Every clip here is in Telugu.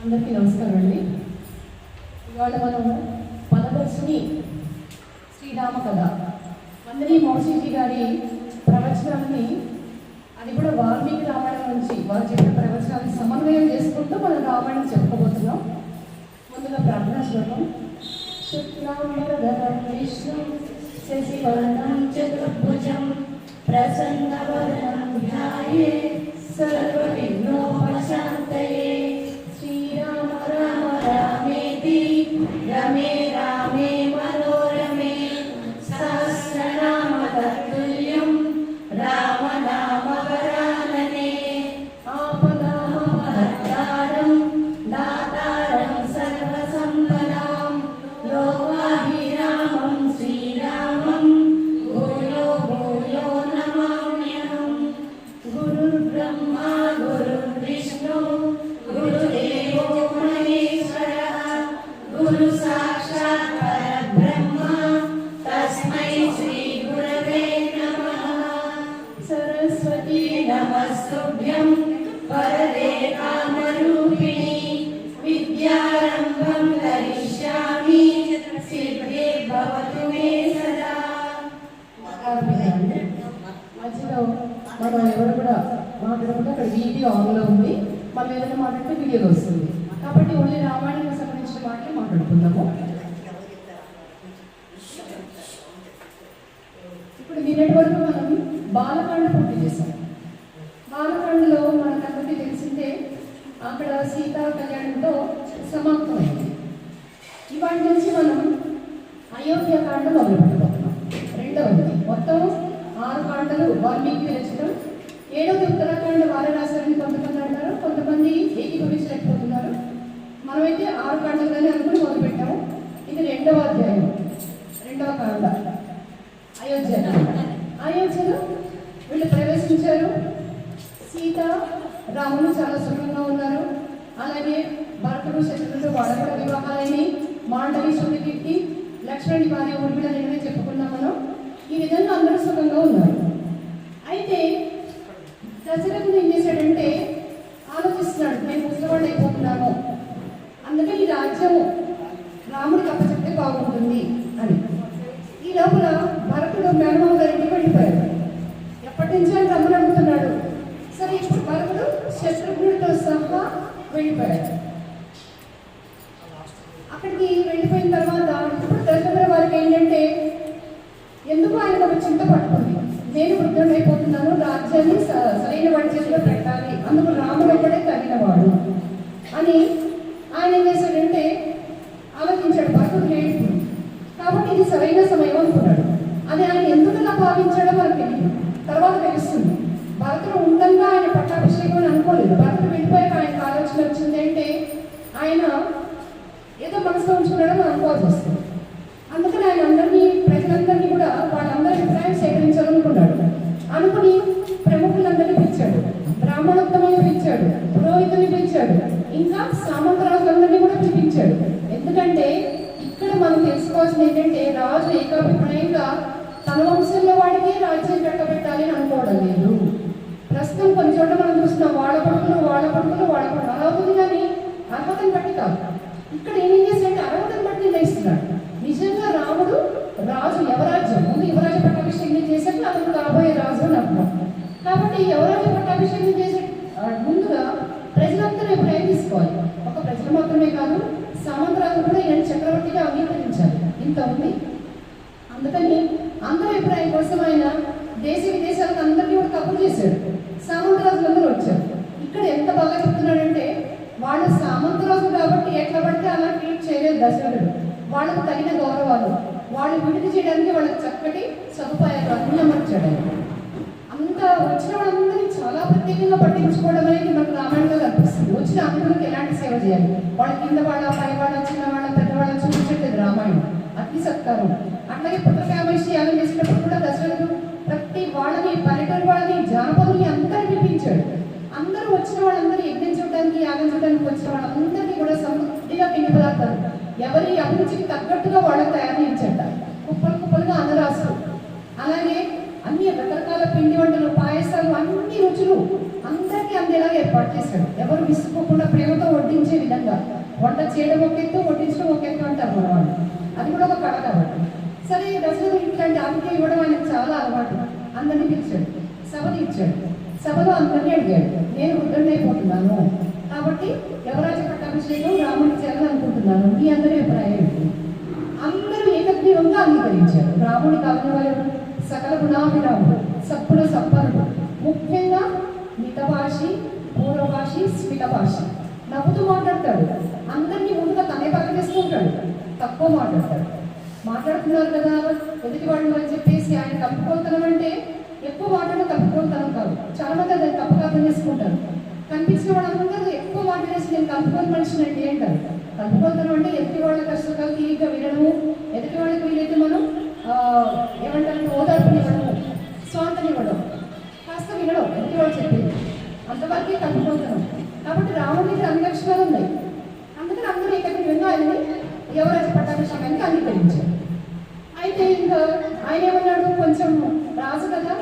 అందరికీ నమస్కారం అండి. ఇవాళ మనం పదదర్శిని శ్రీరామ కథ మందిని మౌషీజీ గారి ప్రవచనాన్ని, అది కూడా వాల్మీకి రామాయణం నుంచి వారు చెప్పిన ప్రవచనాన్ని సమన్వయం చేసుకుంటూ మనం రామాయణం చెప్పుకోబోతున్నాం. ముందుగా ప్రార్థనా శ్లోకం. శుక్లాంబరధరం విష్ణుం శశివర్ణం చతుర్భుజం ప్రసన్నవదనం ధ్యాయేత్ సర్వవిఘ్నోపశాంతయే. శ్రీరామ రామ రామేతి రమే రామే మనోరమే సహస్రనామ తత్తుల్యం రామ నామ వరాననే. ఆపదామహర్తారం దాతారం సర్వసంపదాం లోకాభిరామం శ్రీరామం భూయో భూయో నమామ్యహం. గురుర్బ్రహ్మా గురుర్విష్ణు గురుదేవో మహేశ్వరః గురు సాక్షాత్ పరబ్రహ్మ తస్మై శ్రీ గురవే నమః. సరస్వతీ నమస్తుభ్యం వరదే కామరూపిణి విద్యారంభం కరిష్యామి సిద్ధే భవతు మే సదా. మధ్యలో మనం ఎవరు కూడా మాట్లాడకుండా అక్కడ వీడియో ఆన్లో ఉంది. మనం ఏదైనా మాట్లాడితే వీడియోలో వస్తుంది కాబట్టి ఓన్లీ రామాయణానికి సంబంధించిన మాటలు మాట్లాడుకుందాము. ఇప్పుడు నిన్నటి వరకు మనం బాలకాండ పూర్తి చేసాం. బాలకాండలో మనకందరికీ తెలిసిందే అక్కడ సీతా కళ్యాణంతో సమాప్తమైంది. ఇవాటి నుంచి మనం అయోధ్యకాండ మొదలు పెట్టబోతున్నాం. రెండవది మొత్తం 6 కాండలు వాల్మీకి రచితం. 7వ ఉత్తరాఖండ వారే రాశారని కొంతమంది అంటారు, కొంతమంది ఏకీభవించలేకపోతున్నారు. మనమైతే 6 కాండలుగానే అనుకుని మొదలుపెట్టాము. ఇది 2వ అధ్యాయం, 2వ కాండ అయోధ్య. అయోధ్యలో వీళ్ళు ప్రవేశించారు. సీత రాములు చాలా సుఖంగా ఉన్నారు. అలాగే భరతుడు శత్రుడు వాళ్ళ కూడా వివాహాలని, మాండవి శృతికీర్తి లక్ష్మణుడి భార్య ఊర్మిళ నిన్ననే చెప్పుకున్నాం మనం. ఈ విధంగా అందరూ సుఖంగా ఉన్నారు. అయితే దశరథుడు ఏం చేశాడంటే ఆలోచిస్తున్నాడు, నేను ముసలివాడు అయిపోతున్నాను, అందుకే ఈ రాజ్యము రాముడికి అప్పచెప్తే బాగుంటుంది అని. ఈ లోపల భరతుడు మేనమామ గారికి వెళ్ళిపోయాడు. ఎప్పటి నుంచో ఆయన రమ్మని అడుగుతున్నాడు. సరే, ఇప్పుడు భరతుడు శత్రుఘ్నుడితో సహా వెళ్ళిపోయాడు. అక్కడికి వెళ్ళిపోయిన తర్వాత ఇప్పుడు దశరథుల వారికి ఏంటంటే ఎందుకు ఆయన ఒక చింత పట్టుకుంది. నేను వృద్ధుడు అయిపోతున్నాను, రాజ్యాన్ని సరైన వాడి చేతిలో పెట్టాలి, అందుకు రాముడు ఒక్కడే తగినవాడు అని ఆయన ఏం చేశాడంటే ఆలోచించాడు. భరతుడు లేడు కాబట్టి ఇది సరైన సమయం అనుకున్నాడు. అది ఆయన ఎందుకు అలా భావించాడో మనకు తెలియదు, తర్వాత తెలుస్తుంది. భరతుడు ఉండగా ఆయన పట్టాభిషేకం అని అనుకోలేదు. భరతుడు వెళ్ళిపోయాక ఆయనకు ఆలోచన వచ్చింది అంటే ఆయన ఏదో మనసులో ఉంచుకున్నాడో అనుకోవాల్సి వస్తుంది. అందుకని ఆయన అందరినీ, ప్రజలందరినీ కూడా వాళ్ళందరి అభిప్రాయం సేకరించాలనుకున్నాడు. అనుకుని ప్రముఖులందరినీ పిలిచాడు, బ్రాహ్మణోత్తములను పిలిచాడు, పురోహితుల్ని పిలిచాడు, ఇంకా సామంతరాజులందరినీ కూడా పిలిపించాడు. ఎందుకంటే ఇక్కడ మనం తెలుసుకోవాల్సింది ఏంటంటే రాజు ఏకాభిప్రాయంగా తన వంశంలో వాడికి రాజ్యం కట్టబెట్టాలి అని అనుకోవడం లేదు. ప్రస్తుతం కొన్ని చోట్ల మనం చూస్తున్నాం, వాళ్ళ కొడుకులు అలా అవుతుంది, కానీ అర్హతను బట్టి కాదు. ఇక్కడ ఏం చేశాడంటే అర్హతను బట్టి నిర్ణయిస్తున్నాడు. నిజంగా రాముడు రాజు, యువరాజ్యం ముందు యువరాజ పట్టాభిషేకం చేశాక అతను కాబోయే రాజు అని అర్థం. కాబట్టి యువరాజ పట్టాభిషేకం చేసే ముందుగా ప్రజలందరూ అభిప్రాయం తీసుకోవాలి. ఒక ప్రజలు మాత్రమే కాదు, సామంతరాజు కూడా ఈయన చక్రవర్తిగా అంగీకరించాలి. ఇంత ఉంది. అందుకని అందరి అభిప్రాయం కోసం ఆయన దేశ విదేశాలకు అందరినీ కూడా కబురు చేశాడు. సామంతరాజులందరూ వచ్చారు. ఇక్కడ ఎంత బాగా చెప్తున్నాడంటే వాళ్ళు సామంతరాజు కాబట్టి ఎట్లా పడితే అలా ట్రీట్ చేయలేదు దశరథుడు. వాళ్ళకు తగిన గౌరవాలు, వాళ్ళు విడిది చేయడానికి వాళ్ళకి చక్కటి సదుపాయాలు అన్నీ అమర్చాడు. అంత వచ్చిన వాళ్ళందరినీ చాలా ప్రత్యేకంగా పట్టించుకోవడం అనేది మనకు రామాయణంలో కనిపిస్తుంది. వచ్చిన అందరికి ఎలాంటి సేవ చేయాలి, వాళ్ళ కింద వాళ్ళ, పై వాళ్ళ, చిన్న వాళ్ళ, పెద్ద వాళ్ళని చూపించట్లేదు రామాయణం. అతి సత్కారం. అట్లాగే పుత్రకామేష్టి యాగం చేసినప్పుడు కూడా దశరథుడు ప్రతి వాళ్ళని, పల్లెటూరు వాళ్ళని, జానపదుల్ని అందరినీ పిలిపించాడు. అందరూ వచ్చిన వాళ్ళందరూ యజ్ఞం చూడడానికి, యాగం చూడడానికి వచ్చిన వాళ్ళందరినీ కూడా సమృద్ధిగా పిండి పదార్థాలు ఎవరి అభిరుచికి తగ్గట్టుగా వాళ్ళకి తయారు చేయించట. కుప్పలుగా అనరాసు. అలాగే అన్ని రకరకాల పిండి వంటలు, పాయసాలు, అన్ని రుచులు అందరికీ అందేలాగా ఏర్పాటు చేశాడు. ఎవరు విసుక్కోకుండా ప్రేమతో వడ్డించే విధంగా. వంట చేయడం ఒక ఎత్తు, వడ్డించడం ఒక ఎత్తు అంటారు మన వాళ్ళు. అది కూడా ఒక కళ కాబట్టి. సరే, దశరథుడు ఇట్లాంటి ఆతిథ్యం ఇవ్వడం ఆయనకు చాలా అలవాటు. అందరినీ పిలిచాడు, సభను ఇచ్చాడు. సభలో అందరినీ అడిగాడు, నేను వృద్ధుడైపోతున్నాను కాబట్టి యువరాజ పట్టాభిషేకం రాముడికి చేయాలని అనుకుంటున్నాను, మీ అందరి అభిప్రాయం ఏంటి? అందరూ ఏకగ్రీవంగా అంగీకరించారు. రాముడి కాలిన వారు సకల గుణాభిరాముడు, సప్పుల సప్పనుడు, ముఖ్యంగా మితభాషి, పూర్వభాషి, స్మితభాషి. నవ్వుతూ మాట్లాడతాడు, అందరినీ ముందుగా తనే పలకరిస్తూ ఉంటాడు, తక్కువ మాట్లాడతాడు. మాట్లాడుతున్నారు కదా ఎదుటి వాళ్ళు అని చెప్పేసి ఆయన కలుపుకోతనం అంటే ఎక్కువ మాట్లాడడం కలుపుకోతనం కాదు. చాలా మంది దాన్ని తప్పుగా అర్థం చేసుకుంటారు. కనిపించిన వాళ్ళందరూ ఎక్కువ మాట్లాడేసి నేను కలుపుకోని మనిషిని అంటే ఏంటారు. కలుపుకోతనం అంటే ఎదుటి వాళ్ళ కష్టాలు తీరిక వినడము, ఎదుటి వాళ్ళకి వీలైతే మనం ఏమంటారంటే ఓదార్పునివ్వడము, స్వాంతనివ్వడం, కాస్త వినడం ఎదుటి వాళ్ళు చెప్పేది, అంతవరకే కలుపుకోతనం. కాబట్టి రాముడికి అన్ని లక్షణాలు ఉన్నాయి. అందుకని అందరూ ఏకగ్రీవంగా ఆయన్ని యువరాజ పట్టాభిషేకానికి అంగీకరించారు. అయితే ఇంకా ఆయన ఏమన్నాడు, కొంచెం రాజు కదా,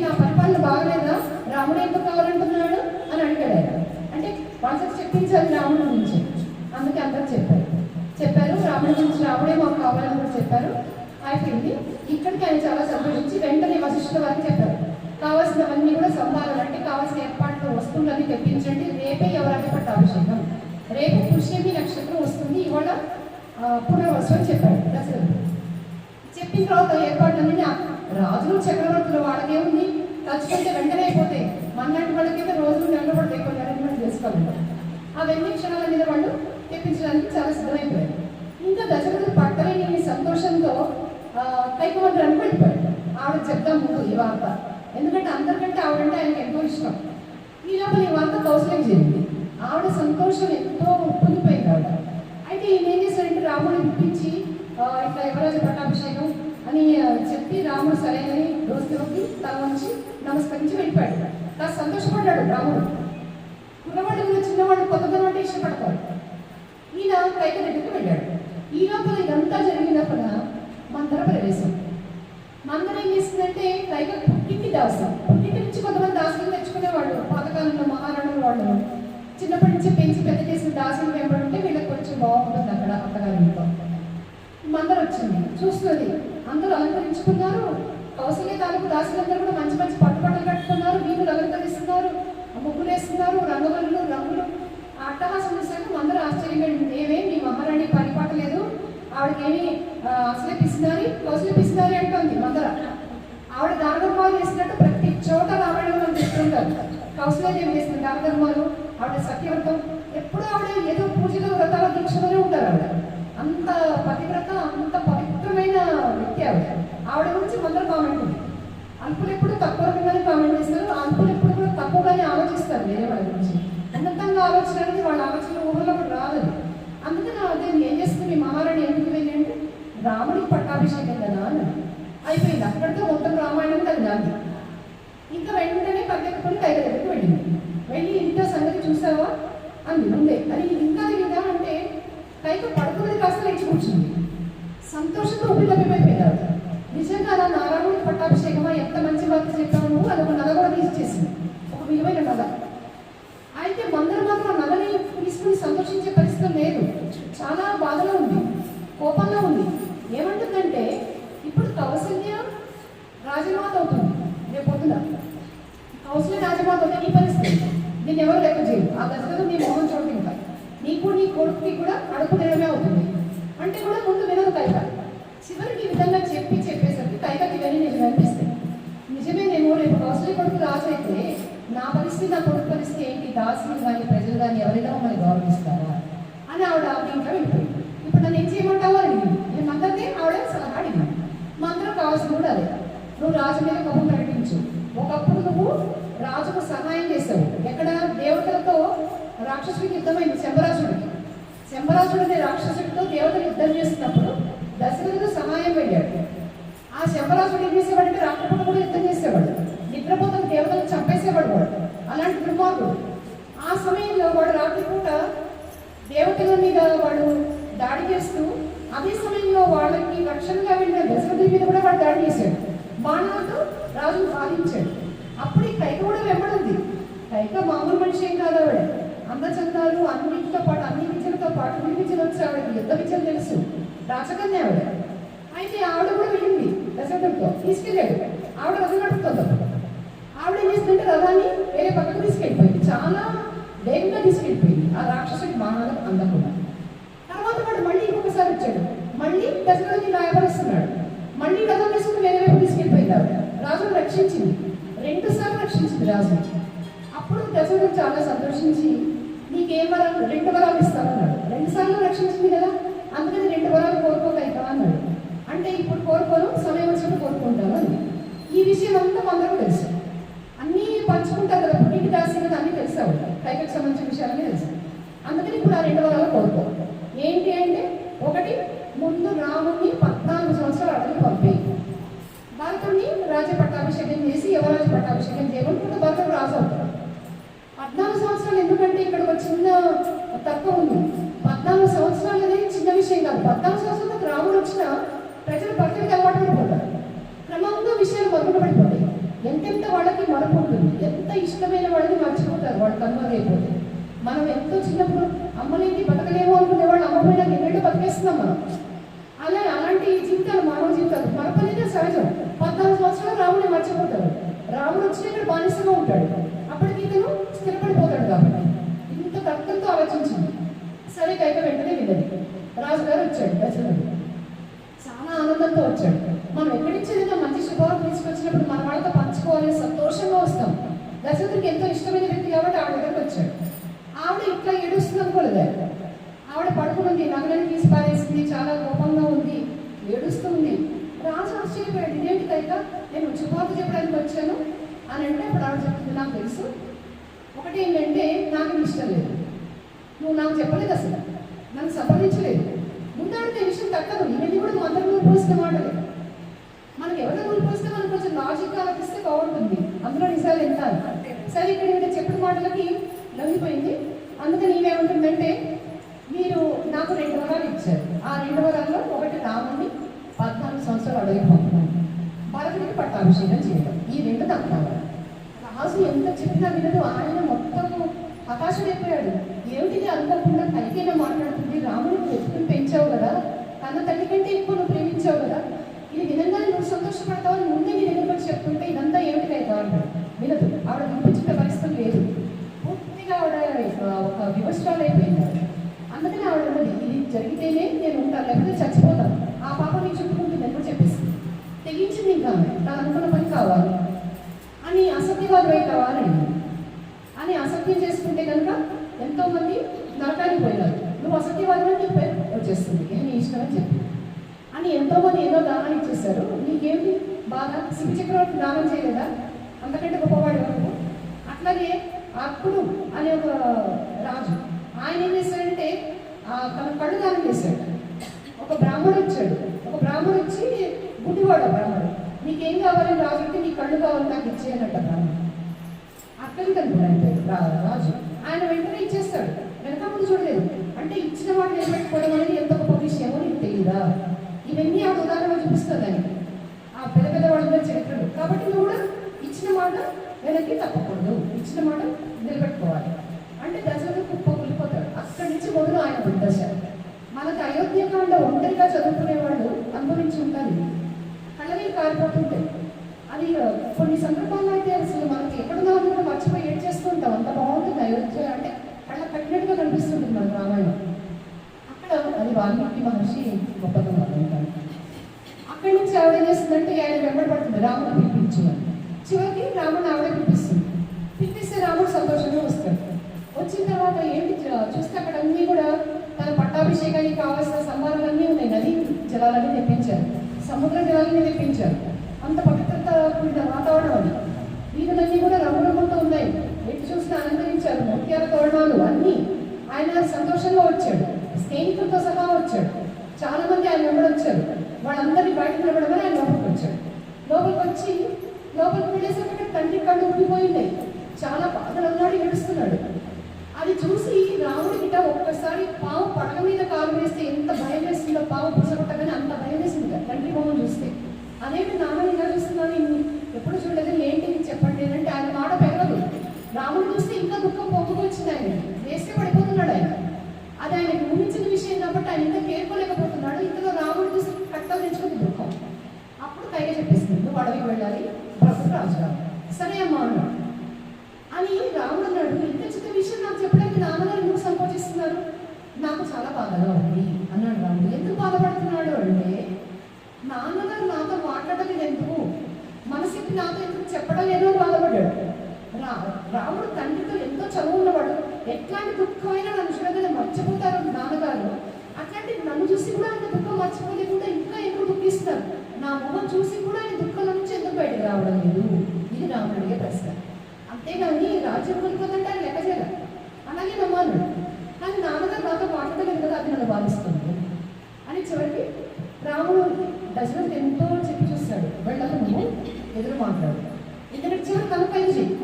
నా పరిపాలన బాగలేదా, రాముడు ఎందుకు కావాలంటున్నాడు అని అడిగాడు ఆయన. అంటే వాళ్ళకి చెప్పించాలి రాముడి గురించి. అందుకే అందరూ చెప్పారు రాముడి గురించి, రాముడే మాకు కావాలని కూడా చెప్పారు. అయిపోయింది. ఇక్కడికి ఆయన చాలా సంతోషించి వెంటనే వశిష్ఠుల వారికి చెప్పారు, కావాల్సినవన్నీ కూడా సంభారాలంటే కావాల్సిన ఏర్పాట్లు, వస్తువులన్నీ తెప్పించండి, రేపే యువరాజ పట్టాభిషేకం, రేపు పుష్యమి నక్షత్రం వస్తుంది, ఇవాళ పునర్వసు అని చెప్పాడు దశరథుడు. చెప్పిన తర్వాత ఏర్పాట్లన్నీ రాజులు చక్రవర్తులు వాళ్ళకే ఉంది, తలుచుకుంటే వెంటనే అయిపోతాయి. మన్నాటి వాళ్ళకైతే రోజులు నిలబడతాయి, కొన్ని అరేంజ్మెంట్ చేసుకోవాలి. అవన్నీ క్షణాల మీద వాళ్ళు తెప్పించడానికి చాలా సిద్ధమైపోయారు. ఇంకా దశరథుడు పట్టలేని సంతోషంతో కైకమంత్రానికి వెళ్ళిపోయాడు. ఆవిడ చెప్తాం ముందు ఈ వార్త, ఎందుకంటే అందరికంటే ఆవిడంటే ఆయనకి ఎంతో ఇష్టం. ఈ లోపల ఈ వార్త కౌశల్యకి జరిగింది. ఆవిడ సంతోషం ఎంతో పొందిపోయింది ఆవిడ. అయితే ఈయన ఏం చేశారంటే రాముడిని పిలిపించి ఇట్లా యువరాజ పట్టాభిషేకం అని చెప్పి రాముడు సరైనని దోస్తులకి తల నుంచి నమస్కరించి వెళ్ళిపోయాడు. కాస్త సంతోషపడ్డాడు రాముడు. కుర్రవాళ్ళు చిన్నవాళ్ళు కొత్తదనం అంటే ఇష్టపడతాడు. ఈయన కైక దగ్గరికి వెళ్ళాడు. ఈ లోపల ఇదంతా జరిగినప్పుడు మందర ప్రవేశం. మందర ఏం చేసిందంటే కైక పుట్టింటి దాసం, పుట్టింటి నుంచి కొంతమంది దాసులు తెచ్చుకునేవాళ్ళు. పాతకాలంలో మహారాణుల వాళ్ళు చిన్నప్పటి నుంచి పెంచి పెద్ద చేసిన దాసులు వెంబడుంటే వీళ్ళకి కొంచెం బాగుంటుంది అక్కడ అత్తగారింట్లో. మందర వచ్చింది, చూస్తుంది, అందరూ అలంకరించుకున్నారు. కౌశల్య తాలూకు దాసులందరూ కూడా మంచి మంచి పట్టుబట్టలు కట్టుకున్నారు, వీళ్ళు అలంకరిస్తున్నారు, ముగ్గులు వేస్తున్నారు, రంగులు. ఆ అట్టహాసం చూసాక అందరూ ఆశ్చర్యంగా, ఏమే మీ మహారాణి పరిపాట లేదు, ఆవిడకేమి అసలే పిసినారి, కౌశల్య పిసినారి అంటుంది మందర. ఆవిడ దానధర్మాలు చేసినట్టు ప్రతి చోట రావడం మనం చెప్తుంటారు. కౌశల్యదేవి చేసిన దానధర్మాలు, ఆవిడ సత్యవ్రతం, ఎప్పుడు ఆవిడ ఏదో పూజలు వ్రతాల దీక్షలోనే ఉంటారు. అంత పతివ్రత, అంత పవిత్రమైన వ్యక్తి ఆవిడ గురించి మందరు కామెంట్ ఉంది. అల్పులు ఎప్పుడు తక్కువ రకంగానే కామెంట్ చేస్తారు, అల్పులు ఎప్పుడు కూడా తక్కువగానే ఆలోచిస్తారు వేరే వాళ్ళ గురించి. ఉన్నతంగా ఆలోచన అనేది వాళ్ళ ఆలోచన ఊహలో కూడా రాలేదు. అందుకని అదే ఏం చేస్తుంది, మీ మహారాణి ఎందుకు వెళ్ళి అంటే రాముడికి పట్టాభిషేకం కదా అని అయిపోయింది. అక్కడితో మొత్తం రామాయణం కలిగింది. ఇంకా వెంటనే పరిగెత్తుకొని కైక దగ్గరికి వెళ్ళింది. వెళ్ళి ఇంట్లో సంగతి చూసావా అంది ముందే. అది ఇంకా తెలియదా అంటే కైక పడుకున్నది కాస్త లేచి కూర్చుంది. సంతోషంతో ఉపయోగమైపోయినారు. నిజంగా అలా నారాయణుడి పట్టాభిషేకమా, ఎంత మంచి వార్త చెప్పావు నువ్వు, అది ఒక నగ కూడా తీసేసింది, ఒక విలువైన నగ. అయితే మందరు మాత్రం ఆ నగని తీసుకుని సంతోషించే పరిస్థితి లేదు. చాలా బాధలో ఉంది, కోపంలో ఉంది. ఏమంటుందంటే ఇప్పుడు కౌశల్య రాజమాత అవుతుంది, రేపు పొద్దున కౌశల్య రాజమాత అవుతుంది. నీ పరిస్థితి నేను ఎవరు లెక్క చేయరు. ఆ దశలో నీ మోహన్ చోటు ఇంకా నీకు నీ కొడుకుకి కూడా అడుపు తినడమే అవుతుంది అంటే కూడా ముందు వినదు కైక. చివరికి ఈ విధంగా చెప్పేసరికి కైకకి వెళ్ళి నిజం అనిపిస్తాయి. నిజమే, నేను రేపు కౌశల్య కొడుకు రాజు అయితే నా పరిస్థితి, నా కొడుకు పరిస్థితి ఏంటి, దాసులు కానీ ప్రజలు కానీ ఎవరైనా మమ్మల్ని గౌరవిస్తారా అని ఆవిడ ఇంట్లో వెళ్ళిపోయింది. ఇప్పుడు నన్ను ఏం చేయమంటావు అని అడిగింది. నేను అందరినీ ఆవిడ సలహా అడిగింది. మా అందరం కావాల్సింది కూడా అదే, నువ్వు రాజు మీద కోపం ప్రకటించు. ఒకప్పుడు నువ్వు రాజుకు సహాయం చేసావు. ఎక్కడ దేవతలతో రాక్షసుడికి యుద్ధమైంది, శంభరాసుడు అనే రాక్షసుడితో దేవతలు యుద్ధం చేస్తున్నప్పుడు దశరథుడు సహాయం వెళ్ళాడు. ఆ శంభరాసుడు ఏం చేసేవాడంటే రాత్రిపూట కూడా యుద్ధం చేసేవాడు, నిద్రపోతున్న దేవతలను చంపేసేవాడు వాడు. అలాంటి దుర్మార్గుడు. ఆ సమయంలో వాడు రాత్రిపూట దేవతల మీద వాడు దాడి చేస్తూ, అదే సమయంలో వాళ్ళకి రక్షణగా వెళ్ళిన దశరథుడి మీద కూడా వాడు దాడి చేశాడు. బాణాలతో రాజును బాధించాడు. అప్పుడు ఈ కైక కూడా వెంబడింది. కైక మామూలు మనిషి ఏం కాదు ఆవిడ. అందచందాలు అన్నిటితో పాటు, అన్ని విద్యలతో పాటు ఈ విద్యలు వచ్చి ఆవిడకి యుద్ధ విద్యలు తెలుసు. రాజకన్య ఆవిడ. అయితే ఆవిడ కూడా వెళ్ళింది దశరథుడితో, తీసుకెళ్ళాడు. ఆవిడ రథం నడుపుతుంది. ఆవిడ ఏం చేస్తుంటే రథాన్ని వేరే పక్కకు తీసుకెళ్ళిపోయింది. చాలా వేగంగా తీసుకెళ్ళిపోయింది ఆ రాక్షసుడి బాణాలు అందకుండా. తర్వాత వాడు మళ్ళీ ఇంకొకసారి వచ్చాడు. మళ్ళీ దశరథుడిని రాయబరుస్తున్నాడు. మళ్ళీ రథం తీసుకుని వేరే వైపు తీసుకెళ్ళిపోయింది ఆవిడ. రాజును రక్షించింది. 2 సార్లు రక్షించింది రాజు. అప్పుడు దశరథుడు చాలా సంతోషించి, నీకేం వరాలు, 2 వరాలు ఇస్తానన్నాడు. 2 సార్లు రక్షించింది కదా, అందుకని 2 వరాలు కోరుకోగలుగుతా అన్నాడు. అంటే ఇప్పుడు కోరుకోను, సమయం వచ్చినప్పుడు కోరుకుంటాను అని. ఈ విషయం అంతా అందరూ తెలుసు. అన్నీ పంచుకుంటారు కదా, పుట్టింటి దాసి కదా, అన్నీ తెలిసావు. కైకకు సంబంధించిన విషయాలన్నీ తెలుసు. అందుకని ఇప్పుడు ఆ 2 వరాలు కోరుకో. ఏంటి అంటే, ఒకటి, ముందు రాముని 14 సంవత్సరాలు అడవి పంపేయి. భరతుడిని రాజ్య పట్టాభిషేకం చేసి, యువరాజు పట్టాభిషేకం చేయకుండా భరతుడు రాజు అవుతాడు. 14 సంవత్సరాలు ఎందుకంటే ఇక్కడ ఒక చిన్న తక్కువ ఉంది. 14 సంవత్సరాలు అనేది చిన్న విషయం కాదు. 14 సంవత్సరాలకు రాముడు వచ్చిన ప్రజలు భక్తుడికి అలవాటు పడిపోతారు. క్రమంగా విషయాలు మరుగున పడిపోతాయి. ఎంతెంత వాళ్ళకి మరపు ఉంటుంది, ఎంత ఇష్టమైన వాళ్ళని మర్చిపోతారు వాళ్ళు కనుమరుగైపోతే. మనం ఎంతో చిన్నప్పుడు అమ్మలేంటి బతకలేమో అనుకునే వాళ్ళు అమ్మపోయినా ఎన్నెంటో బతికేస్తున్నాం మనం. అలాంటి జీవితాలు మానవ జీవితాలు మరపు అనేది సహజం. 14 సంవత్సరాలు రాముడిని మర్చిపోతారు. రాముడు వచ్చిన ఇక్కడ బానిసగా ఉంటాడు. అప్పటికి ఇతను స్థిరపడిపోతాడు. కాబట్టి ఇంత తర్కంతో ఆలోచించింది. సరే కైక వెంటనే విన్నది. రాజుగారు వచ్చాడు దశరథుడు. చాలా ఆనందంతో వచ్చాడు. మనం ఎక్కడి నుంచి ఏదైనా మంచి శుభాలు తీసుకొచ్చినప్పుడు మన వాళ్ళతో పంచుకోవాలని సంతోషంగా వస్తాం. దశరథుడికి ఎంతో ఇష్టమైన వ్యక్తి కాబట్టి ఆవిడ దగ్గరకు వచ్చాడు. ఆవిడ ఇట్లా ఏడుస్తుంది అనుకోలేదు. ఆవిడ పడుకునుంది, నగలని తీసి పారేసింది, చాలా కోపంగా ఉంది, ఏడుస్తుంది. రాజు ఆశ్చర్యపోయాడు, ఇదేంటి కైక, నేను శుభార్త చెప్పడానికి వచ్చాను అని అంటే అప్పుడు ఆవిడ చెప్తుంది, నాకు తెలుసు. ఒకటి ఏంటంటే నాకు ఇష్టం లేదు, నువ్వు నాకు చెప్పలేదు, అసలు నన్ను సంప్రదించలేదు. ముందాడితే విషయం తక్కదు. ఇవన్నీ కూడా నువ్వు అందరూ పోసిన మాటలే. మనకి ఎవరైనా పోస్తే మనకు కొంచెం లాజిక్ ఆలోచిస్తే బాగుంటుంది. అందులో నిజాలు ఎంత. సరే ఇక్కడ ఇంకా చెప్పిన మాటలకి లొంగిపోయింది. అందుకని ఏమేముంటుందంటే, మీరు నాకు 2 వరాలు ఇచ్చారు. ఆ 2 వరాల్లో ఒకటి రాముని 14 సంవత్సరాలు అడవి పంపడం, భరతుడికి పట్టాభిషేకం చేయడం. ఈ 2 నాకు కావాలి. రాజు ఎంత చెప్పినా వినదు. ఆయన మొత్తం ఆకాశమైపోయాడు. ఏమిటిది అనుకోకుండా కలిగైనా మాట్లాడుతుంది. రాముడిని ఎత్తుకుని పెంచావు కదా, తన తల్లి కంటే ఎక్కువ నువ్వు ప్రేమించావు కదా, ఇది వినంగానే నువ్వు సంతోషపడతావు అని ముందే నీ దగ్గర వచ్చి చెప్తుంటే ఇదంతా ఏమిటికైతే అంటాడు. వినదు. ఆవిడ వినిపించిన పరిస్థితి లేదు. పూర్తిగా ఆవిడ ఒక వివస్త్రాలు అయిపోయింది. అందుకని ఆవిడ ఉన్నది, ఇది జరిగితేనే నేను ఉంటాను, లేకపోతే చచ్చిపోతాను. ఆ పాప నీకు చుట్టుకుంటుంది ఎప్పుడు చెప్పేసి తెగించింది. ఇంకా తను అనుకున్న పని కావాలి అని అసత్యవాదం అయి కావాలని అని అసత్యం చేసుకుంటే కనుక ఎంతోమంది నరకానికి పోయినారు. నువ్వు అసత్యవాదం అని నీ పేరు వచ్చేస్తుంది, నీ ఇష్టం అని చెప్పి అని ఎంతోమంది ఏదో దానాన్ని ఇచ్చేశారు. నీకేమిటి బాగా శివ చక్రవర్తి దానం చేయలేదా, అంతకంటే గొప్పవాడు వరకు. అట్లాగే అప్పుడు అనే ఒక రాజు, ఆయన ఏం చేశాడంటే తన కళ్ళు దానం చేశాడు. ఒక బ్రాహ్మడు వచ్చాడు. ఒక బ్రాహ్మడు వచ్చి, గుడ్డివాడు బ్రాహ్మడు, నీకేం కావాలని రాజు అంటే, నీ కళ్ళు కావాలి నాకు ఇచ్చేయనట్ట బ్రాహ్మడు. అక్కడికి అనుకున్నాడు రాజు. ఆయన వెంటనే ఇచ్చేస్తాడు, వెనక ముందు చూడలేదు. అంటే ఇచ్చిన మాట నిలబెట్టుకోవడం అనేది ఎంత గొప్ప విషయమో నీకు తెలియదా. ఇవన్నీ ఆ ఉదాహరణ చూపిస్తుంది అని ఆ పెద్ద పెద్ద వాళ్ళ చరిత్రలు. కాబట్టి నువ్వు కూడా ఇచ్చిన మాట వెనక్కి తప్పకూడదు, ఇచ్చిన మాట నిలబెట్టుకోవాలి. అంటే దశరథుడు కుప్ప కూలిపోతాడు. అక్కడి నుంచి మొదలు ఆయన దుర్దశ. మనకు అయోధ్యకాండ ఒంటరిగా చదువుకునే వాళ్ళు అనుభవించి ఉంటారు. కళ్ళని కారిపోతుంటాయి. అది కొన్ని సందర్భాల్లో అయితే అసలు మనకి ఎక్కడున్నా కూడా మర్చిపోయి ఏడ్ చేస్తూ ఉంటాం. అంత బాగుంటుంది అయోధ్య అంటే, కళ్ళ కట్టినట్టుగా కనిపిస్తుంటుంది మనకు రామాయణం. అక్కడ అది వాల్మీకి మహర్షి గొప్పతనం అనుకుంటాను. అక్కడి నుంచి ఆవిడ ఏం చేస్తుందంటే, ఆయన వెంబడబడుతుంది రాముడు పిలిపించు అని. చివరికి రాముడు ఆవిడ పిలిపిస్తుంది. పిలిపిస్తే రాముడు సంతోషంగా వస్తాడు. వచ్చిన తర్వాత ఏంటి చూస్తే అక్కడ అన్నీ కూడా తన పట్టాభిషేకానికి కావాల్సిన సంభారాలన్నీ ఉన్నాయి. నది జలాలన్నీ తెప్పించారు, సముద్ర జలాలని తెప్పించారు. అంత పవిత్రత కూడిన వాతావరణం అది. వీధులన్నీ కూడా రంగురంగులతో ఉన్నాయి. ఎటు చూసినా అలంకరించారు, ముత్యాల తోరణాలు అన్నీ. ఆయన సంతోషంగా వచ్చాడు, స్నేహితులతో సహా వచ్చాడు. చాలా మంది ఆయన వెంబడి వచ్చారు. వాళ్ళందరినీ బయటకు నిలబడమని ఆయన లోపలికి వచ్చాడు. లోపలికి వెళ్ళేసరికి తండ్రి కళ్ళు ఊడిపోయినాయి. చాలా బాధలు అన్నాడు, ఏడుస్తున్నాడు. అది చూసి రాముడికిట ఒక్కసారి పాము పడగ మీద కాలు వేస్తే ఎంత భయం వేస్తుందో, పాము పుసగొట్టగానే అంత భయం వేసింది తండ్రి మొహం చూస్తే. అదేమి నాన్న ఇలా చూస్తున్నాను, ఎప్పుడు చూడలేదు, ఏంటి చెప్పండి అంటే ఆయన మాట పెరగదు. రాముడు చూస్తే ఇంకా దుఃఖం పొందుకొచ్చింది, ఆయన వేస్తే పడిపోతున్నాడు ఆయన. అది ఆయనకు ఊహించిన విషయం కాబట్టి ఆయన ఇంకా కేర్కోలేకపోతున్నాడు. ఇందులో రాముడు చూసి కట్టలు తెచ్చుకుంది దుఃఖం. అప్పుడు కైగా చెప్పేస్తుంది, నువ్వు అడవికి వెళ్ళాలి, ప్రభుత్వ రాజుగా. సరే అమ్మా అన్నాడు. అని రాముడు అన్నాడు, ఇంత చిన్న విషయం నాకు చెప్పడానికి నాన్నగారు ఎందుకు సంకోచిస్తున్నారు, నాకు చాలా బాధగా ఉంది అన్నాడు రాముడు. ఎందుకు బాధపడుతున్నాడు అంటే, నాన్నగారు నాతో మాట్లాడలేదు ఎందుకు, మనసుకి నాతో ఎందుకు చెప్పడం లేదో బాధపడ్డాడు. రాముడు తండ్రితో ఎంతో చదువు ఉన్నవాడు, ఎట్లాంటి దుఃఖమైనా నన్ను చూడగల మర్చిపోతారు నాన్నగారు, అట్లాంటి నన్ను చూసి కూడా ఆయన దుఃఖం మర్చిపోలేకుండా ఇంకా ఎందుకు దుఃఖిస్తారు, నా మొహం చూసి కూడా ఆయన దుఃఖం నుంచి ఎందుకు బయటకు రావడం లేదు, ఇది రాముడు అడిగే ప్రశ్న. అంతేగాని రాజ్యం కొనుక్కోదంటే ఆయన లెక్క చేయాలి, అలాగే నమ్మాను. కానీ నాన్నగారు నాతో మాట్లాడలేదు కదా, అది నన్ను బాధిస్తుంది అని చివరికి రాముడు దశరథుడు ఎంతో చెప్పి చూస్తాడు, వెళ్ళక నువ్వు ఎదురు మాట్లాడు, ఎందుకంటే చివరి కనుపైన చెయ్యి,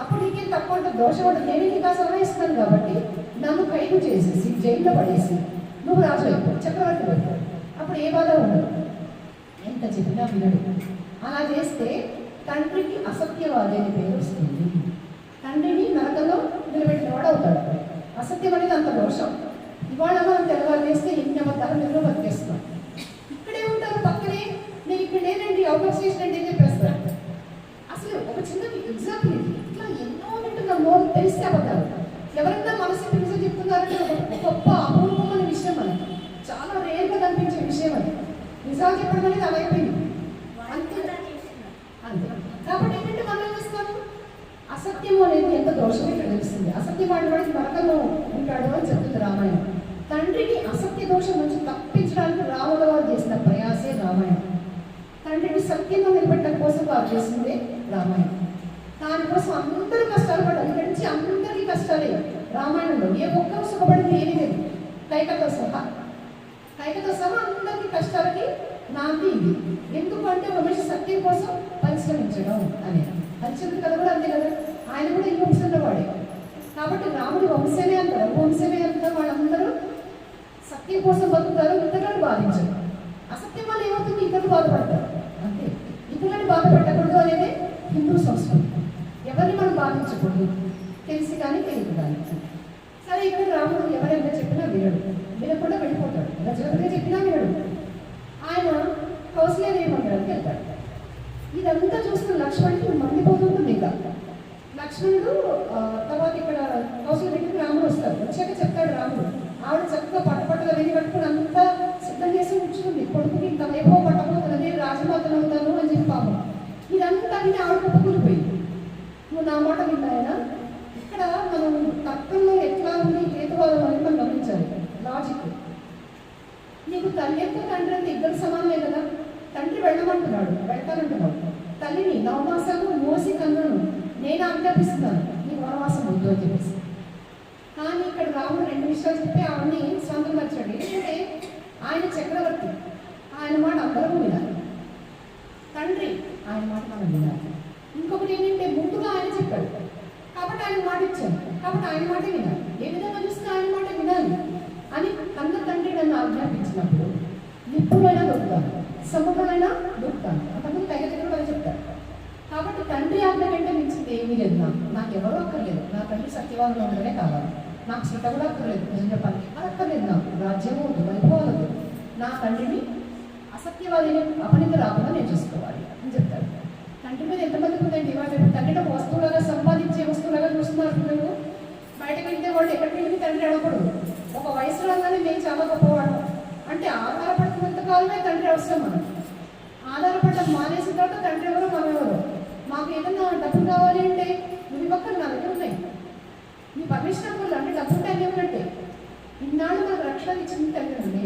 అప్పుడు నీకేం తక్కువ ఉంటుంది, దోషం ఉంటుంది, నేను నీకు సలహా ఇస్తున్నాను కాబట్టి నన్ను ఖైదు చేసేసి జైల్లో పడేసి నువ్వు రాజు అయిపోయి చక్రవర్తి అయిపోయి, అప్పుడు ఏ బాధ ఉండదు, ఎంత చెప్పినా వినడు. అలా చేస్తే తండ్రికి అసత్యవాది అనే పేరు వస్తుంది, తండ్రిని నరకంలో నిలబెట్టిన వాడు అవుతాడు. అసత్యం అనేది అంత దోషం. ఇవాళ మనం తెల్లవారు వేస్తే ఎన్ని అబద్ధాలు నిద్ర బతికేస్తున్నాం, ఇక్కడే ఉంటారు పక్కనే, నేను ఇక్కడ లేనండి అవుట్ ఆఫ్ స్టేషన్ అంటే ఏం చెప్పేస్తాను. అసలు ఒక చిన్న ఎగ్జాంపుల్ ఇది, ఇట్లా ఎన్నో వింటున్నాం, నోరు తెలిస్తే అబద్ధాలు. ఎవరైనా మనసు నిజం చెప్తున్నారంటే ఒక గొప్ప అపూర్వమైన విషయం, అది చాలా రేర్గా కనిపించే విషయం, అది నిజాలు చెప్పడం అనేది అలా అయిపోయింది అంతే అంతే. కాబట్టి ఏంటంటే మనం ఏం చేస్తాము, అసత్యం అనేది ఎంత దోషం ఇక్కడ తెలుస్తుంది. అసత్యం వాడికి నరకంలో ఉంటాడు అని చెప్తుంది రామాయణం. తండ్రిని అసత్య దోషం నుంచి తప్పించడానికి రాముల వారు చేసిన ప్రయాసే రామాయణం. తండ్రిని సత్యంగా నిలబెట్టడం కోసం వారు చేసిందే రామాయణం. దానికోసం అందరూ కష్టాలు పడ్డారు, ఇక్కడి నుంచి అందరికీ కష్టాలే రామాయణంలో. ఏ ఒక్కరు సుఖపడింది ఏమీ లేదు, కైకతో సహా అందరికీ కష్టాలకి నాంది ఇది. ఎందుకు అంటే ఒక మనిషి సత్యం కోసం పరిశ్రమించడం అనేది. హరిశ్చంద్రుడి కథ కూడా అంతే కదా, ఆయన కూడా ఈ వంశంలో వాడే. కాబట్టి రాముడి వంశమే అంటారు, వంశమే అంటారు, వాళ్ళందరూ సత్యం కోసం బతుకుతారు, ఇతరులను బాధించరు. అసత్యం వల్ల ఏమవుతుంది, ఇతరులు బాధపడతారు అంతే. ఇతరులను బాధ పెట్టకూడదు అనేది హిందూ సంస్కృతి. ఎవరిని మనం బాధించకూడదు, తెలిసి కానీ తెలియదు కానీ. సరే, ఇక్కడ రాముడు ఎవరైనా చెప్పినా వినడు, వినకుండా వెళ్ళిపోతాడు. దశరథుడే చెప్పినా వినడు. ఆయన కౌశల్య ఏమంటాడానికి వెళ్తాడు. ఇదంతా చూస్తున్న లక్ష్మణుడికి మండిపోతుంటుంది. ఇంకా లక్ష్మణుడు తర్వాత ఇక్కడ కౌశల్య దగ్గరికి రాముడు వస్తాడు. వచ్చాక చెప్తాడు రాముడు, ఆవిడ చక్కగా పట్టపట్టగా వెళ్ళి కట్టుకుని అంతా సిద్ధం చేసి ఉంచుతుంది, కొడుకుకి ఇంత వైభవం పట్టబోతుంది, నేను రాజమాతను అవుతాను అని చెప్పి పాపం. ఇదంతా విని ఆవిడ కుప్పకూలిపోయింది. నువ్వు నా మాట విన్నాయన. ఇక్కడ మనం తర్కంలో ఎట్లా ఉంది హేతువాదం అనేది మనం గమనించాలి. లాజిక్, నీకు తల్లి ఎంత తండ్రి అంటే ఇద్దరు సమానమే కదా. తండ్రి వెళ్ళమంటున్నాడు, వెళ్తానంటున్నాడు. తల్లిని నవమాసాలు మోసి కన్నును నేను ఆజ్ఞాపిస్తున్నాను, నీకు వనవాసం వద్దు అని చెప్పేసి. కానీ ఇక్కడ రాముడు రెండు విషయాలు చెప్పి ఆవిడని స్వంతపరిచాడు. ఏంటంటే ఆయన చక్రవర్తి, ఆయన మాట అందరూ వినాలి. తండ్రి, ఆయన మాట మనం వినాలి. ఇంకొకటి ఏంటంటే ముందుగా ఆయన చెప్పాడు కాబట్టి ఆయన మాట ఇచ్చాను, కాబట్టి ఆయన మాటే వినాలి. ఏ విధంగా చూస్తే ఆయన మాట వినాలి అని కన్న తండ్రి నన్ను ఆజ్ఞాపించినప్పుడు నిప్పులైనా దొరుకుతాను, సముద్రమైనా దొరుకుతాను. అంతకుముందు తెగ దగ్గర అని చెప్తారు. కాబట్టి తండ్రి ఆజ్ఞ కంటే మించింది ఏమీ లేదు. నాకు ఎవరో అక్కర్లేదు, నా తండ్రి సత్యవాదంలో ఉండడమే కావాలి. నాకు శ్రద్ధ కూడా అక్కర్లేదు, నిజం చెప్పాలి అది అక్కర్లేదు. నాకు రాజ్యము వద్దు, వైభవాలదు, నా తండ్రిని అసత్యవాదిని అపనిత రాకుండా నేను చూసుకోవాలి అని చెప్తాడు. తండ్రి మీద ఎంతమందికి ఉందండి ఇవాళ. తండ్రిని ఒక వస్తువులాగా సంపాదించే వస్తువులాగా చూస్తున్నారు పిల్లలు. బయటకు వెళ్తే వాళ్ళు ఎక్కడికి వెళ్ళి తండ్రి అడగకూడదు. ఒక వయసు రాగానే మేము చాలా గొప్పవాడు అంటే ఆధారపడుతున్నంత కాలమే తండ్రి అవసరం. మనం ఆధారపడడం మానేసిన తర్వాత తండ్రి ఎవరో మనం ఎవరో. మాకు ఏదన్నా డబ్బులు కావాలి అంటే నువ్వు పక్కన నా దగ్గర ఉన్నాయి, నీ పర్మిషన్ వల్ల అంటే డబ్బులు టైం ఏమంటే ఇన్నాళ్ళు మనకు రక్షణ ఇచ్చింది తండ్రి అండి.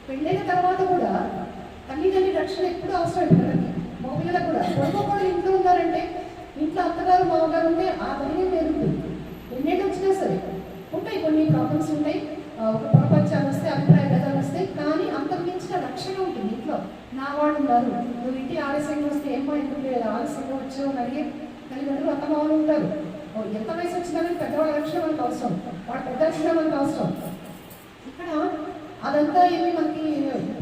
పెళ్ళైన తర్వాత కూడా తల్లిదండ్రి రక్షణ ఎప్పుడు అవసరం. పిల్లలకి, మగపిల్లలకు కూడా. కొడుకోకూడదు ఇంట్లో ఉన్నారంటే, ఇంట్లో అత్తగారు మామగారు ఉంటే ఆ ధైర్యం పెరుగుతుంది. ఎన్నేళ్ళు వచ్చినా సరే ఉంటాయి, కొన్ని ప్రాబ్లమ్స్ ఉంటాయి, ఒక ప్రపంచాలు వస్తాయి, అభిప్రాయ భేదాలు వస్తాయి. కానీ అంతకుమించిన రక్షణ ఉంటుంది ఇంట్లో. నా వాళ్ళు ఉన్నారు, నువ్వు ఇంటి ఆలస్యంగా వస్తే ఏమో ఎందుకు లేదు ఆలస్యంగా వచ్చావు అని అడిగే తల్లిదండ్రులు అత్తమావులు ఉంటారు. ఎంత వయసు వచ్చినా కానీ పెద్దవాళ్ళ రక్షణ మనకు అవసరం, వాడు పెద్ద రక్షణ మనకు అవసరం. ఇక్కడ అదంతా ఏమి మనకి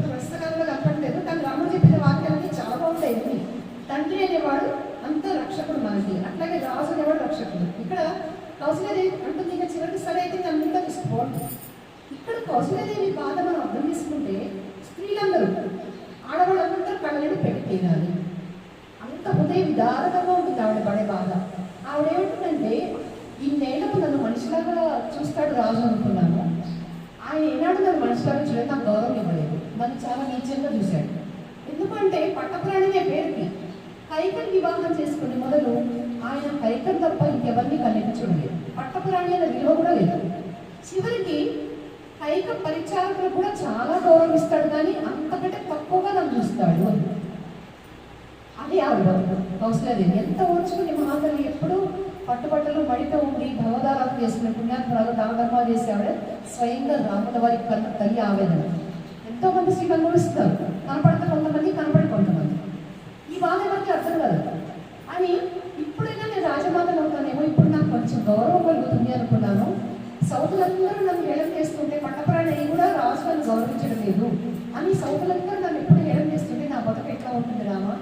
ప్రస్తుతకాలంలో కనపడలేదు. కానీ రాముడు చెప్పిన వాక్యాలకి చాలా బాగుంటాయి. తండ్రి అనేవాడు అంత రక్షకుడు మనకి, అట్లాగే రాజు అనేవాడు రక్షకుడు. ఇక్కడ కౌశల్యాదేవి అంటుంది ఇంకా చివరికి సరే అయితే తన మీద తీసుకోవాలి. ఇక్కడ కౌశల్యాదేవి బాధ మనం అర్థం చేసుకుంటే స్త్రీలందరూ ఆడవాళ్ళందరూ కళ్ళని పెట్టేయాలి. అంత హృదయ విదారకంగా ఉంటుంది ఆవిడ పడే బాధ. ఆవిడ ఏమిటంటే ఇన్నేళ్లకు నన్ను మనిషిలాగా చూస్తాడు రాజు అనుకున్నాను, ఆయన ఏనాడు నన్ను మనిషిలాగా చూడలేదు, నాకు గౌరవం ఇవ్వలేదు, నన్ను చాలా నీచంగా చూశాడు. ఎందుకంటే పట్టపురాణి అనే పేరుకి కైకని వివాహం చేసుకునే మొదలు ఆయన కైకం తప్ప ఇంకెవరిని కన్నెత్తి చూడలేదు. పట్టపురాణి అనే విలువ కూడా లేదు. చివరికి కైక పరిచారకులు కూడా చాలా గౌరవిస్తాడు, కానీ అంతకంటే తక్కువగా నన్ను చూస్తాడు అని. అది ఆవిడ కౌశల్యాదేవి ఎంత ఓర్చుకుని మహాతల్లి ఎప్పుడు పట్టుబట్టలు మడితో ఉండి భవదారాలు చేసుకునే పుణ్యాత్మరాలు దానధర్మాలు చేసి ఆవిడ స్వయంగా రాముల వారికి కన్న తల్లి ఆవేదన. ఎంతో మంది స్త్రీలు అనుభవిస్తారు, కనపడితే కొంతమంది, కనపడి కొంతమంది. ఈ బాధ ఎవరికి అర్థం కాదు. అని ఇప్పుడైనా నేను రాజమాతను అవుతానేమో, ఇప్పుడు నాకు కొంచెం గౌరవం కలుగుతుంది అనుకున్నాను. సౌతులందరూ నన్ను హేళన చేస్తుంటే పట్టపురాణి కూడా రాజులను గౌరవించడం లేదు అని సౌతులందరూ నన్ను ఎప్పుడు హేళన చేస్తుంటే నా బతుకు ఎట్లా ఉంటుంది రామా?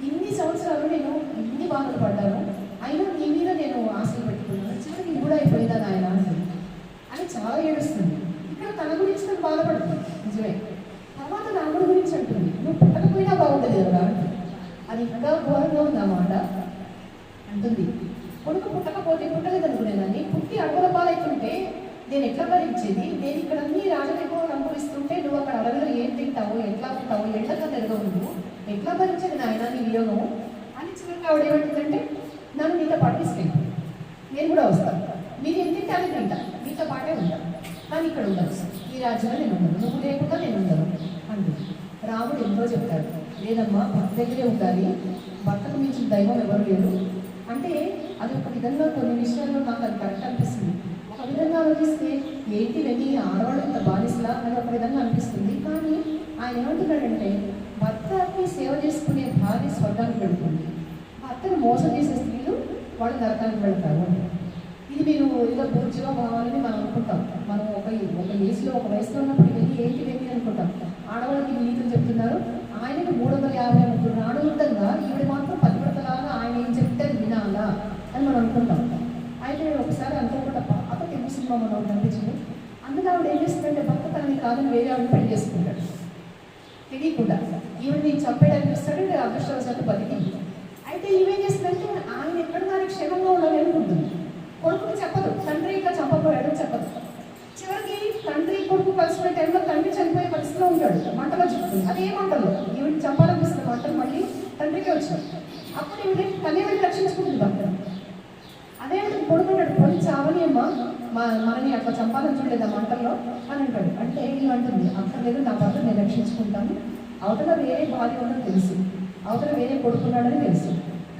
ఇన్ని సంవత్సరాలు నేను ఇన్ని బాధలు పడ్డాను, అయినా నీ మీద నేను ఆశలు పెట్టుకున్నాను, చివరికి ఇది కూడా అయిపోయిందా నాయన అని చాలా ఏడుస్తుంది. ఇక్కడ తన గురించి తను బాధపడుతుంది నిజమే. తర్వాత రాముడి గురించి అంటుంది, నువ్వు పుట్టకపోయినా బాగుంటుంది కదా అంటుంది. అది ఇంకా ఘోరంగా ఉందన్నమాట. అంటుంది, కొడుకు పుట్టకపోతే పుట్టలేదు అనుకునేదాన్ని, పుట్టి అడవుల పాలైతుంటే నేను ఎట్లా భరించేది? నేను ఇక్కడ అన్ని రాజవైభవం అనుభవిస్తుంటే నువ్వు అక్కడ అడవిలో ఏం తింటావు, ఎట్లా ఉంటావు, ఎండగా తిరగవు, నువ్వు ఎట్లా భరించేది నాయన నీ వియోగం అని. చివరికి ఆవిడ ఏమంటుందంటే, నన్ను నీతో పాటు తీసుకెళ్ళి, నేను కూడా వస్తాను, మీరు ఏం తింటే అని తింటా, నీతో పాటే ఉంటాను, కానీ ఇక్కడ ఉండదు, ఈ రాజ్యంలో నేను ఉండను, నువ్వు లేకుండా నేను ఉండను అంటుంది. రాముడు ఎంతో చెప్తాడు, లేదమ్మా భర్త దగ్గరే ఉండాలి, భర్తకు మించిన దైవం ఎవరు లేరు అంటే. అది ఒక విధంగా కొన్ని విషయాల్లో నాకు అది కరెక్ట్ అనిపిస్తుంది. ఒక విధంగా ఆలోచిస్తే ఏంటి వెళ్ళి ఆడవాళ్ళు ఇంత బానిసలా అని ఒక విధంగా అనిపిస్తుంది. కానీ ఆయన ఏమంటున్నాడంటే, భర్తకి సేవ చేసుకునే భార్య స్వర్గానికి వెళుతుంది, భర్తను మోసం చేసే స్త్రీలు వాళ్ళు నరకానికి వెళ్తారు. ఇది మీరు ఏదో పూర్తిగా భావాలని మనం అనుకుంటాం. మనం ఒక ఏజ్లో ఒక వయసులో ఉన్నప్పుడు వెళ్ళి ఏంటి వెళ్ళి అనుకుంటాం. ఆడవాళ్ళకి నీతులు చెప్తున్నారు, ఆయనకి 353 నాడు ఉండగా ఈవిడ మాత్రం పతివ్రతలాగా ఆయన ఏం చెప్తే వినాలా అని మనం అనుకుంటాం. అయితే ఒకసారి అనుకోకుండా పాత తెలుగు సినిమా మనం కనిపించింది. అందులో ఆవిడ ఏం చేస్తుందంటే భర్త తనని కాదని వేరే ఆవిడ పెళ్లి చేసుకుంటాడు తెలియకుండా. ఈవిడని చంపేయడానికి ఇస్తాడు, అదృష్టవశాత్తు బతికింది. అయితే ఈవేం చేస్తుందంటే ఆయన ఎక్కడ దానికి క్షేమంగా ఉండాలి అనుకుంటుంది. కొడుకుని చెప్పదు, తండ్రి ఇట్లా చంపబోయాడు చెప్పదు. చివరికి తండ్రి కొడుకు కలిసిపోయే టైంలో తండ్రి చనిపోయే పరిస్థితిలో ఉంటాడు, మంటలో చెప్తుంది. అదే మంటలు ఈవిడ చంపాలనిపిస్తున్న మంటలు మళ్ళీ తండ్రికి వచ్చాడు. అప్పుడు ఈవిడ తనే వెళ్ళి రక్షించుకుంటుంది భర్తను. అదే కొడుకున్నాడు, కొన్ని చావని అమ్మ మనని అట్లా చంపాలని చూడలేదు ఆ మంటల్లో అని అంటాడు. అంటే వీళ్ళు అంటుంది, అక్కర్లేదు, నా భర్త నేను రక్షించుకుంటాను, అవతల వేరే భార్య ఉందని తెలుసు, అవతల వేరే కొడుకున్నాడని తెలుసు,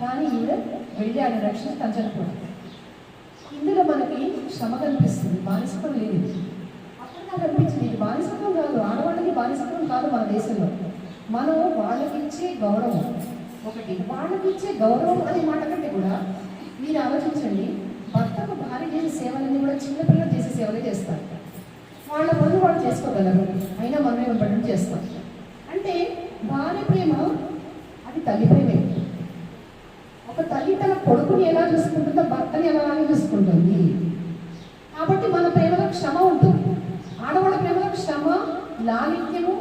కానీ ఈవిడ వెళ్ళి ఆయన రక్షించి తను చనిపోతుంది. ఇందులో మనకి శ్రమ కనిపిస్తుంది, బానిసత్వం లేదు. అప్పుడు నాకు అనిపించింది, ఇది బానిసత్వం కాదు, ఆడవాళ్ళకి బానిసత్వం కాదు మన దేశంలో. మనం వాళ్ళకి ఇచ్చే గౌరవం ఒకటి, వాళ్ళకి ఇచ్చే గౌరవం అనే మాట కంటే కూడా మీరు ఆలోచించండి, భర్తకు భార్య చేసే సేవలన్నీ కూడా చిన్నపిల్లలు చేసే సేవలే చేస్తారు. వాళ్ళ పనులు వాళ్ళు చేసుకోగలరు, అయినా మనమే ఉండడం చేస్తాం. అంటే భార్య ప్రేమ అది తల్లి ప్రేమే. ఒక తల్లి తన కొడుకుని ఎలా చూసుకుంటుందో భర్తని అలాగే చూసుకుంటుంది. కాబట్టి మన ప్రేమలో క్షమ ఉంటుంది, ఆడవాళ్ళ ప్రేమలో క్షమ, లాలిత్యము,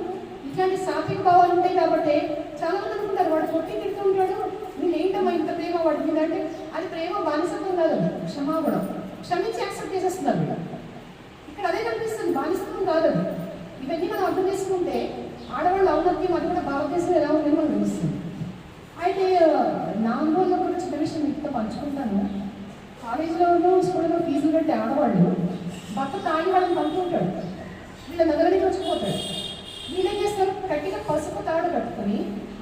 ఇట్లాంటి సాత్విక భావాలు ఉంటాయి. కాబట్టి చాలా మంది అనుకుంటారు, వాడు కొట్టి తిడుతూ ఉంటాడు, వీళ్ళు ఏంటమ్మా ఇంత ప్రేమ వాడి మీద అంటే, అది ప్రేమ బానిసత్వం కాదు, క్షమాగుణం. క్షమించి యాక్సెప్ట్ చేసేస్తున్నారు వీళ్ళు. ఇక్కడ అదే కనిపిస్తుంది, బానిసత్వం కాదు అది. ఇవన్నీ మనం అర్థం చేసుకుంటే ఆడవాళ్ళ ఔన్నత్యం అది కూడా భారతదేశంలో ఎలా ఉందని మనకు తెలుస్తుంది. అయితే నా అనుభవంలో కూడా చిన్న విషయం మీతో పంచుకుంటాను. కాలేజీలోనూ స్కూల్లో ఫీజులు కట్టే ఆడవాళ్ళు భర్త తాగి వాళ్ళని పంపుతుంటాడు, వీళ్ళ నగరనికి వచ్చిపోతాడు. వీళ్ళేం చేస్తారు, కట్టిన పసుపు తాడు కట్టుకుని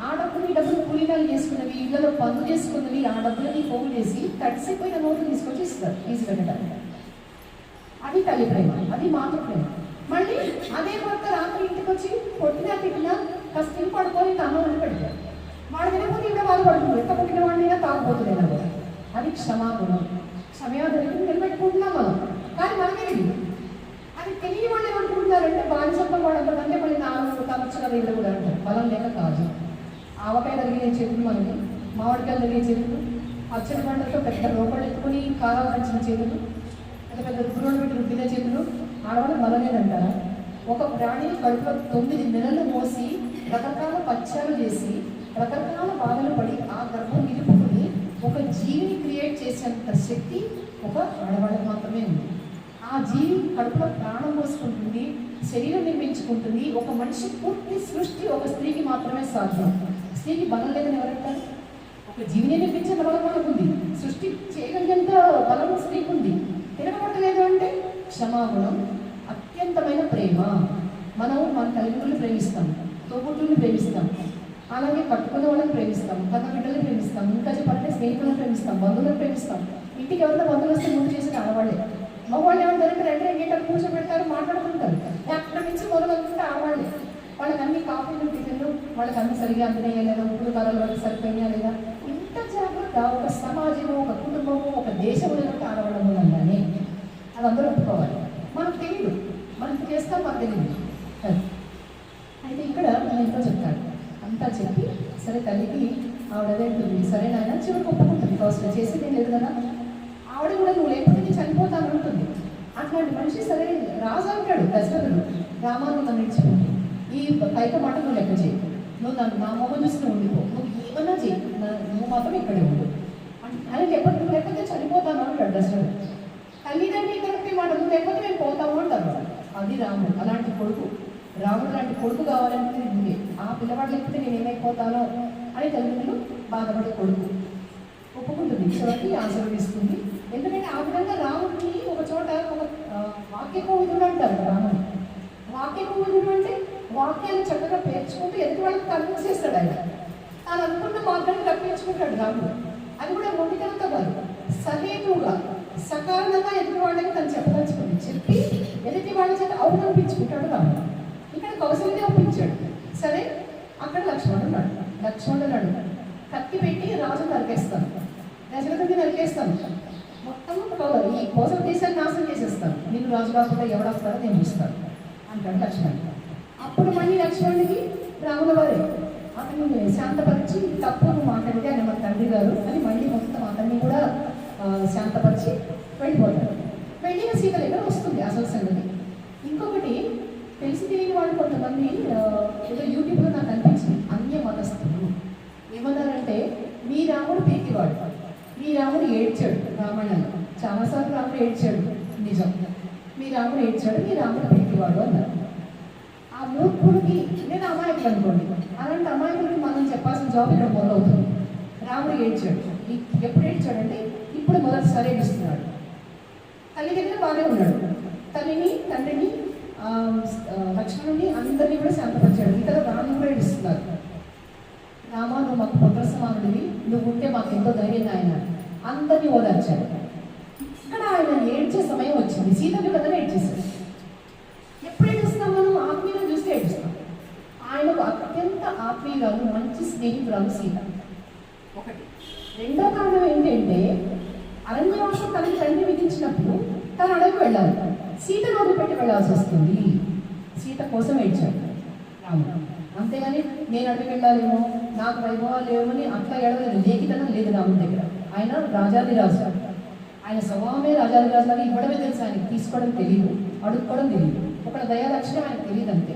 ఆ డబ్బుని డబ్బులు కూలీనాలు చేసుకున్నవి, ఇళ్లలో పనులు చేసుకున్నవి, ఆ డబ్బులని పోగు చేసి తడిసిపోయిన నోట్లు తీసుకొచ్చి ఇస్తారు ఫీజు కట్టడానికి. అది తల్లి ప్రేమ, అది మాతృ ప్రేమ. మళ్ళీ అదే భర్త రాత్రి ఇంటికి వచ్చి పొట్టినా తిట్టినా కష్టం పడుకొని తమ్మని పెడతారు. వాడు వినకపోతే ఇంకా బాధపడుతుంది, ఎంత పుట్టిన వాడినైనా తాగుపోతుందేనా కూడా. అది క్షమాగుణం. క్షమయాదరికి నిలబెట్టుకుంటున్నాం మనం, కానీ మనమే తెలియదు. అది తెలియని వాళ్ళు ఏమనుకుంటున్నారంటే బానిసత్వం వాడంటే మళ్ళీ 4 తరచుగా వీళ్ళు కూడా అంటారు, బలం లేక కాదు. ఆవకాయ తగిలిన చేతులు మనకి మామిడికాయలు తగిలే చేతులు, పచ్చడి పంటలతో పెద్ద లోపలు ఎత్తుకొని కారాలు పంచిన చేతులు, పెద్ద పెద్ద రుబ్బురోలు పెట్టి రుబ్బిన చేతులు ఆడవాళ్ళు మరలేదంటారా? ఒక ప్రాణిని కడుపులో 9 నెలలు మోసి రకరకాల పత్యాలు చేసి రకరకాల బాధలు పడి ఆ గర్భం నిలుపుకుని ఒక జీవిని క్రియేట్ చేసేంత శక్తి ఒక ఆడవాళ్ళకి మాత్రమే ఉంది. ఆ జీవి కడుపులో ప్రాణం పోసుకుంటుంది, శరీరం నిర్మించుకుంటుంది. ఒక మనిషి పూర్తి సృష్టి ఒక స్త్రీకి మాత్రమే సాధ్యం. స్త్రీకి బలం లేదని ఎవరంటారు? ఒక జీవిని నిర్మించే బలం మనకు ఉంది, సృష్టి చేయగలిగేంత బలం స్త్రీకి ఉంది. తిరగబడలేదు అంటే క్షమాగుణం, అత్యంతమైన ప్రేమ. మనం మన తల్లిదండ్రులు ప్రేమిస్తాం, తోబుట్టుని ప్రేమిస్తాం, అలాగే కట్టుకునే వాళ్ళని ప్రేమిస్తాం, కన్న బిడ్డలు ప్రేమిస్తాం, ఇంకా చెప్పాలంటే స్నేహితులను ప్రేమిస్తాం, బంధువులను ప్రేమిస్తాం. ఇంటికి ఎవరైనా బంధువులు వస్తే ముందు చేసిన ఆడవాళ్ళే. మగవాళ్ళు ఏమంటారంటే రెండు ఎంగేటప్పుడు కూర్చోబెడతారు, మాట్లాడుకుంటారు. అక్కడి నుంచి మొదలవుతుంటే ఆడవాళ్ళే. వాళ్ళకి అన్ని కాఫీలు టిఫిన్లు వాళ్ళకి అన్ని సరిగా అందినాయా లేదా, ఉప్పుడు కాలాలు వాళ్ళకి సరిపోయినా లేదా, ఇంత జాగ్రత్త ఒక సమాజము, ఒక కుటుంబము, ఒక దేశము లేదంటే ఆడవాళ్ళ మూలంగానే. అది అందరూ ఒప్పుకోవాలి. మనకు తెలియదు, మనం చేస్తాం, మనకు తెలియదు. అయితే ఇక్కడ నేను ఎంతో చెప్తాను. అంతా చెప్పి సరే తల్లికి ఆవిడ అదేంటుంది, సరే నాయన చివరికి ఒప్పుకుంటుంది. ఫస్ట్ చేసేది లేదు కదా, ఆవిడ కూడా నువ్వు లేకపోతే నేను చనిపోతాను అంటుంది. అట్లాంటి మనిషి సరే రాజు అంటాడు దశరథుడు, రామాను నన్ను ఇచ్చిపోయి ఈ పైక మాట నువ్వు లెక్క చేయి, నువ్వు నన్ను నా మొహం చూసి ఉండిపో, నువ్వు ఏమన్నా చేయి, నువ్వు మాత్రం ఇక్కడే ఉండు అని లేకపోతే నువ్వు లేకపోతే చనిపోతాను అంటాడు దశరథుడు. తల్లిదండ్రి కరెక్ట్ మాట, నువ్వు లేకపోతే మేము పోతాము అంటారు. అది రాముడు. అలాంటి కొడుకు, రాముడు లాంటి కొడుకు కావాలంటే నువ్వే. ఆ పిల్లవాడు లేకపోతే నేను ఏమైపోతానో అని తల్లిదండ్రులు బాధపడే కొడుకు ఒప్పుకుంటుంది. చివరికి ఆశీర్వదిస్తుంది. ఎందుకంటే ఆ విధంగా రాముడికి ఒక చోట ఒక వాక్యకోవిదుడు అంటారు. రాముడు వాక్యకోవిదుడు అంటే వాక్యాన్ని చక్కగా పేర్చుకుంటూ ఎదుటి వాళ్ళకి కన్విన్స్ చేస్తాడు. ఆయన తాను అనుకున్న మార్గాన్ని తప్పించుకుంటాడు రాముడు. అది కూడా మొండితనంతో కాదు, సహేతువుగా సకారణంగా ఎదుటి వాళ్ళకి తను చెప్పదలుచుకుంది చెప్పి ఎదుటి వాళ్ళ చేత అవుననిపించుకుంటాడు రాముడు. ఇక్కడ కౌశల్యనే ఒప్పించాడు. సరే అక్కడ లక్ష్మణుడు ఉన్నాడు. కత్తి పెట్టి రాజు నరికేస్తాను, దశరథుడిని నరికేస్తాను, మొత్తం ఈ కోసం దేశాన్ని నాశనం చేసేస్తాను, నేను రాజు కాకుండా ఎవడొస్తారో నేను చూస్తాను అంటాడు లక్ష్మణుడు. అప్పుడు మళ్ళీ లక్ష్మణుడికి రాముల వారే అతన్ని శాంతపరిచి తప్పు నువ్వు మాట్లాడితే ఆయన మన తండ్రి గారు అని మళ్ళీ మొత్తం అతన్ని కూడా శాంతపరిచి వెళ్ళిపోతాడు. వెళ్ళిన సీత దగ్గర వస్తుంది అసలు సంగతి. ఇంకొకటి తెలిసి తెలియని వాళ్ళు కొంతమంది ఏదో యూట్యూబ్లో నాకు అనిపించింది, అన్య మతస్థులు ఏమన్నారంటే మీ రాముడు పీకివాడు, మీ రాముడు ఏడ్చాడు. రామాయణంలో చాలాసార్లు రాముడు ఏడ్చాడు, నిజం. మీ రాముడు ఏడ్చాడు, మీ రాముడు పీకివాడు అన్నారు. ఆ మూర్ఖుడికి, నేను అమాయకులు అనుకోండి, అలాంటి అమాయకుడికి మనం చెప్పాల్సిన జాబ్ ఇక్కడ మొదలవుతుంది. రాముడు ఏడ్చాడు. ఎప్పుడు ఏడ్చాడంటే ఇప్పుడు మొదటిసారి ఏడుస్తున్నాడు. తల్లి దగ్గర బాగానే ఉన్నాడు. తల్లిని, తండ్రిని, లక్ష్మణుని అందరినీ కూడా శాంతపరిచాడు. ఇతర రాముని కూడా ఏడుస్తున్నారు. రామా నువ్వు మాకు పుత్ర సమానుడివి, నువ్వు ఉంటే మాకు ఎంతో ధైర్యం ఆయన అందరినీ ఓదార్చాడు. ఇక్కడ ఆయన ఏడ్చే సమయం వచ్చింది. సీతను కదా ఏడ్చేశాడు. ఎప్పుడు ఏడుస్తాం మనం? ఆత్మీయులను చూస్తే ఏడుస్తాం. ఆయనకు అత్యంత ఆత్మీయురాలు, మంచి స్నేహితురాలు సీత ఒకటి. రెండో కారణం ఏంటంటే అరణ్యవాసం తన తండ్రి విధించినప్పుడు తను అడవి వెళ్ళాలి, సీతను వదిలిపెట్టి వెళ్ళాల్సి వస్తుంది. సీత కోసం ఏడ్చాడు రాముడు. అంతేగాని నేను అడవి వెళ్ళాలేమో, నాకు వైభవాలు లేవని అట్లా ఏడవలేదు. లేఖితనం లేదు రాముడి దగ్గర. ఆయన రాజాదిరాజు, ఆయన స్వభావమే రాజాదిరాజు లాగా ఇవ్వడమే తెలుసు ఆయనకి, తీసుకోవడం తెలియదు, అడుక్కోవడం తెలియదు, ఒక దయాలక్ష్యం ఆయనకు తెలియదు అంతే.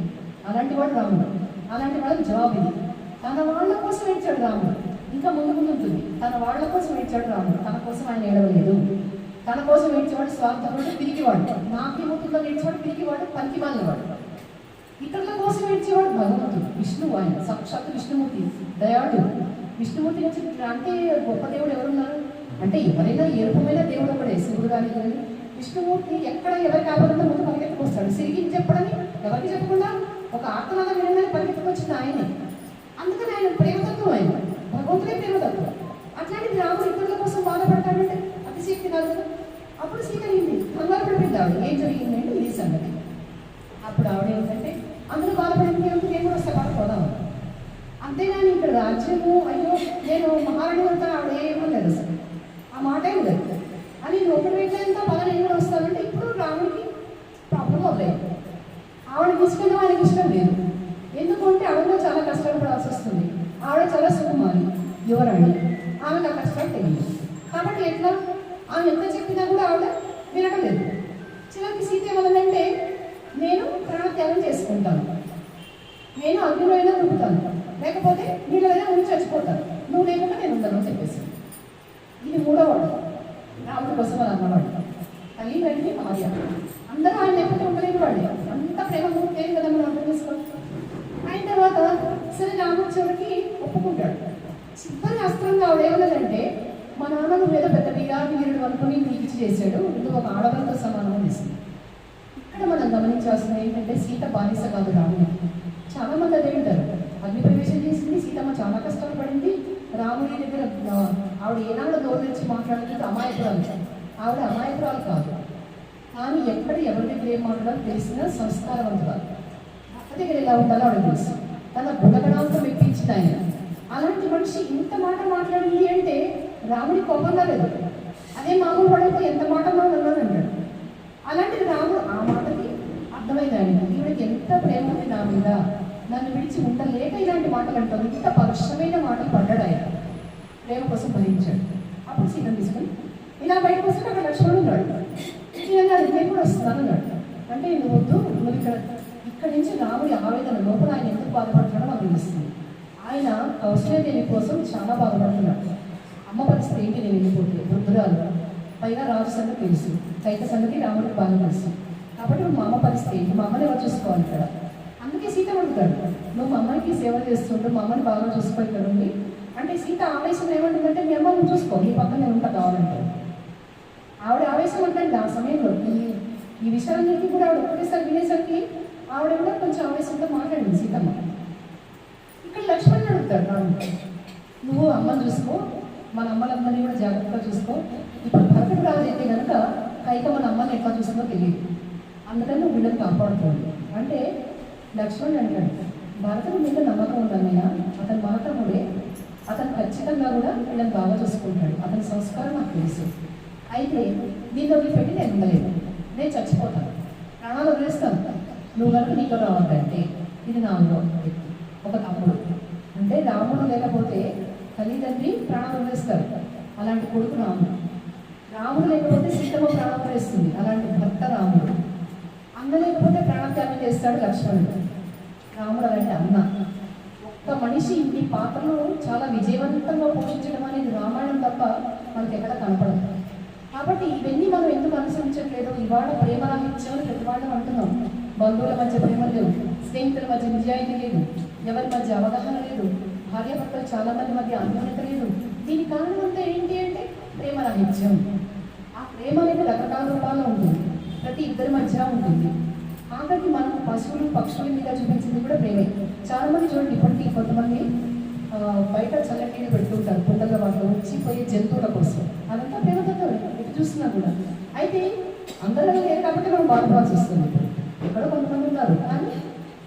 అలాంటి వాడు రాముడు. అలాంటి వాళ్ళకి జవాబు ఇది. తన వాళ్ళ కోసం ఏడ్చాడు రాముడు. ఇంకా ముందు ఉంటుంది. తన వాళ్ళ కోసం ఏడ్చాడు రాముడు, తన కోసం ఆయన ఏడవలేదు. తన కోసం ఏడ్చేవాడు స్వార్థపరుడు, పిరికివాడు. నాకేమవుతుందో ఏడ్చేవాడు పిరికివాడు, పనికి మాలినవాడు. ఇతరుల కోసం ఏడ్చేవాడు భగవంతుడు, విష్ణువు. ఆయన సాక్షాత్తు విష్ణుమూర్తి, దయాడు. విష్ణుమూర్తి నుంచి అంటే గొప్ప దేవుడు ఎవరున్నారు అంటే ఎవరైనా ఏ రూపమైన దేవుడు ఒకడే, శివుడు కానీ విష్ణుమూర్తి. ఎక్కడ ఎవరికి ఆపదంతో ముందు పరిగెత్తుకొస్తాడు. సిరిగిని చెప్పడని ఎవరికి చెప్పకుండా ఒక ఆత్మనాథ వినడానికి పరిగెత్తుకొచ్చింది ఆయనే. అందుకని ఆయన ప్రేమతత్వం, ఆయన భగవంతుడే ప్రేమతత్వం. అట్లాంటిది రాముడు ఇతరుల కోసం బాధపడతాడంటే అతిశక్తి కాదు కదా. అప్పుడు సీత కంగారు పడిపోయింది ఆవిడ. ఏం జరిగిందంటే ఇది సంగతి. అప్పుడు ఆవిడ ఏంటంటే అందరూ బాధపడింది, నేను కూడా వస్తే బాధపోదాం. అంతేగాని ఇక్కడ రాజ్యము అయ్యో నేను మహారాణి అంతా ఆవిడ ఏమో లేదు అసలు, ఆ మాట ఏం లేదు అని ఒకటి వెళ్ళేంత బాగా నేను కూడా వస్తానంటే ఇప్పుడు రాముడికి ప్రాబ్లం మొదలైంది. ఆవిడ తీసుకెళ్ళడం ఆయనకి ఇష్టం లేదు. ఎందుకంటే ఆవిడ చాలా కష్టాలు పడాల్సి వస్తుంది. ఆవిడ చాలా సుకుమారి, యువరాణి. నేను చేసుకుంటాను, నేను అగ్నిలో అయినా దూకుతాను, లేకపోతే నీళ్ళైనా ముందు చచ్చిపోతాను, నువ్వు లేకుండా నేను ఉండను అని చెప్పేసి. ఇది మూడోవాడు, రాముడి కోసం అని అన్నవాడు. తల్లి తండ్రి భార్య అందరూ ఆయన లేకపోతే ఉండలేని వాడే. అంత ప్రేమ మూర్తి ఏం కదా మనం అర్థం చేసుకోవాలి. అయిన తర్వాత సరే రాముడు చివరికి ఒప్పుకుంటాడు. చివరి అస్త్రంగా ఆవిడ ఏమన్నదంటే, మా నాన్న నువ్వేదో పెద్ద వీరుడు అనుకుని నీకు చేశాడు, నువ్వు ఒక ఆడవాళ్ళతో సమానం ఇస్తుంది. ఇక్కడ మనం గమనించాల్సింది ఏంటంటే, సీత బానిస కాదు రాముడికి. చాలా మంది అదే ఉంటారు, అగ్ని ప్రవేశం చేసింది సీతమ్మ, చాలా కష్టాలు పడింది. రాముడి దగ్గర ఆవిడ ఏనాడు గౌరవించి మాట్లాడుతుంది అమాయకురాలు. ఆవిడ అమాయకురాలు కాదు, కానీ ఎక్కడ ఎవరి దగ్గర ఏం మాట్లాడాలో తెలిసిన సంస్కారవంతురాలు. అక్క దగ్గర ఎలా ఉండాలో ఆవిడ తెలుసు, తన గుణగణాలతో మెప్పించింది ఆయన. అలాంటి మనిషి ఇంత మాట మాట్లాడింది అంటే రాముడి కోపంగా లేదు, అదే మామూలు పడకు ఎంత మాట అన్నాడు. అలాంటిది రాముడు ఆ మాటకి అర్థమైంది ఆయన, ఈవిడికి ఎంత ప్రేమ ఉంది నా మీద, నన్ను విడిచి ఉండలేక ఇలాంటి మాటలు అంటాను. ఇంత పరుషమైన మాటలు పడ్డాడు ఆయన, ప్రేమ కోసం భరించాడు. అప్పుడు సీతను తీసుకొని ఇలా బయటకు వస్తే అక్కడ లక్ష్మణుడు ఉన్నాడు. నేను కూడా వస్తున్నాను అన్నాడు. అంటే నువ్వు వద్దు, నువ్వు ఇక్కడ నుంచి రాముడి ఆవేదన లోపల ఆయన ఎందుకు బాధపడుతున్నాడో నాకు తెలుస్తుంది. ఆయన కౌశల్యదేవి కోసం చాలా బాధపడుతున్నాడు. అమ్మ పరిస్థితి ఏంటి, నేను వెళ్ళిపోతే వృద్ధురాలు, పైగా రాజు సంగతి తెలుసు, చైత సంగతి రాముడికి బాగా తెలుసు. కాబట్టి మా అమ్మ పరిస్థితి ఏంటి, మా అమ్మని ఎవరు చూసుకోవాలి ఇక్కడ. అందుకే సీత అడుగుతాడు, నువ్వు మా అమ్మకి సేవ చేస్తుంటూ మా అమ్మని బాగా చూసుకో ఇక్కడ ఉంది అంటే. సీత ఆవేశం ఏమంటుందంటే, మీ అమ్మ నువ్వు చూసుకో, నీ పక్కన నేను ఉంటా కావాలంటే. ఆవిడ ఆవేశం అంటే ఆ సమయంలో ఈ విషయాలన్నింటినీ కూడా ఆవిడ ఒక్కటేసారి వినేసరికి ఆవిడ కూడా కొంచెం ఆవేశంతో మాట్లాడింది సీతమ్మ. ఇక్కడ లక్ష్మణుడు అడుగుతాడు, నువ్వు అమ్మని చూసుకో, మన అమ్మలందరినీ కూడా జాగ్రత్తగా చూసుకో. ఇప్పుడు భరతుడు రాజు అయితే కనుక కైక మన అమ్మని ఎట్లా చూస్తుందో తెలియదు, అందుకని నువ్వు వీళ్ళని కాపాడుకోండి అంటే. లక్ష్మణుడు అంటాడు, భరతుడి మీద నమ్మకం ఉందన్నయ్య, అతను మహతముడే, అతను ఖచ్చితంగా కూడా వీళ్ళని బాగా చూసుకుంటాడు, అతని సంస్కారం నాకు తెలుసు. అయితే దీన్ని వదిలిపెట్టి నేను ఉండలేదు, నేను చచ్చిపోతాను, ప్రాణాలు వదిలేస్తాను. నువ్వు కనుక నీతో రావద్దంటే ఇది నా అనుభవం. ఒక తమ్ముడు అంటే రాముడు లేకపోతే తల్లిదండ్రి ప్రాణం వదిలేస్తారు, అలాంటి కొడుకు రాముడు. రాముడు లేకపోతే సీతమ్మ ప్రాణం వదిలేస్తుంది, అలాంటి భర్త రాముడు. అన్న లేకపోతే ప్రాణత్యాగం చేస్తాడు లక్ష్మణుడు. రాముడు అలాంటి అన్న. ఒక మనిషి ఈ పాత్రను చాలా విజయవంతంగా పోషించడం అనేది రామాయణం తప్ప మనకి ఎక్కడ కనపడదు. కాబట్టి ఇవన్నీ మనం ఎందుకు అనుసరించట్లేదు. ఇవాళ ప్రేమ రాహిత్యం ప్రతి వాళ్ళం అంటున్నాం. బంధువుల మధ్య ప్రేమ లేదు, స్నేహితుల మధ్య నిజాయితీ లేదు, ఎవరి మధ్య అవగాహన లేదు, భార్యాభర్తలు చాలా మంది మధ్య అన్యోన్యత లేదు. దీనికి కారణం అంతా ఏంటి అంటే ప్రేమ రాహిత్యం. ఆ ప్రేమ అనేది రకరకాల రూపాల్లో ఉంటుంది, ప్రతి ఇద్దరి మధ్య ఉంటుంది. ఆఖరికి మనం పశువులు పక్షుల మీద చూపించింది కూడా ప్రేమే. చాలా మంది చూడండి, ఇప్పటికీ కొంతమంది బయట చల్లటి నీళ్ళు పెడుతుంటారు కుండల్లో, వాటిలో వచ్చిపోయే జంతువుల కోసం. అదంతా ప్రేమతో ఎటు చూస్తున్నా కూడా. అయితే అందరూ లేరు కాబట్టి మనం బాధపడాల్సి వస్తుంది. ఎక్కడో కొంతమంది ఉన్నారు, కానీ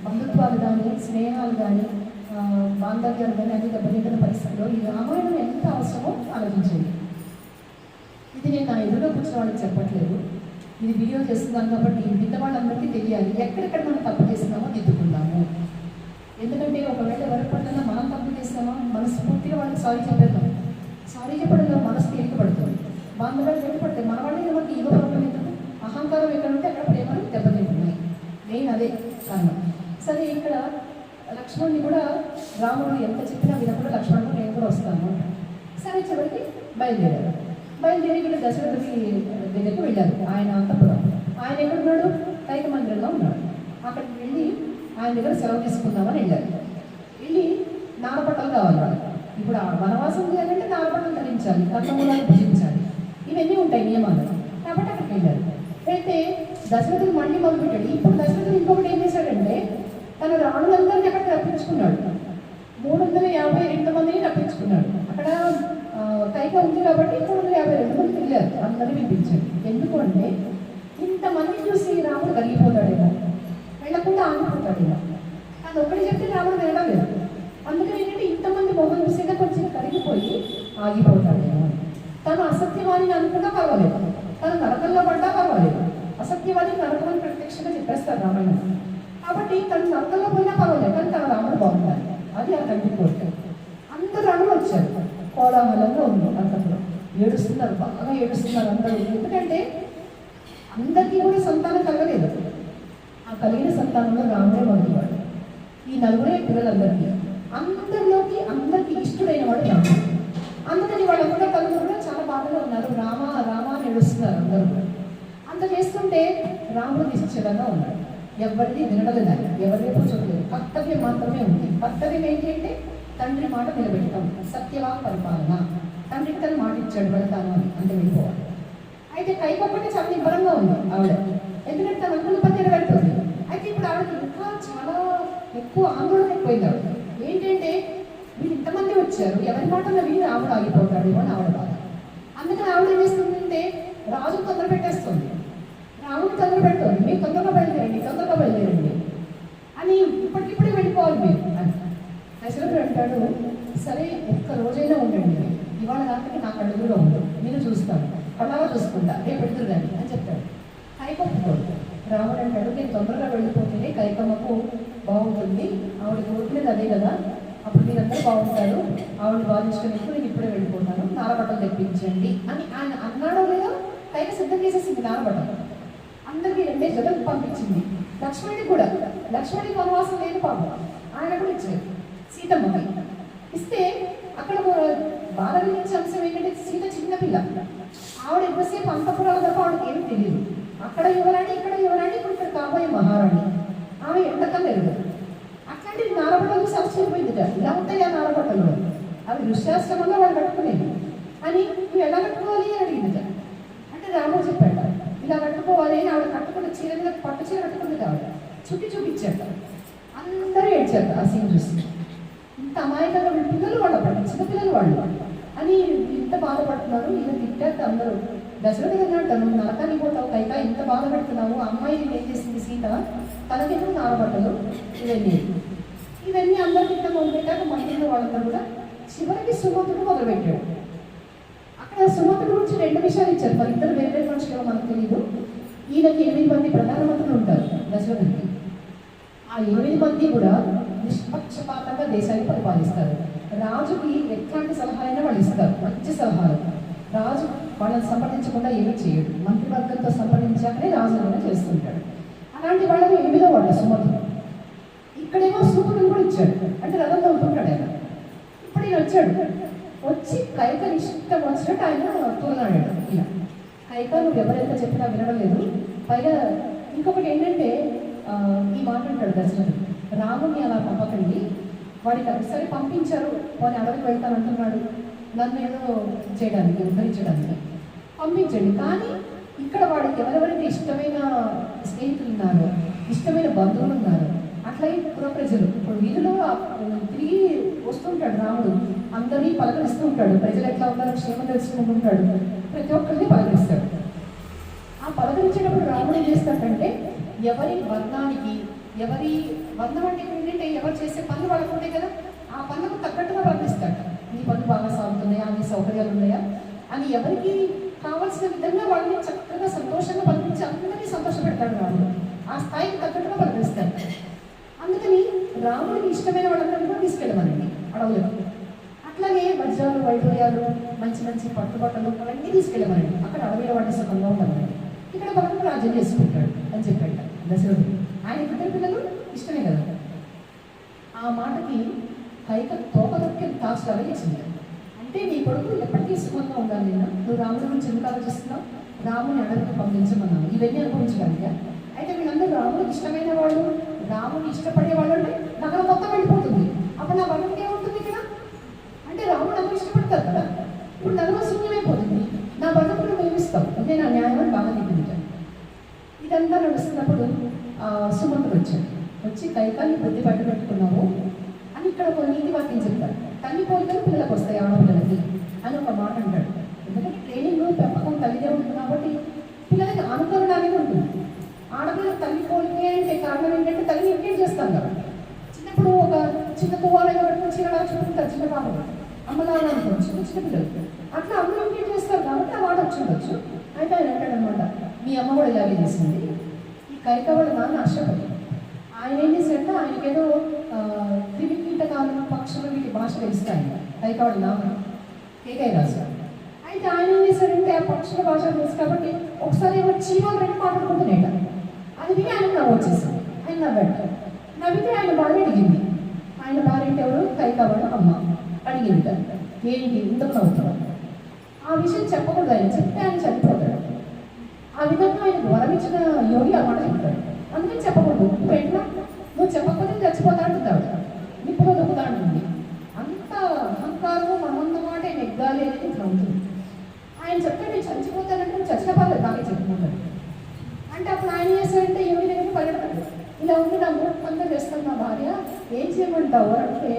బంధుత్వాలు కానీ స్నేహాలు కానీ బాంధవ్యాలు కానీ అన్ని దెబ్బతింటున్న పరిస్థితుల్లో ఈ రామాయణం ఎంత అవసరమో ఆలోచించండి. ఇది నేను నా ఎదురుగా కూర్చున్న వాళ్ళకి చెప్పట్లేదు, ఇది వీడియో చేస్తున్నాను కాబట్టి మిగతా వాళ్ళందరికీ తెలియాలి. ఎక్కడెక్కడ మనం తప్పు చేస్తున్నామో దిద్దుకుందాము. ఎందుకంటే ఒకవేళ ఎవరి పట్ల మనం తప్పు చేస్తామో మనస్ఫూర్తిగా వాళ్ళకి సారీ చెప్పేద్దాం. సారీ చెప్పడంలో మనసు తేలికపడుతుంది, బాంధవ్యాలు తేలిపడతాయి. మన వాళ్ళే ఎవరికి ఈగో ప్రాబ్లం ఎందుకు, అహంకారం ఎక్కడ ఉంటే అక్కడ ప్రేమలు దెబ్బతింటున్నాయి. మెయిన్ అదే కారణం. సరే, ఇక్కడ లక్ష్మణుని కూడా రాముడు ఎంత చెప్పినా వినకుండా లక్ష్మణుడు నేను కూడా వస్తాను. సరే, చివరికి బయలుదేరి వీళ్ళు దశరథుడి దగ్గరికి వెళ్ళారు. ఆయన అంతపురం. ఆయన ఎక్కడున్నాడు, కైక మందిరంలో ఉన్నాడు. అక్కడికి వెళ్ళి ఆయన దగ్గర సెలవు తీసుకుందామని వెళ్ళారు. వెళ్ళి నారపట్టలు కావాలి వాళ్ళు. ఇప్పుడు ఆ వనవాసం చేయాలంటే నారపట్టలు ధరించాలి, కర్మమూలాలు భుజించాలి, ఇవన్నీ ఉంటాయి నియమాలు. కాబట్టి అక్కడికి వెళ్ళారు. వెళ్తే దశరథుడు మళ్ళీ మొదలుపెట్టాడు. ఇప్పుడు దశరథుడు ఇంకొకటి ఏం చేశాడంటే, తన రాణులందరినీ అక్కడ రప్పించుకున్నాడు. 352 మందిని రప్పించుకున్నాడు. అక్కడ కైక ఉంది కాబట్టి 352 మంది వెళ్ళారు, అందరినీ వినిపించాడు. ఎందుకు అంటే ఇంతమందిని చూసి రాముడు కరిగిపోతాడేమో, వెళ్ళకుండా ఆగిపోతాడేమో. అది ఒక్కటి చెప్తే రాముడు వెళ్ళలేదు. అందుకని ఏంటంటే ఇంతమంది మొహం చూసేదా కొంచెం కరిగిపోయి ఆగిపోతాడేమో. తను అసత్యవాణిని అనుకున్నా పర్వాలేదు, తను నరకంలో పడ్డా పర్వాలేదు. అసత్యవాణి నరకమని ప్రత్యక్షంగా చెప్పేస్తారు రామాయణం. కాబట్టి తను నరకంలో పోయినా పర్వాలేదు, కానీ తన రాముడు బాగుంటాడు. అది ఆ తండ్రి కోరిక. అందరూ రాముడు వచ్చారు, కోలాహలంగా ఉంది. అంతలో ఏడుస్తున్నారు, బాగా ఏడుస్తున్నారు అందరూ. ఎందుకంటే అందరికీ కూడా సంతానం కలగలేదు. ఆ కలిగిన సంతానంలో రాముడే మొదటివాడు. ఈ నలుగురే పిల్లలందరికీ, అందరికీ ఇష్టడైన వాడు రాముడు. అందుకని వాళ్ళందరూ తల్లిదండ్రులు కూడా చాలా బాధగా ఉన్నారు. రామ రామ అని ఏడుస్తున్నారు అందరూ. అంత చేస్తుంటే రాముడు నిశ్చలంగా ఉన్నాడు. ఎవరిది వినడలేదు, ఎవరి వైపు చూడలేదు. కర్తవ్యం మాత్రమే ఉంది. కర్తవ్యం ఏంటి అంటే తండ్రి మాట నిలబెట్టడం, సత్యవా పరిపాలన. తండ్రికి తను మాట ఇచ్చాడు వెళ్తాను అని, అంటే వెళ్ళిపోవాలి. అయితే కైకొక్కటే చాలా నిబ్బరంగా ఉంది ఆవిడ, ఎందుకంటే తన అనుకున్న పని వెళ్తుంది. అయితే ఇప్పుడు ఆవిడకి ఇంకా చాలా ఎక్కువ ఆందోళన ఎక్కువైంది. ఆవిడ ఏంటంటే వీళ్ళు ఇంతమంది వచ్చారు, ఎవరి మాటలో వీళ్ళు ఆవిడ ఆగిపోతాడు అని ఆవిడ బాధ. అందుకని ఆవిడ ఏం చేస్తుందంటే రాజు తొందర పెట్టేస్తుంది, రాముడు తొందర పెడుతుంది. మీరు తొందరగా బయలుదేరండి అని, ఇప్పటికిప్పుడే వెళ్ళిపోవాలి మీరు అని. దశరథుడు అంటాడు, సరే ఒక్క రోజైనా ఉండండి, ఇవాళ రాత్రికి నాకు అడుగులో ఉండు, నేను చూస్తాను, అలాగా చూసుకుంటా, రేపు పెడుతురు కానీ అని చెప్తాడు. కైకొప్పుకోడు. రాముడు అంటాడు, నేను తొందరగా వెళ్ళిపోతేనే కైకమ్మకు బాగుంటుంది, ఆవిడ కోరుకునేది అదే కదా, అప్పుడు మీరందరూ బాగుంటారు, ఆవిడ బాధించడానికి నేను ఇప్పుడే వెళ్ళిపోతాను, నారబట్టలు తెప్పించండి అని ఆయన అన్నాడో లేదో కైక సిద్ధం చేసేసింది నారబట్టలు. అందరికీ 2 జతలు పంపించింది. లక్ష్మణుడికి కూడా, లక్ష్మణుడికి వనవాసం లేదు పాపం, ఆయన కూడా ఇచ్చారు. సీతమ్మకి ఇస్తే అక్కడ బాధ కలిగించే అంశం ఏంటంటే సీత చిన్నపిల్ల, ఆవిడ ఎంతసేపు అంతపురాలు తప్ప ఆవిడకి ఏమి తెలియదు. అక్కడ యువరాణి, ఇక్కడ యువరాణి, ఇప్పుడు ఇక్కడ కాబోయే మహారాణి, ఆమె ఎంతకం లేదు. అట్లాంటి నారబట్టలు సరిచిపోయిందిట. ఇలా ఉంటాయి ఆ నారబట్టలు, అవి ఋష్యాశ్రమంలో వాళ్ళు కట్టుకునేది అని, నువ్వు ఎలా కట్టుకోవాలి అని అడిగిందిట. అంటే రాముడు చెప్పాడు, ఇలా కట్టుకోవాలి అని. ఆవిడ కట్టుకున్న చీర మీద పట్టు చీర కట్టుకుంది ఆవిడ, చూపించాట. అందరూ ఏడ్చారు ఆ సీన్ చూసి. ఇంత అమాయకంగా పిల్లలు వాళ్ళు పడి, చిన్నపిల్లలు వాళ్ళు అని ఇంత బాధపడుతున్నారు. ఈయన తిట్టాక అందరూ. దశరథుడు అన్నాడు, నువ్వు నరకానికి పోతావు కైక, ఇంత బాధపడుతున్నావు, అమ్మాయిని ఏం చేసింది సీత, తనకెప్పుడు నారబట్టలు ఇవన్నీ అందరూ తిట్ట మొదలుపెట్టాక మంత్రులు వాళ్ళందరూ కూడా. చివరికి సుమంతుడు మొదలుపెట్టాడు. అక్కడ సుమంతుడు గురించి 2 విషయాలు ఇచ్చారు. మరి ఇద్దరు వేరే మనుషులు మనకు తెలియదు. ఈయనకి 8 మంది ప్రధానమంత్రులు ఉంటారు దశరథుడికి. ఆ 8 మంది కూడా నిష్పక్షపాతంగా దేశాన్ని పరిపాలిస్తారు. రాజుకి ఎట్లాంటి సలహాలైనా వాళ్ళు ఇస్తారు, మంచి సలహాలు. రాజు వాళ్ళని సంప్రదించకుండా ఏమీ చేయడు, మంత్రివర్గంతో సంప్రదించాకనే రాజు ఏమైనా చేస్తుంటాడు. అలాంటి వాళ్ళని 8వ వాడు సుమంతుడు. ఇక్కడేమో సూతుడు కూడా ఇచ్చాడు, అంటే రథంలో ఉంటుంటాడు ఆయన. ఇప్పుడు ఈయన వచ్చి కైకని ఇష్టం వచ్చినట్టు ఆయన తోలాడాడు. ఇలా కైక నువ్వు ఎవరైతే చెప్పినా వినడలేదు. పైగా ఇంకొకటి ఏంటంటే ఈ మాట అంటాడు దశరథుడు, రాముని అలా పంపకండి, వాడికి సరే పంపించారు, వాడిని అడవికి వెళ్తానంటున్నాడు, నన్ను ఏదో చేయడానికి ఉద్ధరించడానికి పంపించండి. కానీ ఇక్కడ వాడికి ఎవరెవరైతే ఇష్టమైన స్నేహితులు ఉన్నారో, ఇష్టమైన బంధువులు ఉన్నారు, అట్లాగే పురప్రజలు. ఇప్పుడు వీధిలో తిరిగి వస్తుంటాడు రాముడు, అందరినీ పలకరిస్తూ ఉంటాడు. ప్రజలు ఎట్లా ఉన్నారో క్షేమం తెలుసుకుంటుంటాడు, ప్రతి ఒక్కరిని పలకరిస్తాడు. ఆ పలకరించేటప్పుడు రాముడు ఏం చేస్తాడంటే ఎవరి వర్ణానికి, ఎవరి వర్ణం అంటే ఏంటంటే ఎవరు చేసే పనులు వాళ్ళకు ఉంటాయి కదా, ఆ పనులకు తగ్గట్టుగా పలకరిస్తాడు. నీ పనులు బాగా సాగుతున్నాయా, అన్ని సౌకర్యాలు ఉన్నాయా అని ఎవరికి కావాల్సిన విధంగా వాళ్ళని చక్కగా సంతోషంగా పలికించి అందరినీ సంతోషపెడతాడు రాముడు. ఆ స్థాయికి తగ్గట్టుగా పలకరిస్తాడు. అందుకని రాముడికి ఇష్టమైన వాళ్ళందరినీ కూడా తీసుకెళ్ళమనండి అడవులకు. అట్లాగే వజ్రాలు, వైడూర్యాలు, మంచి మంచి పట్టుబట్టలు అవన్నీ తీసుకెళ్ళమనండి. అక్కడ అడవిలో వాటి సుఖంగా ఉండమనండి. ఇక్కడ భరతుడు రాజ్యం చేసుకుంటాడు అని చెప్పాడు దశరథుడు. ఆయన 2 పిల్లలు ఇష్టమే కదా. ఆ మాటకి కైక తోక దొక్కి తాసులాగా చేసింది. అంటే నీ కొడుకు ఎప్పటికీ సుఖంగా ఉండాలి, నేను నువ్వు రాముడి గురించి ఎందుకు ఆలోచిస్తున్నావు, రాముని అడవికి పంపించమన్నాను, ఇవన్నీ అనుభవించడానికి. అయితే వీళ్ళందరూ రాముడికి ఇష్టమైన వాళ్ళు, రాముని ఇష్టపడే వాళ్ళు అంటే నగరం మొత్తం వెళ్ళిపోతుంది. అప్పుడు నా భర్తకి ఏముంటుంది ఇక్కడ అంటే రాముడు అందరూ ఇష్టపడతారు కదా, ఇప్పుడు నగరం శూన్యమైపోతుంది. నా భర్తకు నువ్వు ఏమిస్తావు అంటే నా న్యాయం బాగా తింటాను. ఇదంతా నడుస్తున్నప్పుడు సుమంతుడు వచ్చి కైకాన్ని బుద్ధి పట్టు పెట్టుకున్నాము అని ఇక్కడ ఒక నీతి వాక్యం చెప్తాడు. తల్లి పోలికలు పిల్లలకు వస్తాయి ఆడపిల్లలకి అని ఒక మాట అంటాడు. ఎందుకంటే ట్రైనింగ్ పెంపకం తల్లిదే ఉంటుంది కాబట్టి పిల్లలకి అనుకరణ అనేది ఉంటుంది. ఆడపిల్లలు తల్లి పోలికే అంటే కారణం ఏంటంటే తల్లిని ఇమిటేట్ చేస్తాం కదా. చిన్నప్పుడు ఒక చిన్న తువ్వాలుగా పెట్టుకుని చిన్నగా చూపుకుంటారు చిన్న పాపలు, అమ్మలాగా అనుకోవచ్చు చిన్న పిల్లలు. అట్లా అమ్మలు ఇమిటేట్ చేస్తారు కాబట్టి ఆ మాట వచ్చి ఉండొచ్చు. అయితే ఆయన అంటాడనమాట, మీ అమ్మ కూడా ఇలాగే చేసింది. ఈ కైక వాళ్ళ నాన్న అష్టపతి, ఆయన ఏం చేశాడంటే ఆయనకేదో క్రిమికీటకాలు, పక్షులు వీటి భాష తెలుస్తాయి. కైక వాళ్ళ నాన్న కేకయ్య రాజు. అయితే ఆయన ఏం చేశాడంటే ఆ పక్షుల భాష తెలుసు కాబట్టి ఒకసారి ఏమో చీమలు 2 మాట్లాడుకుంటున్నాయి. అది విని ఆయన నవ్వు వచ్చేసింది. నవ్వాడు. నవ్వితే ఆయన భార్య అడిగింది. ఆయన భార్య అంటే ఎవరు? కైకవాడు అమ్మ అడిగింది. ఏంటి ఇంతకు నవ్వుతాడు? ఆ విషయం చెప్పకూడదు, ఆయన చెప్తే ఆయన చనిపోతాడు. ఆ విధంగా ఆయనకు వరమిచ్చిన యోగి ఆ మాట చెప్తాడు. అందుకని చెప్పకూడదు. ఇప్పుడు ఎట్లా నువ్వు చెప్పకపోతే చచ్చిపోతా అంటున్నాడు, నిప్పులో దొక్కుతా అంటుంది. అంత అహంకారము మనమంత మాట నెగ్గాలి అనేది ఇట్లా ఉంటుంది. ఆయన చెప్తే నేను చచ్చిపోతానంటే నువ్వు చచ్చిన పర్లేదు నాకే చెప్పుకుంటాడు. అంటే అప్పుడు ఆయన చేస్తాడంటే యోగి దగ్గరికి పరిగెడతాడు. ఇలా ఉంది నా మూర్ఖంగా చేస్తాను నా భార్య, ఏం చేయమంటావు అంటే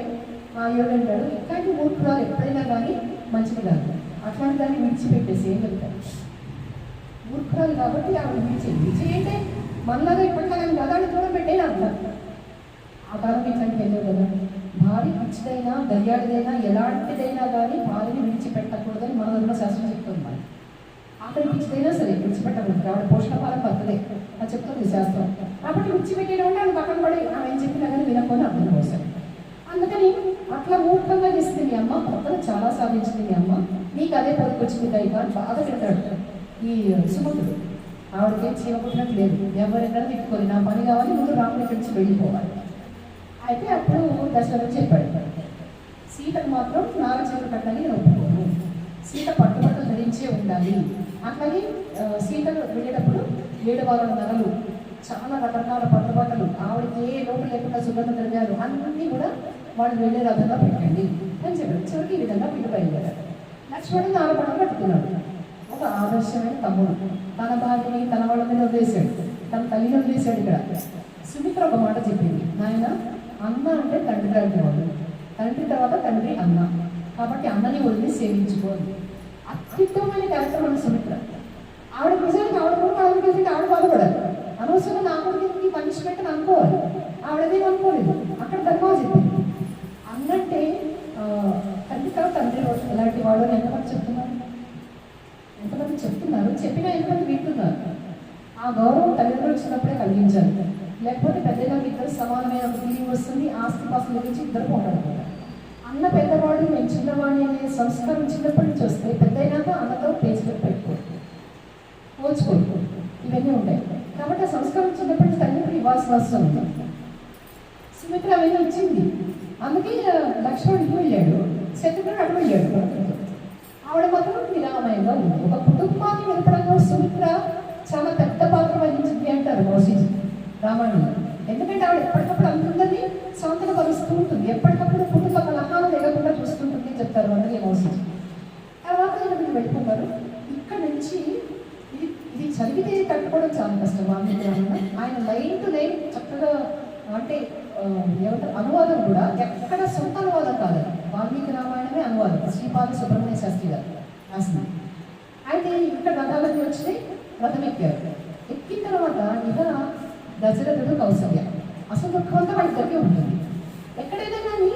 ఆ యోగి అంటాడు, ఇట్లాంటి మూర్ఖురాలు ఎప్పుడైనా కానీ మంచిది కాదు, అట్లాంటి దాన్ని విడిచిపెట్టేసి ఏం చెప్తాడు. మూర్ఖురాలు కాబట్టి ఆవిడ విడిచేయంటే మనలాగా ఇప్పటికాలం కదా అని దూరం పెట్టేనా అంటారు. ఆ కాలం ఇట్లాంటి వెళ్ళావు కదా, భార్య పిచ్చిదైనా దర్యాడిదైనా ఎలాంటిదైనా కానీ భార్యని విడిచిపెట్టకూడదని మన దగ్గర శాస్త్రం చెప్తుంది. మరి ఆఖరి పిచ్చిదైనా సరే విడిచిపెట్టకూడదు, ఆవిడ పోషణ పాలన పద్ధతే అది చెప్తుంది శాస్త్రం. కాబట్టి విడిచిపెట్టేయడం అంటే ఆవిడ పక్కన పడి ఆమె ఏం చెప్పినా కానీ వినకపోతే అర్థం కోసం. అందుకని అట్లా మూర్ఖంగా చేసింది మీ అమ్మ, పక్కన చాలా సాధించింది మీ అమ్మ, నీకు అదే పొద్దుకొచ్చింది దైవ అని బాగా తింటాడు ఈ సుమంతుడు. ఆవిడకేం చేయబోతున్నట్టు లేదు, ఎవరైనా తిట్టుకొని నా పని కావాలి, ముందు రాముడి నుంచి వెళ్ళిపోవాలి. అయితే అప్పుడు దశరథుడు చెప్పాడు, సీతకు మాత్రం నాగచీర కట్టడానికి నేను ఒప్పుకోను, సీత పట్టుబట్టలు ధరించే ఉండాలి. అట్లాగే సీతను వెళ్ళేటప్పుడు 7 వారాల నగలు, చాలా రకరకాల పట్టుబట్టలు, ఆవిడకి ఏ లోటు లేకుండా సుగంధ ద్రవ్యాలు అన్నీ కూడా వాళ్ళు వెళ్ళే రథంగా పెట్టండి అని చెప్పాడు. చివరికి ఈ విధంగా వీళ్ళు బయలుదేరారు. లక్ష్మణుడు 4 పడవలు కట్టుకున్నాడు. ఒక ఆదర్శమైన తమ్ముడు, తన భార్యని తన వాళ్ళ మీద వదిలేశాడు, తన తల్లిని వదిలేశాడు. ఇక్కడ సుమిత్ర ఒక మాట చెప్పింది, నాయన అన్న అంటే తండ్రి లాంటి వాడు, తండ్రి తర్వాత తండ్రి అన్న, కాబట్టి అన్నని వదిలి సేవించుకోండి. అత్యుత్తమైన క్యారెక్టర్ మన సుమిత్ర. ఆవిడ నిజానికి ఆవిడ కూడా ఆవిడకి ఆవిడ బాధపడాలి, అనవసరంగా నా కొడుకు పనిష్మెంట్ అనుకోవాలి, ఆవిడదేం అనుకోలేదు. అక్కడ ధర్మం చెప్పింది. అన్నంటే తండ్రి తర్వాత తండ్రి ఎలాంటి వాడు అని ఎంతమంది చెప్తున్నారు, ఎంతమంది చెప్తున్నారు, చెప్పినా ఎంతమంది వింటున్నారు. ఆ గౌరవం తల్లిదండ్రులు వచ్చినప్పుడే కలిగించాలి, లేకపోతే పెద్దగా ఇద్దరు సమానమైన ఫీలింగ్ వస్తుంది, ఆస్తి పాస్తుల గురించి ఇద్దరు పోరాడుకుంటారు. అన్న పెద్దవాడు నేను చిన్నవాడిని అనే సంస్కారం చిన్నప్పటి నుంచి వస్తే పెద్దయినాక అన్నతో పేచుకొని పెట్టుకోరు, పోల్చుకోరు, ఇవన్నీ ఉంటాయి. కాబట్టి ఆ సంస్కారం చిన్నప్పటి నుంచి తల్లిదండ్రులు ఇవ్వాల్సిన అవసరం ఉంది. సుమిత్ర అవన్నీ వచ్చింది. అందుకే లక్ష్మణుడికి వెళ్ళాడు, శత్రుఘ్నుడు అటు వెళ్ళాడు. ఆవిడ మాత్రం నిరామయంగా ఉంది. ఒక కుటుంబాన్ని నిలపడంలో సుమిత్ర చాలా పెద్ద పాత్ర వహించింది అంటారు మౌసీజీ రామాయణంలో. ఎందుకంటే ఆవిడ ఎప్పటికప్పుడు అందరినీ సొంతగా పరుస్తూ ఉంటుంది, ఎప్పటికప్పుడు కుటుంబ కలహాలు లేకుండా చూస్తుంటుంది అని చెప్తారు అందుకే మౌసీజీ. తర్వాత వీళ్ళు వెళ్ళిపోతారు. ఇక్కడ నుంచి ఇది చదివితే కట్టుకోవడం చాలా కష్టం. వాల్మీకి రామాయణం ఆయన లైన్ టు లైన్ చక్కగా, అంటే ఏమంటారు అనువాదం కూడా ఎక్కడ సొంత అనువాదం కాదు, వాల్మీకి రామాయణమే అనువాదం, శ్రీపాద సుబ్రహ్మణ్య శాస్త్రి గారు రాసింది. అయితే ఇక్కడ రథాలన్నీ వచ్చినాయి, రథం ఎక్కారు. ఎక్కిన తర్వాత ఇక దశరథుడు కౌసల్య, అసలు దుఃఖంతో వాళ్ళ దగ్గర ఉంటుంది. ఎక్కడైనా కానీ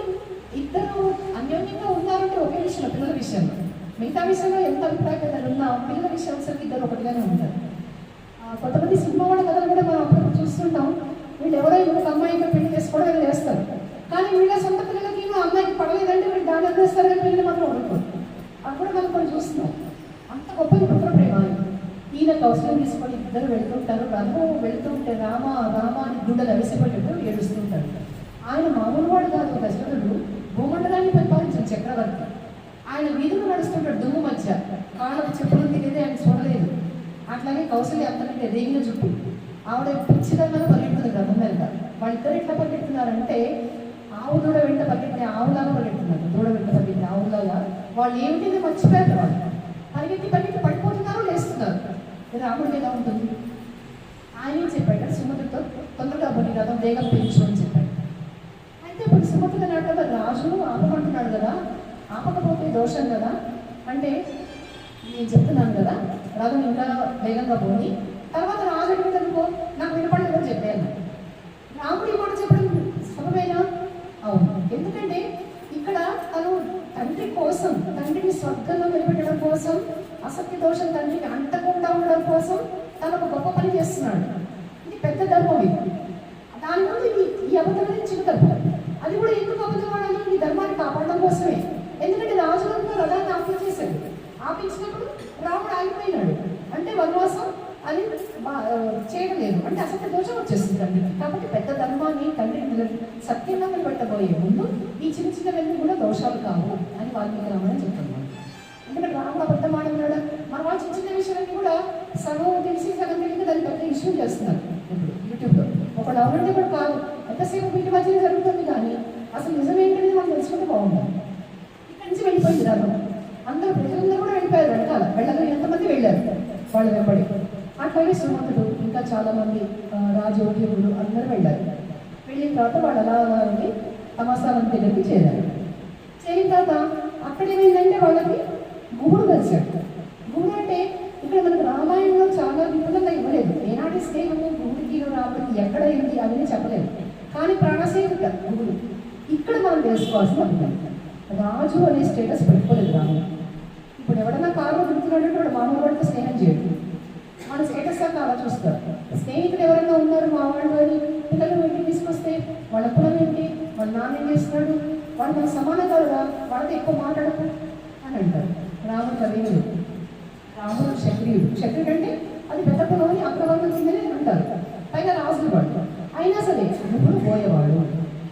ఇద్దరు అన్యోన్యంగా ఉన్నారంటే ఒకే విషయంలో, పిల్లల విషయంలో. మిగతా విషయంలో ఎంత అభిప్రాయం ఉన్నా పిల్లల విషయం సరికి ఇద్దరు ఒకటిగానే ఉంటారు. కొంతమంది సినిమా వాళ్ళ కథలు కూడా మనం అప్పుడు చూస్తుంటాం, వీళ్ళు ఎవరో ఇంకొక అమ్మాయిగా పెళ్లి చేసుకోవడం చేస్తారు, కానీ వీళ్ళ సొంత పిల్లలకి అమ్మాయికి పడలేదంటే వీళ్ళు దాని అందిస్తారు, కానీ పిల్లలు మాత్రం వదులుకోరు. అది కూడా మనం కొన్ని చూస్తున్నాం. అంత గొప్పది పుత్ర ప్రేమ. ఈయన కౌశలం తీసుకొని ఇద్దరు వెళ్తుంటారు. రథం వెళ్తుంటే రామ రామ అని గుండెలు అవిసిపడేటప్పుడు ఏడుస్తుంటాడు. ఆయన మామూలు వాడు కాదు, దశరథుడు భూమండలాన్ని పరిపాలించిన చక్రవర్తి. ఆయన వీధులు నడుస్తుంటాడు దుమ్ము మధ్య, కాళ్ళకు చెప్పులు తిరిగితే ఆయన చూడలేదు. అట్లాగే కౌశల్య అంతకంటే రేగిన చుట్టూ, ఆవిడ పిచ్చిదంగా పరిగెడుతుంది రథం మీద. వాళ్ళిద్దరు ఎట్లా పరిగెడుతున్నారంటే ఆవు దూడ వెంట పరిగెత్తే ఆవులాగా పరిగెడుతున్నారు, దూడ వెంట పరిగెత్తే ఆవులాగా. వాళ్ళు ఏమిటి మర్చిపోయారు, వాళ్ళు పరిగెత్తి పరిగెత్తి పడిపోతున్నారు, లేస్తున్నారు. రాముడికి ఎలా ఉంటుంది? ఆయన ఏం చెప్పాడు, సుమతితో తొందరగా పోనీ రథం వేగం పెంచు అని చెప్పాడు. అయితే ఇప్పుడు సుమతి అన్నాడు కదా, రాజు ఆపమంటున్నాడు కదా, ఆపకపోతే దోషం కదా అంటే నేను చెప్తున్నాను కదా రథం ఇంకా వేగంగా పోని, తర్వాత రాజు అడుగుతానుకో నాకు వినపడలేదు కూడా చెప్పాను. రాముడి మాట చెప్పడం సబమేనా? అవును. ఎందుకంటే ఇక్కడ తను తండ్రి కోసం, తండ్రిని స్వర్గంలో నిలబెట్టడం కోసం, అసత్య దోషం తండ్రికి అంటకుండా ఉండడం కోసం తను ఒక గొప్ప పని చేస్తున్నాడు. ఇది పెద్ద ధర్మం. ఇది దాని ముందు ఈ అబద్ధం చిన్న ధర్మం. అది కూడా ఎందుకు అబద్ధం ఆడాలి? ఈ ధర్మాన్ని కాపాడడం కోసమే. ఎందుకంటే రాజులంతా రథాన్ని ఆపించేశాడు. ఆపించినప్పుడు రాముడు ఆగిపోయినాడు, అంటే వనవాసం అది చేయడం లేదు అంటే అసలు దోషం వచ్చేస్తుంది తండ్రికి. కాబట్టి పెద్ద ధర్మాన్ని తండ్రి సత్యంగా పెట్టబోయే ముందు ఈ చిన్న చిన్నవన్నీ కూడా దోషాలు కావు అని వాల్మీకి రామాయణం చెప్తున్నాను. ఎందుకంటే రాముడు అబద్ధం ఆడున్నాడు, మన వాళ్ళు చిన్న చిన్న విషయాలన్నీ కూడా సగం తెలిసి సగం తెలియక దాన్ని పెద్ద ఇష్యూ చేస్తున్నారు ఇప్పుడు యూట్యూబ్లో. ఒకళ్ళు అవునంటే కూడా కాదు, ఎంతసేపు వీటి మధ్యలో జరుగుతుంది కానీ అసలు నిజం ఏంటనేది మనం తెలుసుకుంటే బాగుండాలి. ఇక్కడి నుంచి వెళ్ళిపోయింది రాదు, అందరూ ప్రజలందరూ కూడా వెళ్ళిపోయారు, వెళ్ళగా ఎంతమంది వెళ్ళారు వాళ్ళు వెంబడి. అట్లాగే సుమంతుడు ఇంకా చాలామంది రాజోద్యోగులు అందరూ వెళ్ళారు. వెళ్ళిన తర్వాత వాళ్ళు అలా వెళ్ళి తమసానం దగ్గరికి చేరారు. చేరిన తర్వాత అక్కడ ఏమైందంటే వాళ్ళకి గుహుడు కలిశాడు. గుహుడు అంటే ఇక్కడ మనకు రామాయణంలో చాలా విపులంగా ఇవ్వలేదు. ఏనాటి స్నేహము గుహుడికి రాముడికి ఎక్కడ ఏంటి అవన్నీ చెప్పలేదు. కానీ ప్రాణసేనుడు గుహుడు ఇక్కడ మనం తెలుసుకోవాల్సిన అభిప్రాయం. రాజు అనే స్టేటస్ పెట్టుకోలేదు రాముడు. ఇప్పుడు ఎవడన్నా కారులో తిరుగుతున్నాడంటే వాడు మామూలు వాడితో స్నేహం చేయడు, మన స్టేటస్ దాకా అలా చూస్తారు. స్నేహితులు ఎవరైనా ఉన్నారు మా వాళ్ళు అని పిల్లలు ఇంటికి తీసుకొస్తే వాళ్ళ కులం ఏంటి, వాళ్ళ నాన్న ఏం చేస్తున్నాడు, వాళ్ళు మన సమానతలుగా వాళ్ళతో ఎక్కువ మాట్లాడకు అని అంటారు. రాముడు కవీయుడు, రాముడు క్షత్రియుడు. క్షత్రియుడు అంటే అది పెద్ద కులం అని అగ్రవర్గం కిందనే అంటారు. పైగా రాజులు వాడు అయినా సరే గురుడు పోయేవాడు,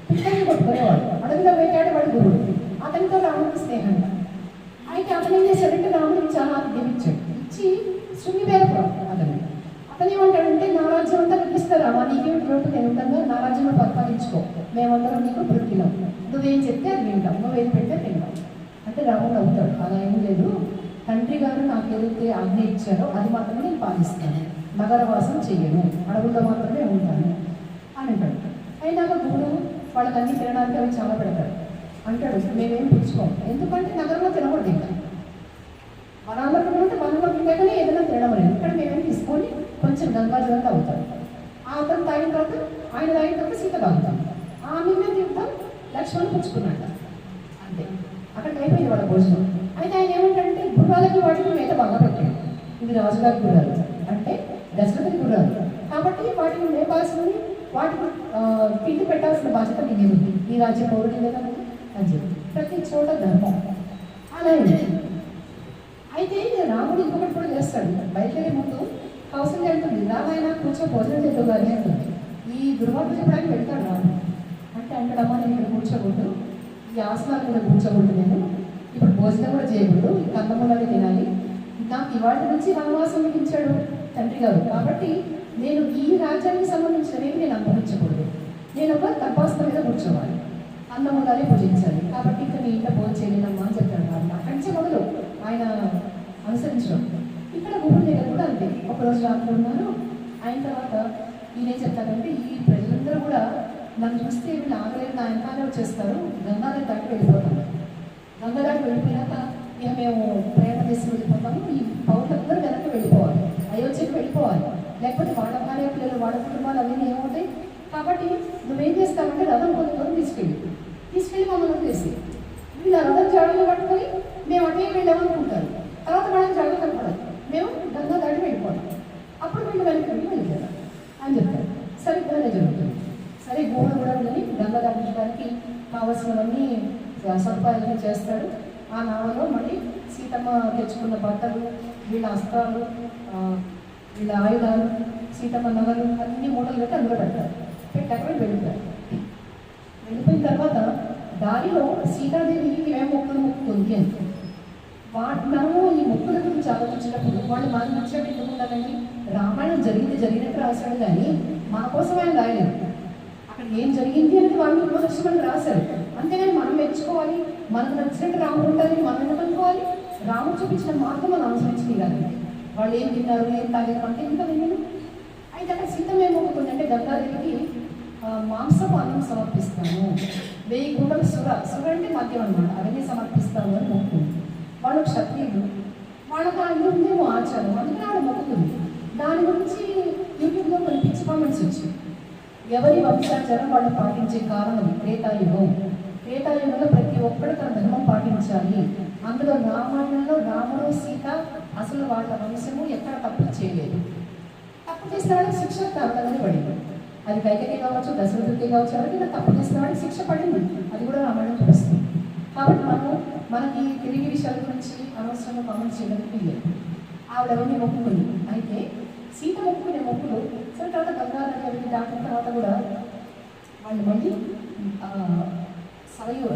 పిల్లల్ని కొట్టుకునేవాడు, అడవిలో వేటాడేవాడు గురుడు. అతనితో రాముడికి స్నేహం. అయితే అతను ఏం చేశాడంటే రాముడికి చాలా దివిచ్చాడు. ఇచ్చి శృంగివేరపురం అతను ఏమంటాడంటే నా రాజ్యం అంతా నీకు ఇస్తారా, నీకేమిటి రోడ్డు నేను ఉంటాను, నా రాజ్యంలో పరిపాలించుకో, మేమందరం నీకు బ్రతికినాం, నువ్వేం చెప్తే అది వింటాం, నువ్వేం పెడితే తింటాం అంటే రాముడు అవుతాడు. అలా ఏం లేదు, తండ్రి గారు నాకు ఏదైతే ఆజ్ఞ ఇచ్చారో అది మాత్రమే నేను పాలిస్తాను, నగరవాసం చెయ్యను, అడవుల్లో మాత్రమే ఉంటాను అని అంటాడు. అయినాక గురువు వాళ్ళకి అన్ని తినడానికి అవి చాలా పెడతాడు. అంటాడు మేమేం పుచ్చుకోం, ఎందుకంటే నగరంలో తినకూడదు, ఇంకా వనాలకు ఉంటే వనంలో తినగానే ఏదైనా తినడం లేదు. ఇక్కడ మేమేం తీసుకొని కొంచెం గంగాజలం తాగుతాడు. అతను తాగిన తర్వాత ఆయన తాగిన తర్వాత సీత తాగుతాం, ఆమె తింటాం, లక్ష్మణ్ పుచ్చుకున్నాడు. అంతే, అక్కడికి అయిపోయింది వాళ్ళ భోజనం. అయితే ఆయన ఏమంటాడంటే గుర్రాలకి వాటికి మేత బాగా పెట్టాడు. ఇది రాజుగారి గుర్రాలు అంటే దశరథుడి గుర్రాలు కాబట్టి వాటిని మేపాల్సింది, వాటికి పిండి పెట్టాల్సిన బాధ్యత మీ మీద ఉంది, ఈ రాజ్య పౌరుడి మీద అని చెప్పి ప్రతి చోట ధర్మం అలా ఉంది. అయితే రాముడు ఇంకొకటి కూడా చేస్తాడు. బయలుదేరే ముందు కౌశల్య అంటుంది రామాయణ కూర్చో భోజనం చేద్దాం కానీ అంటుంది. ఈ దుర్వార్త చెప్పడానికి వెళ్తాడు రాముడు. అంటే అంటాడమ్మా నేను ఇక్కడ కూర్చోకూడదు, ఈ ఆసనాలు కూడా కూర్చోకూడదు, నేను ఇప్పుడు భోజనం కూడా చేయకూడదు, ఈ కందమూలాలు తినాలి, నాకు ఇవాళ నుంచి వనవాసం విధించాడు తండ్రి గారు, కాబట్టి నేను ఈ రాజ్యానికి సంబంధించినవి నేను అనుభవించకూడదు, నేను ఒక తపాస్త మీద కూర్చోవాలి, అన్నమూలాలే పూజించాలి, కాబట్టి ఇంకా నీ ఇంట్లో భోజనం చేయలేనమ్మా అని చెప్తాడు. వాళ్ళు అక్కడి నుంచి మొదలు ఆయన అనుసరించడం. ఇక్కడ గురువు దగ్గర కూడా అంతే. ఒకరోజు రాత్రి ఉన్నారు, అయిన తర్వాత ఈయనేం చెప్తారంటే ఈ ప్రజలందరూ కూడా నన్ను చూస్తే వీళ్ళు ఆగలేదు, నా వెనకాలే వచ్చేస్తారు, గంగాధర దాటి వెళ్ళిపోతాను, గంగా దాటి వెళ్ళిపోయినాక ఇక మేము ప్రయాణం చేసి వెళ్ళిపోతాము, ఈ పౌరులందరూ వెనక్కి వెళ్ళిపోవాలి, అయోధ్యకు వెళ్ళిపోవాలి, లేకపోతే వాళ్ళ భార్య పిల్లలు వాళ్ళ కుటుంబాలు అవన్నీ ఏమవుతాయి. కాబట్టి నువ్వేం చేస్తావంటే రథం కొంతమంది తీసుకెళ్ళి మమ్మల్ని వదిలేసి వీళ్ళు ఆ రథం జాడలు పట్టుకొని మేము అటే వెళ్ళామనుకుంటారు, తర్వాత వాళ్ళకి జాడలు కనపడదు, మేము గంగా దాటి వెళ్ళిపోతాం, అప్పుడు వీళ్ళు వెనక్కి వెళ్ళిపోతారు అని చెప్తారు. సరిగ్గానే జరుగుతుంది. సరే గోడు కూడా వెళ్ళి గంగా దాటించడానికి కావలసినవన్నీ సదుపాయాలు చేస్తాడు. ఆ నావలో మళ్ళీ సీతమ్మ తెచ్చుకున్న బట్టలు, వీళ్ళ అస్త్రాలు, వీళ్ళ ఆయుధాలు, సీతమ్మ నగలు అన్ని మూటలు పెట్టి అందులో పెడతారు. పెట్టి అక్కడ వెళ్ళిపోయారు. వెళ్ళిపోయిన తర్వాత దారిలో సీతాదేవి ఏమేమి మొక్కలు మొక్కుతుంది అని మనము ఈ మొక్కుల గురించి ఆలోచించినప్పుడు వాళ్ళు మనకు నచ్చినట్టు ఎందుకు ఉండాలండి. రామాయణం జరిగినట్టు రాశాడు కానీ మన కోసం ఆయన రాయలేదు. అక్కడ ఏం జరిగింది అనేది వాళ్ళు మనసు రాశారు, అంతేగాని మనం మెచ్చుకోవాలి, మనకు నచ్చినట్టు రాముడు ఉండాలని మనం ఎందుకు అనుకోవాలి. రాముడు చూపించిన మార్గం మనం అనుసరించి తీరాలి. వాళ్ళు ఏం తిన్నారు ఏం తాగారు అంటే ఇంకా నేను. అయితే అక్కడ సీతం ఏం మొక్కుతుంది అంటే గంగాదేవికి మాంసపు అన్నం సమర్పిస్తాను, 1000 కుండలు సుర అంటే మద్యం అనమాట, అవన్నీ సమర్పిస్తాను అని మొక్కుతుంది. వాళ్ళు క్షత్రియులు, వాళ్ళకి అన్ని ఉందేమో ఆచారం, అందుకని ఆవిడ మొక్కుతుంది. దాని గురించి యూట్యూబ్లో కొన్ని పిచ్చి కామెంట్స్ వచ్చాయి. ఎవరి వంశాచారం వాళ్ళు పాటించే కాలం అది త్రేతాయుగం. త్రేతాయుగంలో ప్రతి ఒక్కరు తన ధర్మం పాటించాలి. అందులో రామాయణంలో రాముడు సీత అసలు వాళ్ళ వంశము ఎక్కడ తప్పు చేయలేదు. తప్పు చేసిన వాళ్ళకి శిక్ష తప్పదని పడింది. అది కైకేయి కావచ్చు, దశరథుడికి కావచ్చు, ఎవరికైనా తప్పు చేసిన వాడికి శిక్ష పడింది. అది కూడా రామాయణం చూపిస్తుంది. కాబట్టి మనకి తిరిగి విషయాల గురించి అనవసరంగా కామెంట్స్ చేయడానికి లేదు. ఆవిడ ఎవరిని మొక్కుకుంది. అయితే సీత మొక్కుకునే మొక్కులు. సరే తర్వాత గంగా నది అవి దాటిన తర్వాత కూడా వాళ్ళు మళ్ళీ సరయు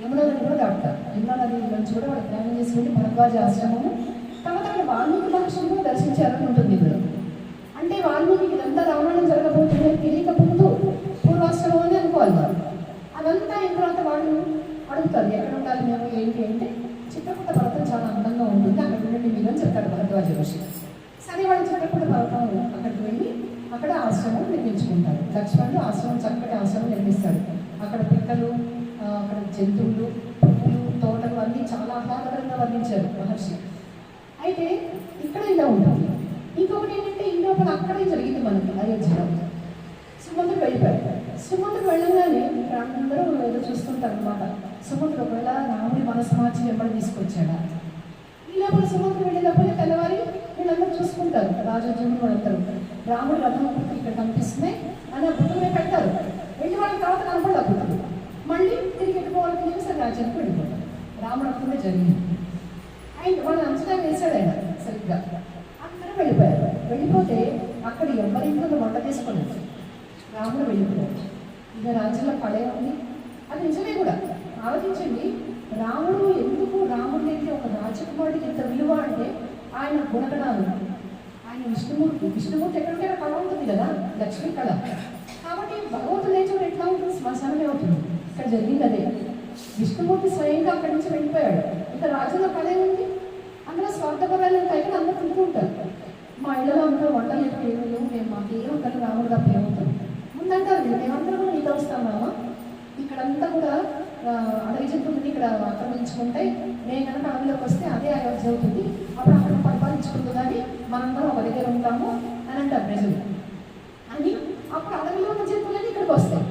యమునా నది కూడా దాటుతారు. యమునా నది నుంచి కూడా వాళ్ళు ప్రయాణం చేసి వెళ్ళి భరద్వాజ ఆశ్రమము, తర్వాత వాళ్ళు వాల్మీకి మహర్షిని కూడా దర్శించాలని ఉంటుంది ఇప్పుడు. అంటే వాల్మీకి ఇదంతా రామాయణం జరగబోతుంది తెలియకముందు పూర్వాశ్రమం అని అనుకోవాలి వాళ్ళు. అదంతా అయిన తర్వాత వాళ్ళు అడుగుతారు ఎక్కడ ఉండాలి మేము ఏంటి అంటే, చిత్రకూట పర్వతం చాలా అందంగా ఉంటుంది అక్కడ ఉండండి మీరు అని చెప్తాడు భరద్వాజ ఋషి. సరే వాళ్ళు చిత్రకూట పర్వతం అక్కడికి వెళ్ళి అక్కడ ఆశ్రమం నిర్మించుకుంటారు. లక్ష్మణుడు ఆశ్రమం చక్కటి ఆశ్రమం నిర్మిస్తాడు. అక్కడ పిక్కలు, అక్కడ జంతువులు, పువ్వులు, తోటలు అన్నీ చాలా ఆహ్లాదకరంగా వర్ణించారు మహర్షి. అయితే ఇక్కడ ఇలా ఉంటుంది. ఇంకొకటి ఏంటంటే ఈ లోపల అక్కడే జరిగింది మనకి అయోధ్యలో. సుమంతుడు వెళ్ళిపోయాడు. సుమంతుడు వెళ్ళగానే ఇక్కడ అందరూ ఏదో చూస్తుంటారు అనమాట. సుమంతుడు ఒకవేళ రాముడి మనసు మార్చి వెంబడి తీసుకొచ్చాడా. ఈ లోపల సుమంతుడు వెళ్ళేటప్పుడు తెల్లవారి వీళ్ళందరూ చూసుకుంటారు, రాజోద్యోగులు వాళ్ళందరూ రాముడి రథం ఇక్కడ కనిపిస్తున్నాయి అని ఆ బుద్ధులే పెడతారు. వెళ్ళి వాళ్ళ తర్వాత కనపడదు ఆ బుద్ధుడు. మళ్ళీ తిరిగి ఎట్టుకోవాలని చెప్పి సరే రాజ్యానికి వెళ్ళిపోతారు. రాముడు అర్థమే జరిగింది. ఆయన వాళ్ళు అంచనా వేశాడు ఆయన సరిగ్గా. అందరూ వెళ్ళిపోయారు. వెళ్ళిపోతే అక్కడ ఎవరింట్లో వంట చేసుకోలేదు. రాముడు వెళ్ళిపోయాడు. ఇక రాజ్యంలో పడే ఉంది. అది నిజమే కూడా. ఆలోచించండి, రాముడు ఎందుకు రాముడి అంటే ఒక రాజకుమారుడికి ఇంత విలువ అంటే ఆయన గుణగణాలు. ఆయన విష్ణుమూర్తి ఎక్కడికైనా కళ ఉంటుంది కదా, లక్ష్మీ కళ. కాబట్టి భగవంతుడు లేచోడు ఎట్లా ఉంటుంది, శ్మశానమే అవుతుంది. ఇక్కడ జరిగింది అదే. విష్ణుమూర్తి స్వయంగా అక్కడి నుంచి వెళ్ళిపోయాడు. ఇంకా రాజ్యంలో కళ ఉంది. అందులో స్వార్థపరాలు పైకి అందరూ తింటుంటారు. మా ఇళ్ళలో అందరూ వంటలు ఏమీ మేము మాకు ఏమంటారు రాముడు తప్ప ఏమవుతాం ముందంటారు. మేమందరూ కూడా నీతో వస్తామా, ఇక్కడంతా కూడా అడవి జంతువుని ఇక్కడ ఆక్రమించుకుంటాయి. నేను కనుక అడవిలోకి వస్తే అదే అయోధ్య అవుతుంది. అప్పుడు అక్కడ పరిపాలించుకుంటూ కానీ మనందరం ఒక దగ్గర ఉంటాము అని అంటారు ప్రజలు. అని అప్పుడు అడవిలో ఉన్న జంతువులన్నీ ఇక్కడికి వస్తాయి.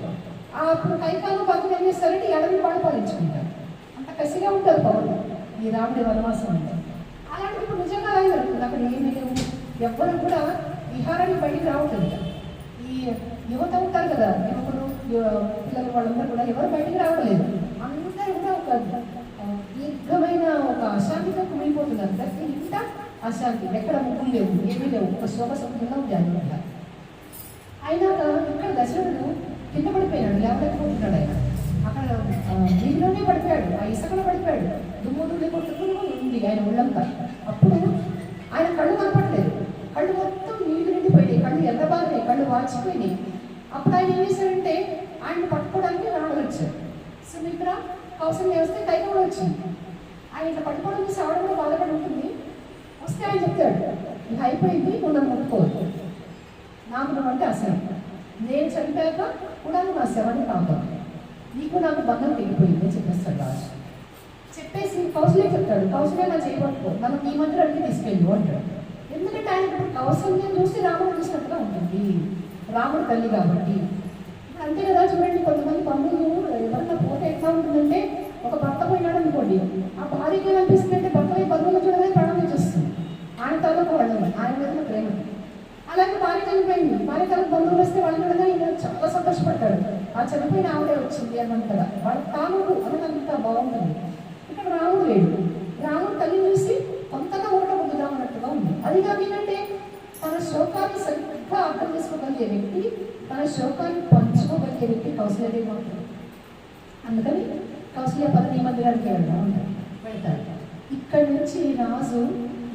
అప్పుడు కైకాలు పక్కన ఏం చేస్తారంటే ఈ అడవిని పరిపాలించుకుంటారు. అంత కసిగా ఉంటారు పౌరులు ఈ రాముడి వనవాసం అంటే. అలాంటి ఇప్పుడు నిజంగా అలాగే జరుగుతుంది. అక్కడ ఏమీ లేవు. ఎవ్వరు కూడా విహారాన్ని బయటికి రావట్లేదు. ఈ యువత ఉంటారు కదా, యువకులు పిల్లలు వాళ్ళందరూ కూడా ఎవరు బయటికి రావట్లేదు. అందరూ కూడా ఒక దీర్ఘమైన ఒక అశాంతితో కుమిలిపోతున్నారు. ప్రతి ఇంట అశాంతి, ఎక్కడ ముగ్గులు లేవు, ఏమీ లేవు, ఒక శోభ సంపూర్ణంగా ఉంది అనమాట. అయినాక ఇక్కడ దశరథుడు కింద పడిపోయినాడు, లేవలేకపోతున్నాడు. ఆయన అక్కడ నీళ్ళలోనే పడిపోయాడు, ఆ ఇసుకలో పడిపోయాడు. దుమ్ము కొట్టుకుని ఉంది ఆయన ఒళ్ళంతా. అప్పుడు ఆయన కళ్ళు కనపడలేదు. కళ్ళు మొత్తం నీళ్లు నిండిపోయినాయి, కళ్ళు ఎర్రబారినాయి, కళ్ళు వాచిపోయినాయి. అప్పుడు ఆయన ఏం చేశాడంటే ఆయన్ని పట్టుకోవడానికి రాముడు వచ్చాడు. సుమిత్ర కౌశల్య వస్తే కైక కూడా వచ్చింది. ఆయన ఇట్లా పట్టుకోవడం చూసి ఆవిడ కూడా బాధపడి ఉంటుంది. వస్తే ఆయన చెప్తాడు, ఇది అయిపోయింది, నువ్వు నన్ను ముట్టుకోవద్దు, నాకు నువ్వంటే అసహ్యం, నేను చనిపోయాక కూడా నువ్వు నా శవాన్ని కాపాడు, నీకు నాకు బంధం తెగిపోయింది చెప్పేస్తాడు రాజు. చెప్పేసి కౌశల్య చెప్తాడు, కౌశల్య నా చేయబట్టుకో, మనం ఈ మధ్య అడిగి తీసుకెళ్ళు అంటాడు. ఎందుకంటే ఆయన ఇప్పుడు కౌశల్యం చూసి రాముడు చూసినట్టుగా ఉంటుంది, రాముడు తల్లి కాబట్టి. ఇప్పుడు అంతే కదా, చూడండి కొంతమంది బంధువులు ఎవరన్నా పోతే ఎట్లా ఉంటుందంటే, ఒక భర్త పోయినాడు అనుకోండి, ఆ భార్యకి ఏమనిపిస్తుందంటే భర్త బంధువులు చూడగానే ప్రాణం వచ్చేస్తుంది. ఆయన తాలూకు వాళ్ళని, ఆయన మీద ప్రేమ. అలాగే భార్య చనిపోయింది, భార్య తాలూకు బంధువులు వస్తే వాళ్ళు చూడగా ఈయన చాలా సంతోషపడతాడు, ఆ చనిపోయిన ఆవిడే వచ్చింది అన్నంతగా వాళ్ళ తాలూకు అనంత బాగుంటుంది. ఇక్కడ రాముడు లేడు. రాముడు తల్లి చూసి కొంతగా ఊరట పొందుదామన్నట్టుగా ఉంది. అది కాదు ఏంటంటే తన శోకాన్ని సరిగ్గా అర్థం చేసుకోగలిగే వ్యక్తి, తన శోకాన్ని పంచుకోగలిగే వ్యక్తి కౌశల్యదేవి మాత్రం. అందుకని కౌశల్య పదవి మందిరానికి వెళ్తారు. ఇక్కడి నుంచి రాజు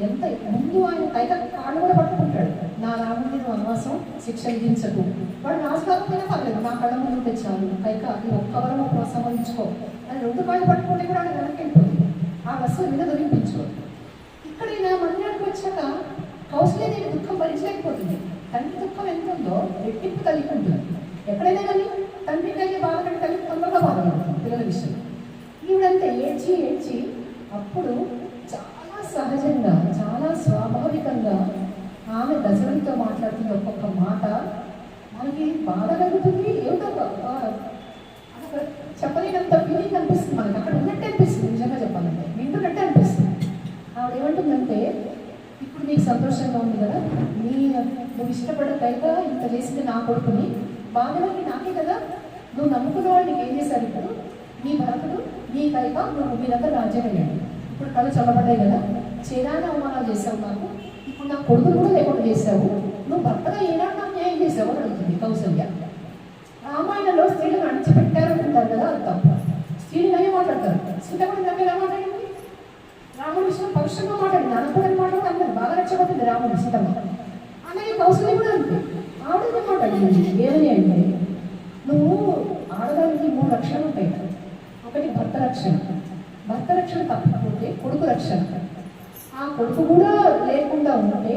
ఎంత ముందు ఆయన కైక కాళ్ళు కూడా పట్టుకుంటాడు, నా రాముడి వనవాసం శిక్ష విధించకు. వాడు రాజు కాకపోయినా పర్లేదు, నా కళ్ళ ముందు తెచ్చాను కైక, ఈ ఒక్క వరం ప్రోత్సహించుకో అని రెండు కాళ్ళు పట్టుకుంటే కూడా ఆయన వెనక్కి వెళ్ళిపోతుంది, ఆ వస్తువు మీద దొరికించుకోదు. ఇక్కడ ఈయన మందిరానికి వచ్చాక కౌశల్యదేవి దుఃఖం భరించలేకపోతుంది. తండ్రి దుఃఖం ఎంత ఉందో రెట్టింపు తల్లికి ఉంటుంది. ఎక్కడైనా కానీ తండ్రి కలిగే బాధ కంటే తల్లికి తొందరగా బాధపడుతుంది పిల్లల విషయం. ఈవిడంతా ఏడ్చి అప్పుడు చాలా సహజంగా, చాలా స్వాభావికంగా ఆమె దశరథుడితో మాట్లాడుతున్న ఒక్కొక్క మాట మనకి బాధ కలుగుతుంది. ఏమిటో చెప్పలేనంత ఫీలింగ్ అనిపిస్తుంది మనకి, అక్కడ ఉన్నట్టే అనిపిస్తుంది. నిజంగా చెప్పాలంటే వింటున్నట్టే అనిపిస్తుంది. ఆవిడ ఏమంటుందంటే, ఇప్పుడు నీకు సంతోషంగా ఉంది కదా, నువ్వు ఇష్టపడే కైక ఇంత చేసింది నా కొడుకుని, బాధలకి నాకే కదా, నువ్వు నమ్ముకున్న వాళ్ళు నీకు ఏం చేశారు, ఇప్పుడు నీ భరతుడు నీ కైక మీరందరూ రాజ్యం వెళ్ళండి. ఇప్పుడు కళ్ళు చల్లబడ్డాయి కదా, చేరాని అవమానాలు చేసావు నాకు, ఇప్పుడు నా కొడుకు కూడా లేకుండా చేశావు, నువ్వు భర్తగా ఏనాడు నాకు న్యాయం చేసావు అని అడుగుతుంది కౌసల్య. రామాయణంలో స్త్రీలను అణిచిపెట్టారు అంటారు కదా, అది తప్పు. స్త్రీలు అనే మాట్లాడతారు. సీత కూడా దగ్గర ఎలా మాట్లాడింది? రాముడి విషయం పరుషంగా మాట్లాడింది, అనుకూలని మాట్లాడి అందరు బాగా రక్షపడుతుంది రాముడు సీతమ్మ. అలాగే కౌసల్య కూడా అంతే, ఆవిడ మాట్లాడింది ఏమని అంటే, నువ్వు ఆడదానికి 3 రక్షణలు ఉంటాయి. ఒకటి భర్త రక్షణ, భర్త రక్షణ తప్పకపోతే కొడుకు రక్షణ, ఆ కొడుకు కూడా లేకుండా ఉంటే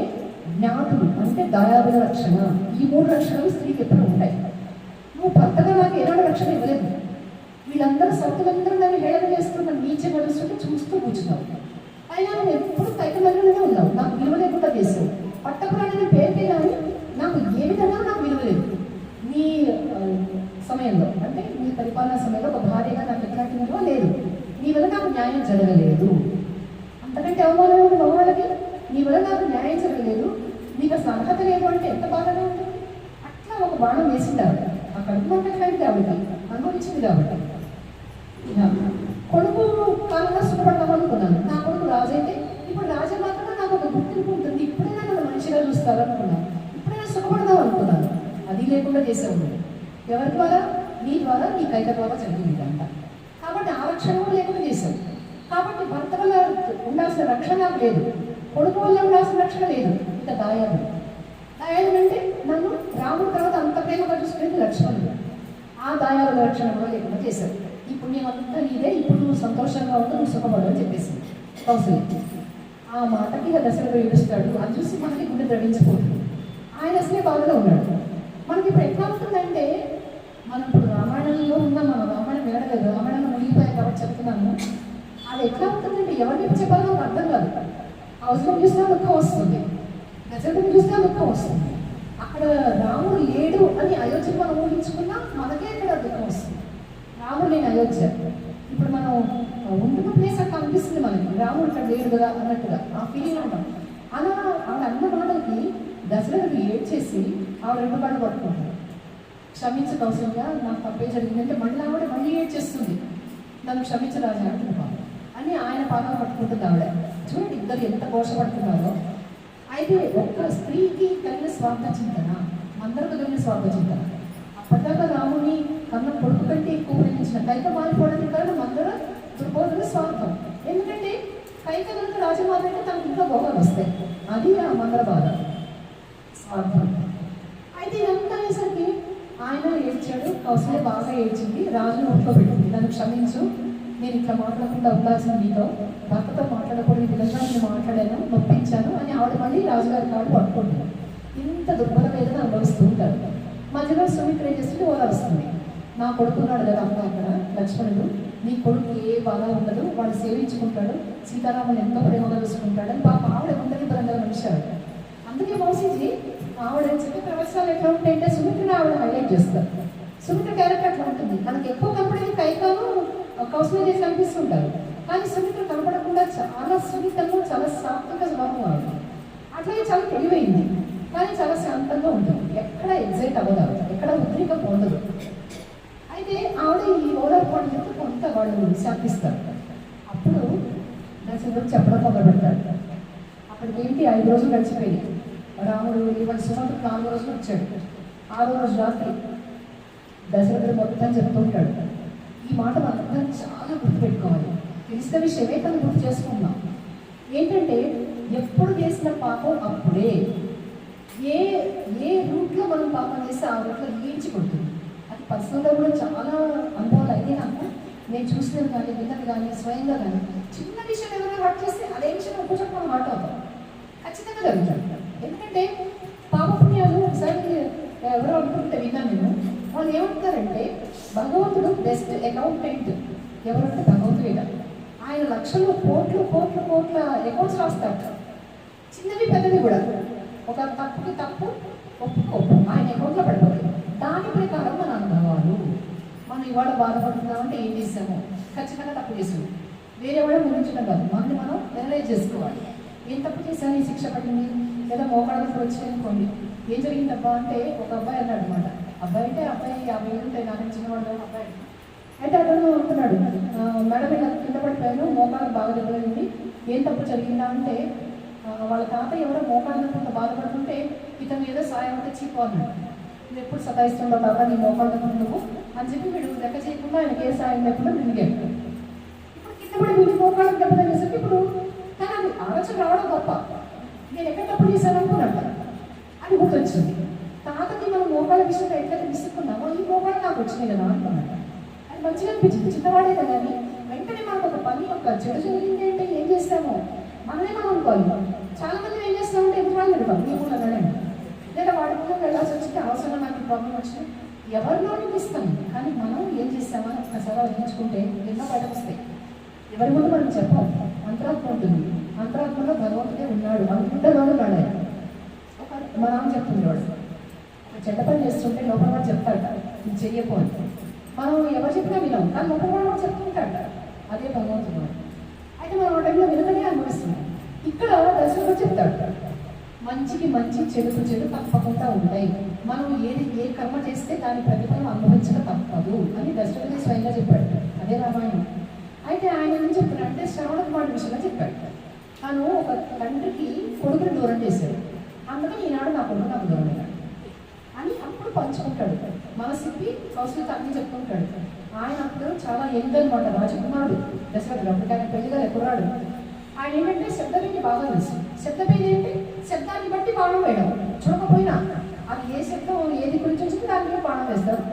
జ్ఞాతులు అంటే దయాదుల రక్షణ. ఈ 3 రక్షణలు స్త్రీకి ఎప్పుడు ఉంటాయి. నువ్వు భర్తగా నాకు ఏనాడు రక్షణ ఇవ్వలేదు. వీళ్ళందరూ సత్తులందరూ నన్ను హేళన చేస్తూ నన్ను నీచే గడుస్తుంటే చూస్తూ కూర్చున్నావు. అయినా నువ్వు ఎప్పుడు కైకమల్లోనే ఉన్నావు, నాకు విలువ లేకుండా చేసావు. పట్టపురాణి పేరుకే కానీ నాకు ఏ విధంగా నాకు విలువ లేదు. నీ సమయంలో అంటే నీ పరిపాలన సమయంలో ఒక భార్యగా నాకు ఎట్లాంటి విలువ లేదు. నీ వల్ల నాకు న్యాయం జరగలేదు. అంతకంటే అవమానం మగవాళ్ళకి నీ వల్ల నాకు న్యాయం జరగలేదు, నీకు అసలు అర్హత లేదు అంటే ఎంత బాధగా ఉంటుంది. అట్లా ఒక బాణం వేసింది ఆవిడ. ఆ కడుపు మంటకి ఆవిడ అనుభవించింది కాబట్టి. కొడుకు కాలంలో సుఖపడతాం అనుకున్నాను. నా కొడుకు రాజు అయితే ఇప్పుడు రాజు మాత్రమే నాకు ఒక గుర్తింపు ఉంటుంది, ఇప్పుడైనా నన్ను మనిషిగా చూస్తారు అనుకున్నాను, ఇప్పుడైనా సుఖపడదాం అనుకున్నాను. అది లేకుండా చేసేవాడు. ఎవరి ద్వారా? నీ ద్వారా, నీ కైక ద్వారా జరిగింది అంట. కాబట్టి ఆ రక్షణ కూడా లేకుండా చేశావు. కాబట్టి భర్త వల్ల ఉండాల్సిన రక్షణ నాకు లేదు, కొడుకు వల్ల ఉండాల్సిన రక్షణ లేదు. ఇక దాయాదు. దాయాదు అంటే నన్ను రాముడి తర్వాత అంత ప్రేమగా చూసుకునేది లక్ష్మణుడు. ఆ దాయాదుల రక్షణ కూడా లేకుండా చేశావు. ఈ పుణ్యం అంతా నీదే, ఇప్పుడు నువ్వు సంతోషంగా ఉంటూ నువ్వు సుఖపడు అని చెప్పేసింది కౌసల్య. ఆ మాటకి ఇక దశరథుడు ఏడుస్తాడు. అది చూసి మనకి గుండె ద్రవించిపోతుంది. ఆయన అసలే బాధలో ఉన్నాడు. మనకి ఇప్పుడు ఎట్లా ఉంటుందంటే, మనం ఇప్పుడు రామాయణంలో ఉన్నాం, మనం రామాయణం వినలేదు, రామాయణంలో మునిగిపోయాం కాబట్టి చెప్తున్నాను. అది ఎట్లా ఉంటుందంటే ఎవరికి చెప్పాలో నాకు అర్థం కాదు. అవసరం చూసినా దుఃఖం వస్తుంది, దశరథుని చూసినా దుఃఖం వస్తుంది. అక్కడ రాముడు లేడు అని అయోధ్యను మనం ఊహించుకున్నా మనకే ఇక్కడ దుఃఖం వస్తుంది. రాముడు లేని అయోధ్య ఇప్పుడు మనం ఉంటున్న ప్లేస్ అక్కడ అనిపిస్తుంది మనకి, రాముడు ఇక్కడ లేడు కదా అన్నట్టుగా ఆ ఫీలింగ్ ఉంటాం. అలా ఆవిడ అన్న మాటలకి దశరథుడు ఏడ్చేసి ఆవిడ 2 కాళ్ళు పట్టుకుంటాడు. క్షమించు కౌసల్య, నాకు తప్పే జరిగిందంటే మళ్ళీ ఆవిడ మళ్ళీ ఏడ్చేస్తుంది. నన్ను క్షమించరాజా అంటున్నా అని ఆయన పాదాలు పట్టుకుంటుంది ఆవిడ. చూడండి ఇద్దరు ఎంత కోశపడుతున్నారో. అయితే ఒక్క స్త్రీకి కలిగిన స్వార్థ చింతన, అందరికీ కలిగిన స్వార్థ చింతన. అప్పటిదాకా రాముని కన్న కొడుకు కంటే ఎక్కువ ప్రేమించిన కైక మారిపోవడానికి కారణం అందరూ దుర్బోధన స్వార్థం. ఎందుకంటే కైక కనుక రాజమాత అంటే తనకు ఇంట్లో భోగాలు వస్తాయి, అది ఆ మంగళ బాధ స్వార్థం. అయితే ఇదంతా అయ్యేసరికి ఆయన ఏడ్చాడు, కౌసల్య బాగా ఏడ్చింది, రాజును ఒంట్లో పెట్టింది. నన్ను క్షమించు, నేను ఇట్లా మాట్లాడకుండా ఉండాల్సిన నీతో, భర్తతో మాట్లాడకూడదు విధంగా నేను మాట్లాడాను, నొప్పించాను అని ఆవిడ మళ్ళీ రాజుగారి కాళ్ళు పట్టుకుంటుంది. ఇంత దుర్బల వేదన అనుభవిస్తూ ఉంటారు. మధ్యలో సుమిత్ర ఏం చేస్తుంటే ఓదారుస్తుంది. నా కొడుకున్నాడు కదా అమ్మ అక్కడ లక్ష్మణుడు, నీ కొడుకు ఏ బాధ ఉండదు, వాడు సేవించుకుంటాడు, సీతారాముని ఎంతో ప్రేమగా చూసుకుంటాడు అని పాప ఆవిడ ముందరి పరంగా మనిషాడు. అందుకే మోసీజీ ఆవిడ చెప్పే ప్రవచనాలు ఎట్లా ఉంటాయంటే సుమిత్రని ఆవిడ హైలైట్ చేస్తారు. సుమిత్ర క్యారెక్టర్ అట్లా ఉంటుంది. మనకి ఎక్కువ కనపడేది కైకాను కౌసల్య చేసి కనిపిస్తుంటారు, కానీ సుమిత్ర కనపడకుండా చాలా సున్నితంగా చాలా సాత్విక స్వభావం ఆవిడ. అట్లాగే చాలా తెలివైంది, కానీ చాలా శాంతంగా ఉంటుంది. ఎక్కడ ఎగ్జైట్ అవ్వదు, ఎక్కడ ఉద్రిక పొందదు. అయితే ఆవిడ ఈ ఓదార్పు అని చెప్పి కొంత వాళ్ళు శాంతిస్తారు. అప్పుడు దశరథుడు చెప్పడం మొదలు పెడతాడు. అక్కడికి ఏంటి 5 రోజులు గడిచిపోయి రాముడు ఇవాళ సుమంతుడు 4వ రోజులు వచ్చాడు. 6వ రోజు రాత్రి దశరథుడు మొత్తం చెప్తుంటాడు. ఈ మాట మనందరం చాలా గుర్తుపెట్టుకోవాలి. తెలిసిన విషయమే కానీ గుర్తు చేసుకున్నాం. ఏంటంటే ఎప్పుడు చేసిన పాపం అప్పుడే, ఏ ఏ రూట్లో మనం పాపం చేస్తే ఆ రూట్లో ఈడ్చి కొడుతుంది. అది పర్సనల్గా కూడా చాలా అనుభవాలు అయితే నాకు, నేను చూసినది కానీ విన్నది కానీ స్వయంగా కానీ చిన్న విషయం ఎవరైనా హర్ట్ చేస్తే అదే విషయం ఒక్కచోట మనం హర్ట్ అవుతాం, ఖచ్చితంగా జరుగుతుంది. ఎందుకంటే పాపపుణ్యాలు ఒకసారి ఎవరో అనుకుంటే విన్నాను నేను, వాళ్ళు ఏమంటారంటే భగవంతుడు బెస్ట్ అకౌంటెంట్ ఎవరంటే భగవంతుడే. ఆయన లక్షలు కోట్లు కోట్ల కోట్ల అకౌంట్స్ రాస్తాడు, చిన్నవి పెద్దవి కూడా. ఒక తప్పుకి తప్పు ఒప్పుకోపు ఆయన అకౌంట్లో పడిపోతుంది. దాని ప్రకారం మన అనుభవాలు, మనం ఇవాళ బాధపడుతున్నామంటే ఏం చేసాము, ఖచ్చితంగా తప్పు చేసాము, వేరే వాడు గురించడం కాదు, మనల్ని మనం అనలైజ్ చేసుకోవాలి. ఏం తప్పు చేశాను, ఈ శిక్ష పడింది లేదా మోకాళ్ళకి వచ్చాయి అనుకోండి, ఏం జరిగిందబ్బా అంటే ఒక అబ్బాయి అన్నాడు అనమాట. అబ్బాయి అంటే అబ్బాయి 50 ఏళ్ళు ఉంటాయి, నాకు చిన్నవాడు అబ్బాయి. అయితే అతను అంటున్నాడు, మేడం ఇలా కింద పడిపోయాను, మోకాళ్ళకి బాగా దెబ్బయింది, ఏం తప్పు జరిగిందా అంటే వాళ్ళ తాత ఎవరో మోకాళ్ళ నొప్పులతో బాధపడుతుంటే ఇతను ఏదో సాయం అంటే చీపు అన్నాడు. నువ్వు ఎప్పుడు సతాయిస్తుండవు తాత నీ మోకాళ్ళ నొప్పులు నువ్వు అని చెప్పి వీడు లెక్క చేయకుండా ఆయనకి ఏ సాయం లేకుండా మింగాడు. ఇప్పుడు కింద పడి వీడి మోకాళ్ళకి దెబ్బ తగ్గేసరికి ఇప్పుడు కానీ ఆలోచన రావడం గొప్ప. నేను ఎక్కడ తప్పు చేశాను అనుకున్నాడు అని గుర్తొచ్చింది. తాతకి మనం మోకాళ్ళ విషయంలో ఎట్లయితే విసుక్కున్నామో ఈ మోకాళ్ళు నాకు వచ్చినాయి కదా అనుకున్నాడు. అది మంచిగా అనిపించింది, చిన్నవాడే కదా అని. వెంటనే మనకు ఒక పని ఒక చెడు జరిగింది అంటే ఏం చేస్తామో మనమే మనం అనుకోవాలి. చాలా మంది ఏం చేస్తామంటే ఎదురు వాళ్ళు పెడతాం నీ కూడా అన్నాడండి, లేదా వాడి కూడా వెళ్ళాల్సి వచ్చింది, అవసరం నాకు ప్రాబ్లం వచ్చింది ఎవరిలో ఇస్తాం. కానీ మనం ఏం చేస్తామని ఒకసారి వర్ణించుకుంటే ఎన్నో బయటకు వస్తాయి. ఎవరి ముందు మనం చెప్పాం. అంతరాత్మ ఉంటుంది, అంతరాత్మలో భగవంతుడే ఉన్నాడు, అనుకుంటలోనూ ఉన్నాడు. ఒక మా నాన్న చెప్తున్నాడు, చెడ్డ పని చేస్తుంటే లోపల వాడు చెప్తాడు ఇది చెయ్యకపోని. మనం ఎవరు చెప్పినా వినాం, కానీ లోపల వాడు చెప్తుంటాడు. అదే భగవంతుడు. అయితే మనం ఆ టైంలో వినకనే అనుభవిస్తున్నాం. ఇక్కడ దశరథుడు చెప్తాడు, మంచికి మంచి, చెడుకు చెడు తప్పకుండా ఉంటాయి. మనం ఏ కర్మ చేస్తే దాని ప్రతిఫలం అనుభవించక తప్పదు అని దశరథుడు స్వయంగా చెప్పాడు. అదే రామాయణం. అయితే ఆయన ఏం చెప్తున్నాడు అంటే శ్రవణ కుమారుడి విషయంలో చెప్పాడు. తను ఒక తండ్రికి కొడుకుని దూరం చేశాడు, అందుకని ఈనాడు నా కొడుకు నాకు దూరం అయ్యాడు అని అప్పుడు పంచుకుంటాడు. మనసిప్పి కౌశల్యత అన్ని చెప్పుకుంటాడు. ఆయన అప్పుడు చాలా యంగ్ అనమాట, రాజకుమారుడు దశరథుడు. అప్పుడు ఆయన పెళ్లిగా ఎక్కడాడు. ఆయన ఏంటంటే శబ్దవేది బాగా తెలుసు. శబ్దవేది ఏంటి? శబ్దాన్ని బట్టి బాణం వేయడం. చూడకపోయినా అది ఏ శబ్దం ఏది గురించి వచ్చింది దాని మీద బాణం వేస్తారు,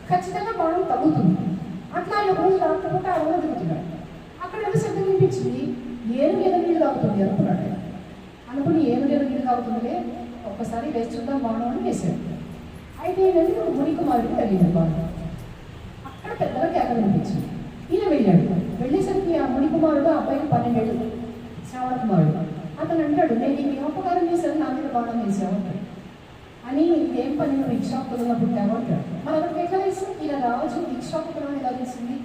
ఖచ్చితంగా బాణం తగ్గుతుంది. అట్లా ఆయన రోజు రాకపోతే ఆ రోజు దిగుతున్నాడు. అక్కడ ఏదో శబ్దం వినిపించింది, ఏనుగు ఏదో నీళ్ళు తాగుతుంది అనుకున్నాడు. అనుకుని ఏనుగు ఏదో నీళ్ళు తాగుతుందిలే ఒక్కసారి వేసి చూద్దాం బాణం అని వేసాడు. అయితే ఏంటంటే మునికుమారుడికి తెలియదు బాణం. అక్కడ పెద్దగా కేక వినిపించింది. ఈయన వెళ్ళాడు. వెళ్ళేసరికి ఆ మునికుమారుడు ఆ అబ్బాయికి 12 ఏళ్ళు, శ్రావణ కుమారుడు. అతను అంటాడు, నేను నీకు ఉపకారం చేశాను, నా మీద బాణం వేసావు అని. ఏం పని నువ్వు ఇక్షాకులుగా పుట్టావు అంటాడు. మన అతనికి ఎట్లా తెలుసు ఈయన రాజు ఇక్షాకులం ఎలా తెలిసింది?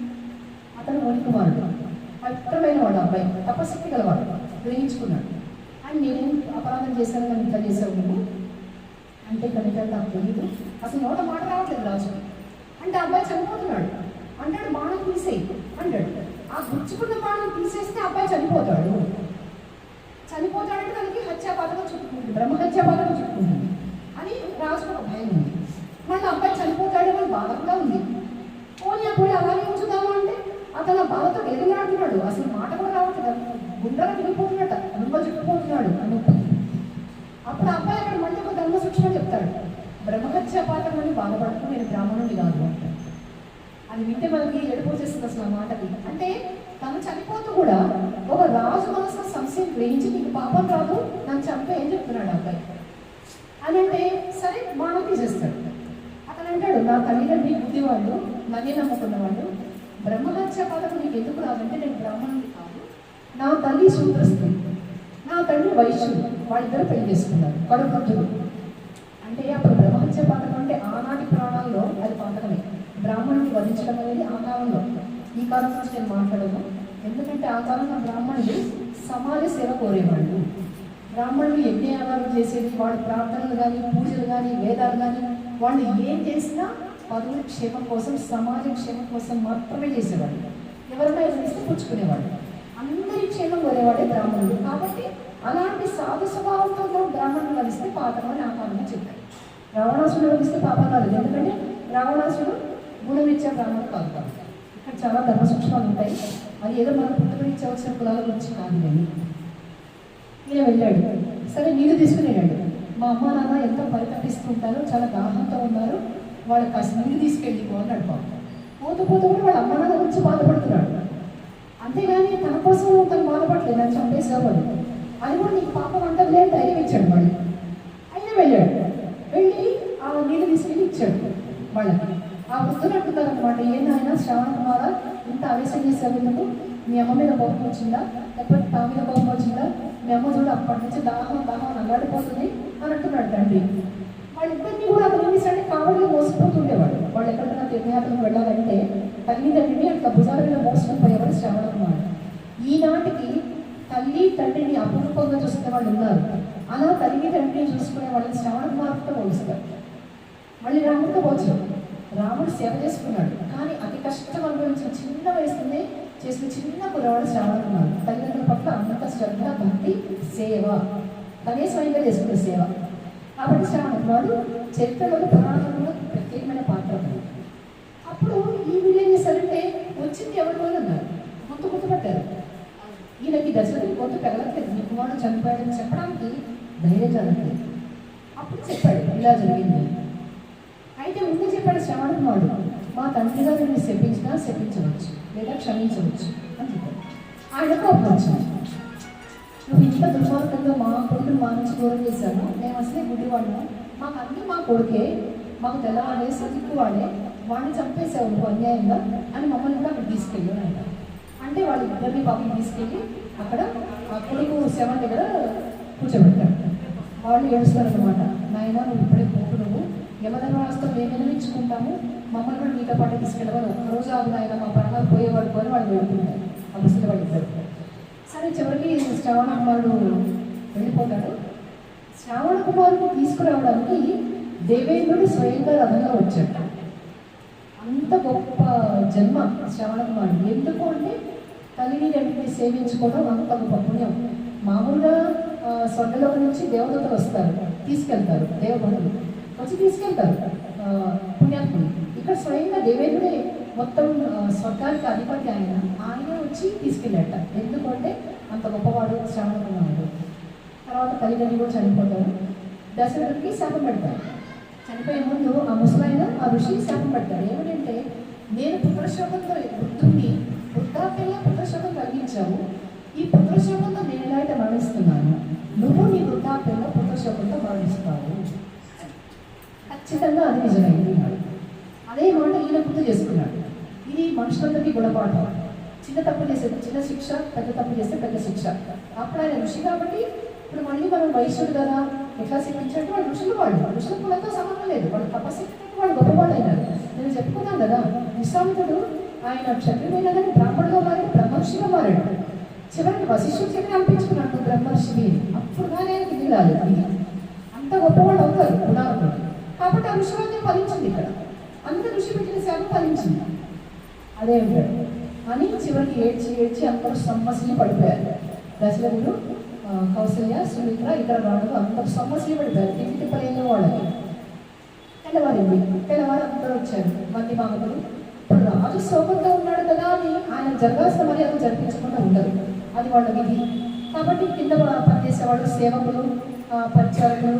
అతను మునికుమారుడు, పవిత్రమైన వాడు, అబ్బాయి తపశక్తి గలవాడు, గ్రహించుకున్నాడు. అని నేనేం అపరాధం చేశాను కానీ ఇట్లా చేసావు నువ్వు అంటే కనుక నాకు తెలియదు, అసలు నోట మాట రావట్లేదు రాజు అంటే. అబ్బాయి చనిపోతున్నాడు అంటాడు, బాణం తీసేయి అంటాడు. ఆ గుచ్చుకున్న బాణం తీసేస్తే అబ్బాయి చనిపోతాడు. చనిపోతాడంటే తనకి హత్యాపాతకం చుట్టుకుంటుంది, బ్రహ్మహత్యాపాతకం చుట్టుకుంటుంది అని రాజుకు ఒక భయం ఉంది. మళ్ళీ అబ్బాయి చనిపోతాడేమో బాధ కూడా ఉంది. పోనీ అప్పుడు అలాగే ఉంచుదాము అంటే అతను ఆ బాధతో ఎదుగులాడుతున్నాడు, అసలు మాట కూడా రావట్లేదు, గుండెల విడిపోతున్నట్ట, అనుభవ చుట్టుపోతున్నాడు అని. అప్పుడు అబ్బాయి అక్కడ మళ్ళీ ఒక ధర్మ సూక్ష్మ చెప్తాడు, బ్రహ్మహత్యాపాతకం అని బాధపడుతూ నేను బ్రాహ్మణుడి కాదు అంటాడు. అది వింటే మనకి ఏడుపు వచ్చేస్తుంది అసలు ఆ మాటకి. అంటే తను చనిపోతూ కూడా ఒక రాజు మనసులో సంశయం గ్రహించి నీకు పాపం రాదు నన్ను చంపే ఏం చెప్తున్నాడు అబ్బాయి అని. అంటే సరే బాణం తీసేస్తాడు. అతను అంటాడు, నా తల్లిదండ్రి బుద్ధివాళ్ళు, నన్నే నమ్ముకున్న వాళ్ళు, బ్రహ్మహత్యాపాతకం నీకు ఎందుకు రాదంటే నేను బ్రాహ్మణుడి కాదు, నా తల్లి శూద్రస్త్రీ, నా తండ్రి వైశ్యుడు, వాళ్ళిద్దరూ పెళ్లి చేసుకున్నారు, కడుపుతుడు. అంటే అప్పుడు బ్రహ్మహత్యాపాతకం అంటే ఆనాటి ప్రాణాల్లో అది పాతకమే. బ్రాహ్మణుని వధించడం అనేది ఆ కాలంలో, ఈ కాలం నుంచి నేను మాట్లాడను. ఎందుకంటే ఆ కాలంలో బ్రాహ్మణులు సమాజ సేవ కోరేవాళ్ళు. బ్రాహ్మణులు యజ్ఞయాగాలు చేసేది, వాళ్ళ ప్రార్థనలు కానీ, పూజలు కానీ, వేదాలు కానీ, వాళ్ళు ఏం చేసినా పదవుల క్షేమం కోసం, సమాజ క్షేమం కోసం మాత్రమే చేసేవాళ్ళు. ఎవరైనా ఏదైనా పుచ్చుకునేవాళ్ళు, అందరి క్షేమం కోరేవాడే బ్రాహ్మణులు. కాబట్టి అలాంటి సాధు స్వభావంతో బ్రాహ్మణులు కలిస్తే పాపం అని ఆ కాలంలో చెప్పారు. రావణాసుడు కలిస్తే పాపం కాదు, ఎందుకంటే రావణాసుడు గుణమిచ్చే బ్రాహ్మణుడు కాదు. ఇక్కడ చాలా ధర్మ సూక్ష్మాలు ఉంటాయి. అది ఏదో మనం పుట్టుకనిచ్చే వచ్చిన కులాల గురించి కాదు. కానీ ఈయన వెళ్ళాడు, సరే నీళ్ళు తీసుకుని వెళ్ళాడు. మా అమ్మ నాన్న ఎంతో పరితపిస్తూ ఉంటారు, చాలా దాహంతో ఉన్నారు, వాళ్ళకి కాస్త నీళ్ళు తీసుకెళ్ళిపో అని అడుపాడు. పోతూ పోతూ కూడా వాళ్ళ అమ్మ నాన్న గురించి బాధపడుతున్నాడు. అంతేగాని తన కోసం తను బాధపడలేదు, నన్ను చంపేసేవాడు, అది కూడా నీకు పాపం అంటది అని ధైర్యం ఇచ్చాడు. మళ్ళీ అయినా వెళ్ళాడు, వెళ్ళి ఆ నీళ్ళు తీసుకెళ్ళి ఇచ్చాడు వాళ్ళకి. ఆ వృద్ధులు అంటున్నారు అనమాట, ఏందైనా శ్రావణ కుమార ఇంత ఆవేశం చేశావు ఎందుకు? మీ అమ్మ మీద కోపం వచ్చిందా, లేకపోతే తా మీద కోపం వచ్చిందా? మీ అమ్మ చూడ అప్పటి నుంచి దాహం అల్లాడిపోతుంది అని అంటున్నాడు తండ్రి. వాళ్ళిద్దరినీ కూడా అతను ఏం చేశాడంటే కావడిగా మోసపోతుండేవాడు. వాళ్ళు ఎక్కడికైనా తీర్థయాత్రకు వెళ్ళాలంటే తల్లిదండ్రిని అట్లా భుజాల మీద మోసుకొని పోయేవాడు శ్రావణ కుమారుడు. ఈనాటికి తల్లి తండ్రిని అపురూపంగా చూసుకునే వాళ్ళు ఉన్నారు. అలా తల్లి తండ్రిని చూసుకునే వాళ్ళని శ్రావణ కుమారుడితో పోలుస్తారు. మళ్ళీ రాముడితో పోల్చారు. రాముడు సేవ చేసుకున్నాడు, కానీ అతి కష్టం అనుభవించిన చిన్న వయసులోనే చేసిన చిన్న కురవాడు శ్రావణ కుమారుడు. తల్లిదండ్రుల పట్ల అంత శ్రద్ధ, భక్తి, సేవ తనే స్వయంగా చేసుకునే సేవ. కాబట్టి శ్రావణకుమారుడు చరిత్రలో పురాణంలో ప్రత్యేకమైన పాత్ర ఉంది. అప్పుడు ఈ వీళ్ళు ఏం చేశారంటే వచ్చింది ఎవరిలో అన్నారు, గుర్తుపట్టారు. ఈయనకి దశరథుని గొంతు పెరగట్లేదు, మీ కుమారుడు చనిపోయాడని చెప్పడానికి ధైర్యం జరగలేదు. అప్పుడు చెప్పాడు ఇలా జరిగింది. అయితే ముందు చెప్పాడు శ్రావణకుమారుడు, మా తండ్రి గారు నిన్ను శపించవచ్చు లేదా క్షమించవచ్చు అని చెప్పాడు. ఆయన కోపం వచ్చింది, నువ్వు ఇంత దుర్మార్గంగా మా కొడుకుని మా నుంచి దూరం చేశాను, మేము అసలే గుడ్డివాడు, మాకు అన్నీ మా కొడుకే, మాకు తెల్లవాడే సతిక్కువాడే, వాడిని చంపేసావు నువ్వు అన్యాయంగా అని మమ్మల్ని కూడా అక్కడ తీసుకెళ్ళాను ఆయన. అంటే వాళ్ళు ఇద్దరిని పాపం తీసుకెళ్ళి అక్కడ ఆ కొడుకు శవం దగ్గర కూర్చోబెట్టారు. వాళ్ళు ఏడుస్తారు అనమాట, నాయన నువ్వు ఇప్పుడే పోకు, నువ్వు యమధర్మరాస్తో మేము వినిపించుకుంటాము, మమ్మల్ని కూడా మీతో పాటు తీసుకెళ్ళవాలి, ఒక్కరోజు ఆగు నాయన, మా ప్రాణాలు పోయేవాడు అని వాళ్ళు వెళ్తుంటారు ఆ ముసలి వాళ్ళు ఇద్దరు. సరే చివరికి శ్రావణకుమారుడు వెళ్ళిపోతాడు. శ్రావణకుమారుడు తీసుకురావడానికి దేవేంద్రుడు స్వయంగా రథంలో వచ్చాడు. అంత గొప్ప జన్మ శ్రావణకుమారుడు. ఎందుకు అంటే తల్లిని తండ్రిని సేవించుకోవడం అంత గొప్ప పుణ్యం. మామూలుగా స్వర్గలోకం నుంచి దేవతలు వస్తారు, తీసుకెళ్తారు, దేవబంధువులు వచ్చి తీసుకెళ్తారు పుణ్యాత్ములు. ఇక్కడ స్వయంగా దేవేంద్రుడే మొత్తం స్వర్గానికి అధిపతి, ఆయన వచ్చి తీసుకెళ్ళాట. ఎందుకంటే అంత గొప్పవాడు శ్రావణకుమారుడు. తర్వాత తల్లిదండ్రులు కూడా చనిపోతారు. దశరథుడికి శాపం పెడతారు. చనిపోయే ముందు ఆ ముసలాయన ఆ ఋషి శాపం పెడతాడు. ఏమిటంటే నేను పుత్రశోకంతో వృద్ధుడిని వృద్ధాప్యంలో పుత్రశోకం కలిగించావు, ఈ పుత్రశోకంతో నేను ఎలా అయితే మరణిస్తున్నాను, నువ్వు నీ వృద్ధాప్యంలో పుత్రశోకంతో మరణిస్తావు. ఖచ్చితంగా అది నిజమైంది. అదే మాట ఈయన గుర్తు చేసుకున్నాడు. ఇది మనుషులందరికీ గుణపాఠం. చిన్న తప్పు చేసే చిన్న శిక్ష, పెద్ద తప్పు చేస్తే పెద్ద శిక్ష. అప్పుడు ఆయన ఋషి కాబట్టి ఇప్పుడు మళ్ళీ మనం వైశ్యుడు కదా ఎట్లా శిక్షించినట్టు వాళ్ళు ఋషుల కులంతో సంబంధం లేదు, వాళ్ళు తపస్సు వాళ్ళు గొప్పవాళ్ళు అయినారు. నేను చెప్పుకున్నాను కదా, విశ్వామిత్రుడు ఆయన క్షత్రియుడైనా కానీ బ్రాహ్మణుగా మారాడు, బ్రహ్మర్షిగా మారాడు. చివరికి వశిష్ఠుడు చెప్పి అనిపించుకున్నాడు బ్రహ్మర్షివి. అప్పుడు కానీ ఆయనకి ఇది రాలేదు. ఇది అంత గొప్పవాళ్ళు అవుతారు ఉదాహరణ. కాబట్టి ఆ ఋషివాక్యం ఫలించింది ఇక్కడ, అందుకే ఋషి పెట్టిన శాపం ఫలించింది. అదే ఉంటాడు అని చివరికి ఏడ్చి అందరూ సమ్మసిని పడిపోయారు. దశరథుడు, కౌసల్య, సుమిత్ర, ఇతర రాణులు అందరూ సమ్మసిని పడిపోయారు. తిండి తిప్పలేని వాళ్ళకి. తెల్లవారు అందరూ వచ్చారు మంది మామూలు. ఇప్పుడు రాజు శోకంగా ఉన్నాడు కదా అని ఆయన జరగాల్సిన మర్యాద జరిపించకుండా ఉండదు, అది వాళ్ళ విధి. కాబట్టి కింద పనిచేసేవాళ్ళు, సేవకులు, పరిచారకులు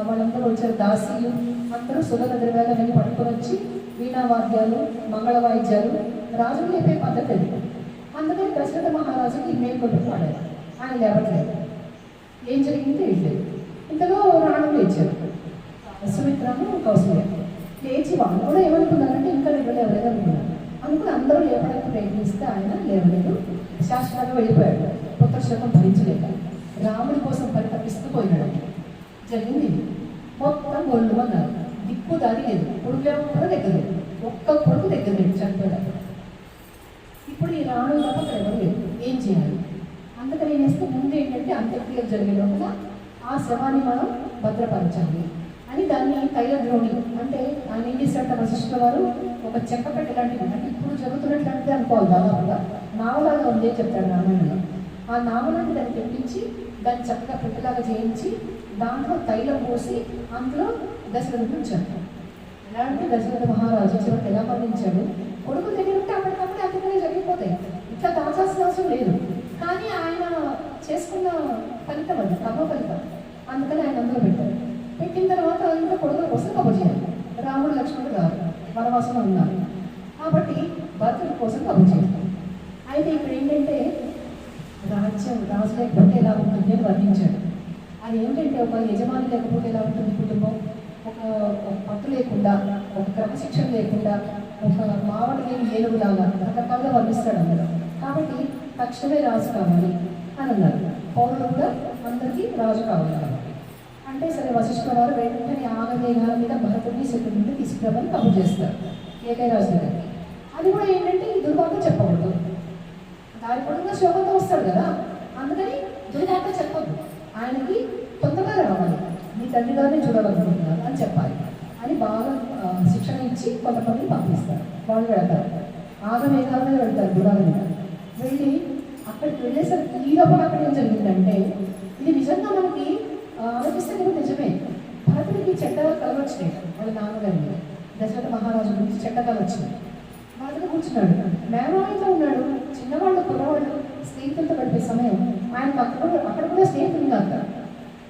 వాళ్ళందరూ వచ్చారు. దాసీలు అందరూ సుగంధ ద్రవ్యాలన్నీ పట్టుకొని వచ్చి వీణావాద్యాలు, మంగళ వాయిద్యాలు, రాజులు లేపే పద్ధతి అది. అందుకని దశరథ మహారాజుకి మేల్కొంటూ పాడారు. ఆయన లేవట్లేదు. ఏం జరిగింది తెలియలేదు. ఇంతలో రాణులు లేచారు, సుమిత్రను, కౌసల్య. లేచి వాళ్ళు కూడా ఏమనుకున్నారంటే ఇంకా లేవలేదు అనుకున్నారు. అనుకుని అందరూ లేవడానికి ప్రయత్నిస్తే ఆయన లేవలేదు, శాశ్వతంగా వెళ్ళిపోయాడు. పుత్రశోకం భరించలేక రాముడి కోసం పరితపిస్తూ పోయినాడు. జరిగింది మొత్తం గొళ్ళు అన్నారు, దిక్కు దారి లేదు, కొడుకు కూడా దగ్గర లేదు, ఒక్క కొడుకు దగ్గర లేదు, చనిపోయాడు. ఇప్పుడు ఈ రాణుల తప్ప అక్కడ ఎవరు లేదు, ఏం చేయాలి? అందుకని ఏం చేస్తే ముందు ఏంటంటే అంత్యక్రియలు జరిగే లోపల ఆ శవాన్ని మనం భద్రపరచాలి అని దాన్ని తైలద్రోణి అంటే ఆయన ఏం చేశారంటే వశిష్ఠుల వారు ఒక చెక్క పెట్టె లాంటిది, అంటే ఇప్పుడు జరుగుతున్నట్లాంటిది అనుకోవాలి, దాదాపుగా నావలాగా ఉంది అని చెప్తాడు రామాయణంలో. ఆ నావలాంటి దాన్ని తెప్పించి దాన్ని చక్కగా పెట్టెలాగా చేయించి దాంట్లో తైలం పోసి అందులో దశరథుడు ఉంచాడు. ఎలా అంటే దశరథ మహారాజు చివరికి ఎలా మరణించాడు, కొడుకు దగ్గర ఉంటే అప్పటికప్పుడు అందుకనే జరిగిపోతాయి, ఇట్లా దాచాల్సిన అవసరం లేదు. కానీ ఆయన చేసుకున్న ఫలితం అది, కర్మ ఫలితం. అందుకని ఆయన అందులో పెట్టారు. పెట్టిన తర్వాత ఇంకా కొడుకుల కోసం కబురు చేయాలి. రాముడు లక్ష్మణుడు గారు వనవాసంలో ఉన్నారు కాబట్టి భర్తల కోసం కబురు చేయాలి. అయితే ఇక్కడ ఏంటంటే రాజు లేకపోతే ఎలా ఉంటుంది అని వర్ణించాడు. అది ఏంటంటే ఒక యజమాని లేకపోతే ఎలా ఉంటుంది కుటుంబం, ఒక పట్టు లేకుండా, ఒక క్రమశిక్షణ లేకుండా, ఒక మావటి లేని ఏనుగులాగా రకరకాలుగా వర్ణిస్తాడు అందులో. కాబట్టి తక్షణమే రాజు కావాలి అని అన్నారు. పౌరులు కూడా అందరికీ రాజు కావాలి కాబట్టి అంటే సరే వశిష్ఠుల వారు వెంటనే ఆగమేఘాల మీద భరతుడిని శత్రుడిని తీసుకురామని కబురు చేస్తారు ఏకైక రాజు గారికి. అది కూడా ఏంటంటే ఈ దుర్వార్త చెప్పకూడదు, దాని పొడుగుగా శోకంతో వస్తాడు కదా, అందుకని దుర్వార్త చెప్పద్దు, ఆయనకి తొందరగా రావాలి, మీ తండ్రి గారిని చూడాలనుకుంటున్నారు అని చెప్పాలి అని బాగా శిక్షణ ఇచ్చి కొంతమంది పంపిస్తారు. వాళ్ళు వెళ్తారు, ఆగమేఘాల మీద వెళ్తారు, గుడాల మీద వెళ్ళి అక్కడికి వెళ్ళేసరికి ఈ లోపల అక్కడ ఏం జరిగిందంటే ఇది నిజంగా మనకి ఆలోచిస్తే కూడా నిజమే. భరతుడికి చెడ్డ కళలు వచ్చినాయి వాళ్ళ నాన్నగారిని. దశరథ మహారాజు గురించి చెడ్డ కళ వచ్చినాయి. భరతుడు కూర్చున్నాడు, మేనమామతో ఉన్నాడు. చిన్నవాళ్ళు కుర్రవాళ్ళు స్నేహితులతో గడిపే సమయం ఆయనకు అక్కడ కూడా స్నేహితులు కాదు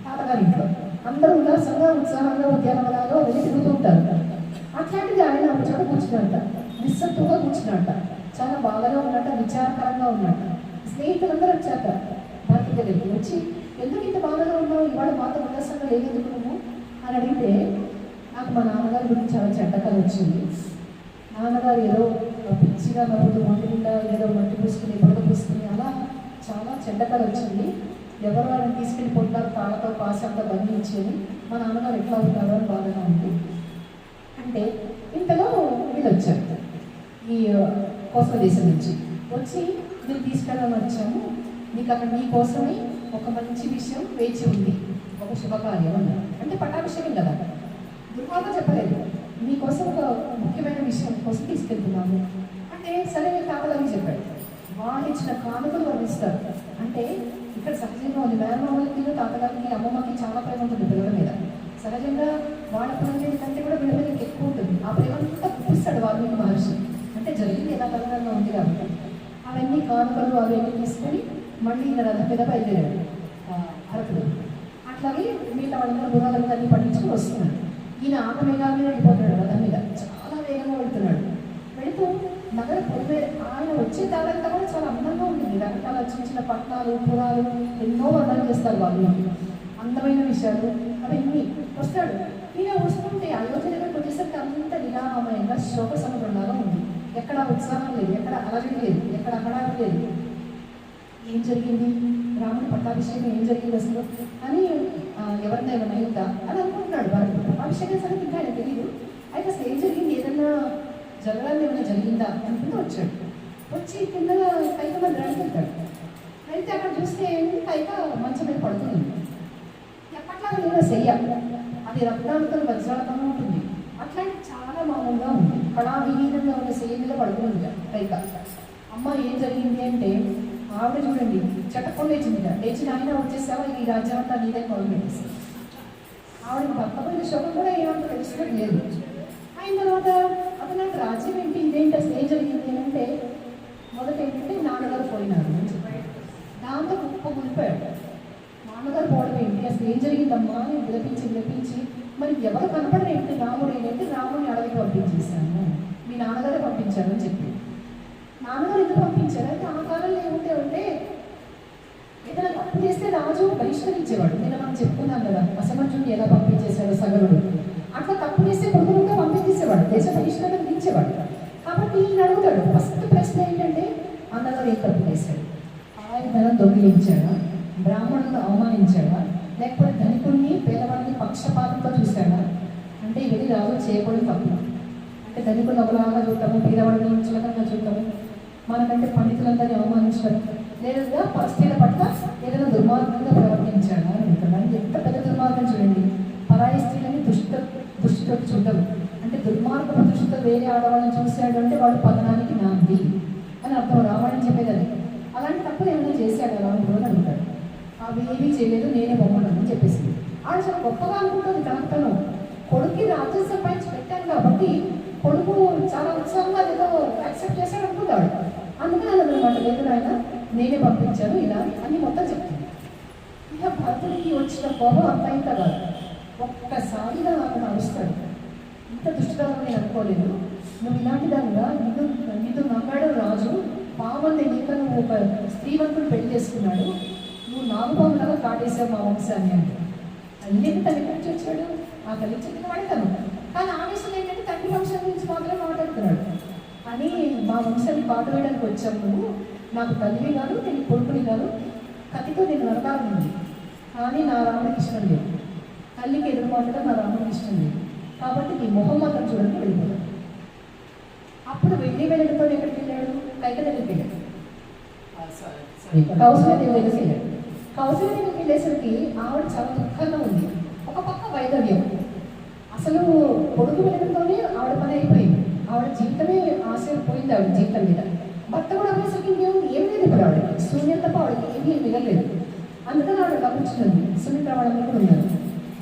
తాతగారి ఇంట్లో. అందరూ ఉల్లాసంగా ఉత్సాహంగా ఉద్యానవనాల్లో వెళ్ళి తిరుగుతూ ఉంటారు. అట్లాంటిది ఆయన ఒక చోట కూర్చున్నట్ట, నిస్సత్తుగా కూర్చున్నట్ట, చాలా బాగానే ఉన్నట్ట, విచారకరంగా ఉన్నట్ట. స్నేహితులందరూ వచ్చాక భర్త దగ్గరికి వచ్చి, ఎందుకు ఇంత బాగానే ఉన్నావు, ఇవాళ మాతో ఉల్లాసంగా లేదెందుకు నువ్వు అని అడిగితే, నాకు మా నాన్నగారి గురించి చాలా చెడ్డకలు వచ్చింది. నాన్నగారు ఏదో పిచ్చిగా నవ్వుతూ మట్టి గుండా ఏదో మట్టి పూసుకుని బుడగ పూసుకుని అలా చాలా చెడ్డకలు వచ్చింది. ఎవరు వాళ్ళని తీసుకెళ్ళిపోతున్నారు తాళతో పాసంతా బంధించేది, మా నాన్నగారు ఎట్లా ఉన్నారో అని బాగానే ఉంది అంటే, ఇంతలో వీళ్ళు వచ్చారు ఈ కోస్తా దేశం నుంచి. వచ్చి మీరు తీసుకెళ్ళాలని వచ్చాము, నీకు అక్కడ మీకోసమే ఒక మంచి విషయం వేచి ఉంది, ఒక శుభకార్యం అన్నారు. అంటే పట్టాభిషేకం కదా, దుర్మార్గం చెప్పలేదు, మీకోసం ఒక ముఖ్యమైన విషయం కోసం తీసుకెళ్తున్నాము అంటే, సరే మీరు తాతగారికి చెప్పాడు. వాళ్ళు ఇచ్చిన కానుకలు వర్ణిస్తారు. అంటే ఇక్కడ సహజంగా ఉంది, మేనమామలకి తాతగారికి అమ్మమ్మకి చాలా ప్రేమ ఉంటుంది పిల్లల మీద. సహజంగా వాళ్ళ ప్రేమ కంటే కూడా వీళ్ళ మీద ఎక్కువ ఉంటుంది. ఆ ప్రేమ అంతా గుప్పిస్తాడు వాల్మీకి మహర్షి. అంటే జరిగింది ఎలా కలగంగా ఉంది కాబట్టి అవన్నీ కానుకలు అవన్నీ తీసుకొని మళ్ళీ ఈయన రథం మీద బయలుదేరాడు భరతుడు. అట్లాగే మిగతా వాళ్ళందరూ గుర్రాలందరినీ పండించుకుని వస్తున్నాడు. ఈయన ఆగమేఘాల మీద వెళ్ళిపోతున్నాడు, రథం మీద చాలా వేగంగా వెళ్తున్నాడు. వెళుతూ నగర పొడివే ఆయన వచ్చే దారంతా కూడా చాలా అందంగా ఉంటుంది. రకరకాల చిన్న చిన్న పట్టణాలు పురాలు ఎన్నో వర్ణాలు చేస్తారు వాళ్ళు, అందమైన విషయాలు అవన్నీ వస్తాడు. ఈయన వస్తుంటే అయోధ్య దగ్గరకు వచ్చేసరికి అంత నిరామయంగా శోక సముద్రంలాగా ఉంది. ఎక్కడ ఉత్సాహం లేదు, ఎక్కడ అలజడి లేదు, ఎక్కడ హడావిడి లేదు. ఏం జరిగింది, రాముడి పట్టాభిషేకం ఏం జరిగింది అసలు అని ఎవరినైనా ఏమైనా అయిందా అని అనుకుంటున్నాడు. వారికి పట్టాభిషేకం సంగతి ఇంకా ఆయన తెలియదు. అయితే అసలు ఏం జరిగింది, ఏదన్నా జరగాలి ఏమైనా జరిగిందా అనుకుంటూ వచ్చాడు. వచ్చి కింద కైక మంది వెళ్తాడు. అయితే అక్కడ చూస్తే కైక మంచం మీద పడుతుంది. ఎప్పట్లాగా లేదా చెయ్య, అది రక్తాలతో వజ్రాలతో ఉంటుంది. అట్లాంటి చాలా మామూలుగా ఉంది. కళావిహీనంగా ఉన్న చెయ్య మీద పడుతుంది కైక. అమ్మ ఏం జరిగింది అంటే, ఆవిడ చూడండి చటకొని లేచింది. లేచిన ఆయన వచ్చేసావా, ఈ రాజ్యం అంతా నీదే మొదలు పెట్టేసి ఆవిడకి భర్తపోయిన శోకం కూడా ఏమంతా తెలుసుకుని లేదు. అయిన తర్వాత అతను నాకు రాజ్యం ఏంటి, ఇదేంటి, అసలు ఏం జరిగింది అంటే, మొదట ఏంటంటే నాన్నగారు పోయినారు అని చెప్పాడు. దాంతో కుప్ప గురిపోయాడు. నాన్నగారు పోవడం ఏంటి, అసలు ఏం జరిగిందమ్మా అని విలపించి మరి ఎవరు కనపడరు ఏంటి, రాముడు ఏంటంటే రాముడిని అడవికి పంపించేశాను, మీ నాన్నగారే పంపించారు అని చెప్పి. నాన్నగారు ఎందుకు పంపించారు అంటే, ఆ కాలంలో ఏముంటే ఉంటే ఏదైనా తప్పు చేస్తే రాజు బహిష్కరించేవాడు. నేను మనం చెప్పుకున్నాం కదా, అసమర్థుడిని ఎలా పంపించేశాడు సగరుడు. అట్లా తప్పు చేస్తే కొడుకులుగా పంపించేసేవాడు, దేశ బహిష్కరణ విధించేవాడు. కాబట్టి ఈయన అడుగుతాడు, ఫస్ట్ ప్రశ్న ఏంటంటే, అన్నగారు ఏం తప్పు చేశాడు, ఆయన ధనం దొంగిలించాడా, బ్రాహ్మణులను అవమానించాడా, లేకపోతే ధనికుడిని పేదవాడిని పక్షపాతంతో చూశాడా అంటే, ఇవన్నీ రాజు చేయకూడదు తప్పు. అంటే ధనికులను ఒకలాగా చూడటము, పేదవాడిని చులకంగా చూడటము, మనకంటే పండితులందరినీ అవమానించడం, లేదా పరిస్థితుల పట్ల ఏదైనా దుర్మార్గంగా ప్రవర్తించాడా అని అంటున్నాను. ఎంత పెద్ద దుర్మార్గం చూడండి, పరాయి స్త్రీలని దృష్టితో చూడడం అంటే, దుర్మార్గపు దృష్టితో వేరే ఆడవాళ్ళని చూశాడు అంటే వాడు పతనానికి నాంది అని అర్థం. రావణం చెప్పేదని అలాంటి తప్పులు ఏమైనా చేశాడు రాముడు అని అడుగుతాడు. అవి ఏమీ చేయలేదు, నేనే బొమ్మను చెప్పేసి ఆడ చాలా గొప్పగా అనుకుంటుంది. తను కొడుక్కి రాజ్యం సంపాదించి పెట్టాను కాబట్టి కొడుకు చాలా ఉత్సాహంగా ఏదో యాక్సెప్ట్ చేశాడు అనుకుంటాడు. అందుకని అన్నమాట, లేదు ఆయన నేనే పంపించాను ఇలా అని మొత్తం చెప్తుంది. ఇక భర్తకి వచ్చిన కోపం అంత అయింది కదా, ఒక్కసారిగా అతను అరుస్తాడు. ఇంత దుష్టురాలు నేను అనుకోలేదు, నువ్వు ఇలాంటి దానిగా నిన్ను నమ్మాడు రాజు, పావని నీకు నువ్వు ఒక స్త్రీవంతుడు పెళ్లి చేసుకున్నాడు, నువ్వు నాగుపాములాగా కాటేసావు మా వంశాన్ని అంటే. అన్నిటి తల్లి నుంచి వచ్చాడు, ఆ తల్లి చెప్పిన వాడే తను. కానీ ఆవేశం ఏంటంటే తండ్రి వంశం గురించి మాత్రమే మాట్లాడుతున్నాడు. అని మా వంశాన్ని పాటు వేయడానికి వచ్చావు నువ్వు, నాకు తల్లివి కాదు, నేను కొడుకుని కాదు, కత్తితో నేను నరకాలని ఉంది, కానీ నా రాముడికి ఇష్టం లేదు, తల్లికి ఎదురు మాట్లాడడం నా రాముడికి ఇష్టం లేదు, కాబట్టి నీ మొహం మాత్రం చూడండి వెళ్ళిపోయాడు. అప్పుడు వెళ్ళడంతో ఎక్కడికి వెళ్ళాడు, కైక దగ్గరికి వెళ్ళాడు, కౌశల్యదేవి దగ్గరికి వెళ్ళాడు. కౌశల్యదేవికి వెళ్ళేసరికి ఆవిడ చాలా దుఃఖంగా ఉంది. ఒక పక్క వైదవ్యం, అసలు కొడుకు వెళ్ళడంతోనే ఆవిడ పని అయిపోయింది, ఆవిడ జీవితమే ఆశయం పోయింది ఆవిడ జీవితం మీద. భర్త కూడా అనేసరికి ఏం లేదు ఇప్పుడు ఆవిడకి, శూన్యం తప్ప ఆవిడకి ఏమీ మిగలేదు. అందుకని ఆవిడ అలా కూర్చుంది. సుమిత్ర వాళ్ళందరూ కూడా ఉన్నారు.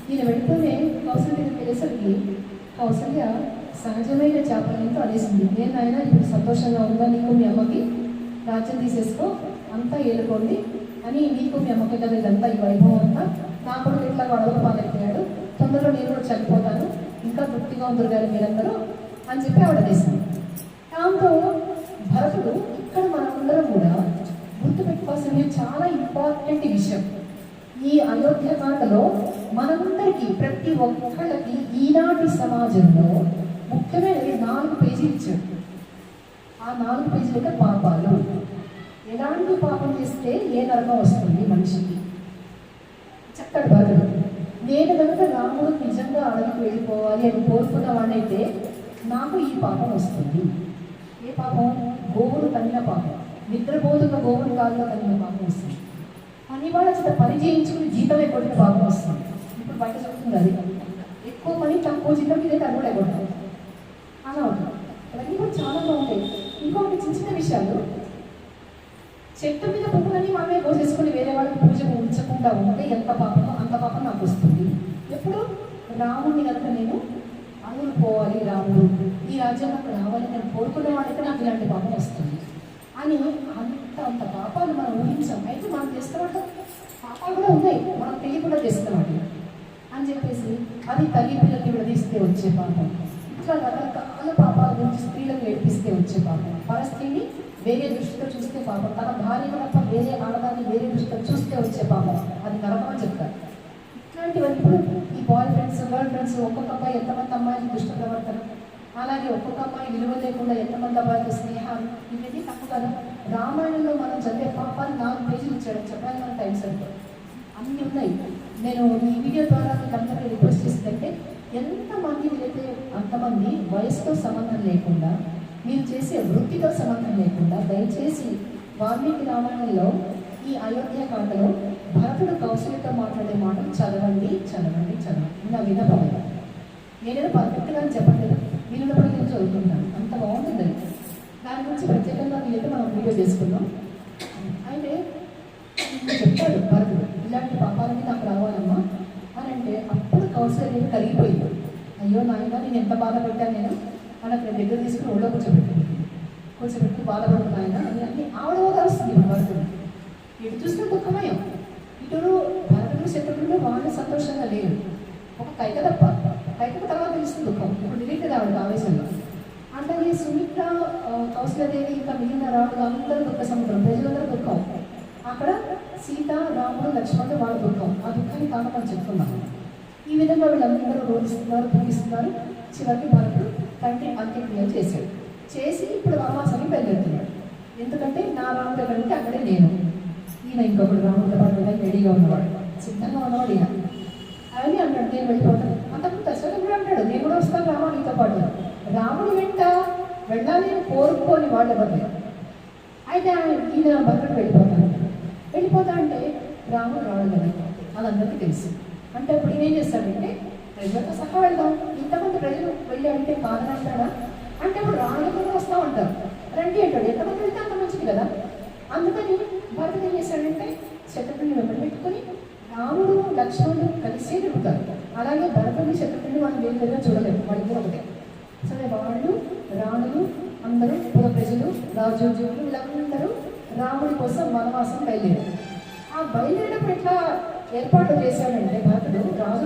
ఈయన వెళ్తూనే కౌసల్య దగ్గరికి వెళ్ళేసరికి కౌసల్య సహజమైన చాపల్యంతో అనేసింది, నేను ఆయన ఇప్పుడు సంతోషంగా ఉందా, నీకు మీ అమ్మకి రాజ్యం తీసేసుకో, అంతా ఏలుకోండి అని, నీకు మీ అమ్మకి కదా ఇదంతా ఈ వైభవం అంతా, నా కొడుకు ఇట్లా గొడవలు పాలైపోయాడు, తొందరలో నేను కూడా చనిపోతాను, ఇంకా తృప్తిగా ఉందరు గారు మీరందరూ అని చెప్పి ఆవిడ వేసింది. దాంతో భరతుడు ఇక్కడ మనందరం కూడా గుర్తుపెట్టుకోవాల్సిన చాలా ఇంపార్టెంట్ విషయం, ఈ అయోధ్యకాండలో మనందరికీ ప్రతి ఒక్కళ్ళకి ఈనాటి సమాజంలో ముఖ్యమైనవి 4 పేజీలు ఇచ్చాడు. ఆ 4 పేజీలకే పాపాలు, ఎలాంటి పాపం చేస్తే ఏ నరకం వస్తుంది మనిషికి. చక్కటి భరతుడు, నేను కనుక రాముడు నిజంగా అడవికి వెళ్ళిపోవాలి అని కోరుకున్న వాడైతే నాకు ఈ పాపం వస్తుంది. ఏ పాపం? గోవులు తగిన పాపం, నిద్రపోతున్న గోవులు కాళ్ళలో తగిన పాపం వస్తుంది. పని వాళ్ళ చేత పని చేయించుకుని జీతం ఎగ్గొట్టిన పాపం వస్తుంది. ఇప్పుడు బయట చెప్తుంది అది, ఎక్కువ పని తక్కువ జీతం ఇదే కనుగొలు ఎగ్గొట్టాలి, అలా ఉంటుంది. అవన్నీ కూడా చాలా బాగుంటాయి. ఇంకొకటి చిన్న చిన్న విషయాలు, చెట్టు మీద పువ్వులని మనమే కోసేసుకుని వేరే వాళ్ళకి పూజ ఉంచకుండా ఉంటే ఎంత పాపమో అంత పాపం నాకు వస్తుంది. ఎప్పుడు రాముడిని కనుక నేను అడుగులు పోవాలి, రాముడు ఈ రాజ్యంలోకి రావాలి నేను కోరుకునే వాళ్ళకి నాకు ఇలాంటి పాపం వస్తుంది అని అంత పాపాలు మనం ఊహించాం. అయితే మనం చేస్తున్నట్టు పాపాలు కూడా ఉన్నాయి, మనం తెలియకుండా చేస్తున్నట్టు అని చెప్పేసి అది తల్లి పిల్లల్ని విడదీస్తే వచ్చే పాపం, ఇట్లా రకరకాల పాపాల గురించి స్త్రీలను ఏడిపిస్తే వచ్చే పాపం, పరస్త్రీని వేరే దృష్టితో చూస్తే పాపం, తన భార్యను తప్ప వేరే ఆడదాన్ని వేరే దృష్టితో చూస్తే వచ్చే పాపం, అది నరకమని చెప్తారు. ఇట్లాంటివన్నీ ఇప్పుడు ఈ బాయ్ ఫ్రెండ్స్ గర్ల్ ఫ్రెండ్స్, ఒక్కొక్క అబ్బాయి ఎంతమంది అమ్మాయిలు దుష్ట ప్రవర్తన, అలాగే ఒక్కొక్క అమ్మాయి విలువ లేకుండా ఎంతమంది అబ్బాయిలు స్నేహాలు, ఇవన్నీ తప్పు కదా. రామాయణంలో మనం చదివే పాపాలు 4 పేజీలు ఇచ్చాడు, చెప్పాలి మన టైం సరిపోయి అన్నీ ఉన్నాయి. నేను ఈ వీడియో ద్వారా మీకు అందరికీ రిక్వెస్ట్ చేసిందంటే, ఎంతమంది వీలైతే అంతమంది వయసుతో సంబంధం లేకుండా, మీరు చేసే వృత్తితో సంబంధం లేకుండా దయచేసి వాల్మీకి రామాయణంలో ఈ అయోధ్యకాండలో భరతుడు కౌశల్యతో మాట్లాడే మాటలు చదవండి చదవండి చదవండి. నా వినపడదు, నేనేదో పర్ఫెక్ట్గా చెప్పట్లేదు, విన్నప్పుడు నేను చదువుకుంటాను, అంత బాగుంటుంది. దాని గురించి ప్రత్యేకంగా వీలైతే మనం వీడియో చేసుకున్నాం. అయితే చెప్తాడు భరతుడు, ఇలాంటి పాపాలని నాకు రావాలమ్మా అని అంటే, అప్పుడు కౌశల్యం కలిగిపోయింది. అయ్యో నాయన నేను ఎంత బాధపడ్డాను నేను అని అక్కడ దగ్గర తీసుకుని ఒళ్ళో కూర్చోబెట్టి బాధపడుతున్నాయన అని అన్ని ఆవిడ ఓదారుస్తుంది. ఇప్పుడు భరతుడు ఇటు చూస్తే దుఃఖమయం, ఇటు భరతుడు శత్రుడు వాళ్ళు సంతోషంగా లేరు. ఒక కైక తప్ప, కైక తర్వాత తెలుస్తుంది దుఃఖం. ఇప్పుడు తెలియట్లేదు ఆవిడ ఆవేశంలో. అంటే సుమిత్ర, కౌశలదేవి ఇంకా మిగిలిన రాముడు అందరూ దుఃఖ సముద్రం, ప్రజలందరూ దుఃఖం. అక్కడ సీత, రాముడు, లక్ష్మణుడు వాళ్ళ దుఃఖం. ఆ దుఃఖాన్ని కారణం చెప్తున్నాము. ఈ విధంగా వీళ్ళందరూ రోధిస్తున్నారు, పూజిస్తున్నారు. చివరికి భరతుడు తండ్రి అంత్యక్రియలు చేశాడు. చేసి ఇప్పుడు వనవాసానికి బయలుదేరుతున్నాడు. ఎందుకంటే నా రాముడు ఎక్కడంటే అక్కడే నేను, ఈయన ఇంకొకటి రాముడితో పాటు రెడీగా ఉన్నవాడు, సిద్ధంగా ఉన్నవాడు ఈయన. అవన్నీ అన్నాడు, నేను వెళ్ళిపోతాను. అంతకు దశరథుడు కూడా అంటాడు, నేను కూడా వస్తాను రామ నీతో పాటు. రాముడు వెంట వెళ్ళాలి అని కోరుకోని వాళ్ళు ఎవరు. అయితే ఈయన భరతుడు వెళ్ళిపోతా అంటే రాముడు రావడం కదా వాళ్ళందరికీ తెలుసు. అంటే ఇప్పుడు ఈయన ఏం చేస్తాడంటే, ప్రజలతో సహా వెళ్దాం, ఇంతమంది ప్రజలు వెళ్ళి అంటే కాదనంటాడా అంటే, ఇప్పుడు రాముడితో వస్తూ ఉంటారు, రండి అంటాడు. ఎంతమంది వెళ్తే అంత మంచిది కదా. అందుకని భరతుడు ఏం చేశాడంటే, శత్రుఘ్నుని వెంబడి పెట్టుకుని రాముడు లక్ష్మణుడు కలిసే తిరుగుతారు. అలాగే భరతుడిని శత్రుఘ్నుని మనం వేరుగా చూడలేము, వాళ్ళిద్దరు ఒకటే. సరే వాళ్ళు రాణులు అందరూ పుర ప్రజలు రాజోజులు వీళ్ళందరూ రాముడి కోసం వనవాసం బయలుదేరారు. ఆ బయలుదేరినప్పుడు ఎట్లా ఏర్పాట్లు చేశాడంటే, భరతుడు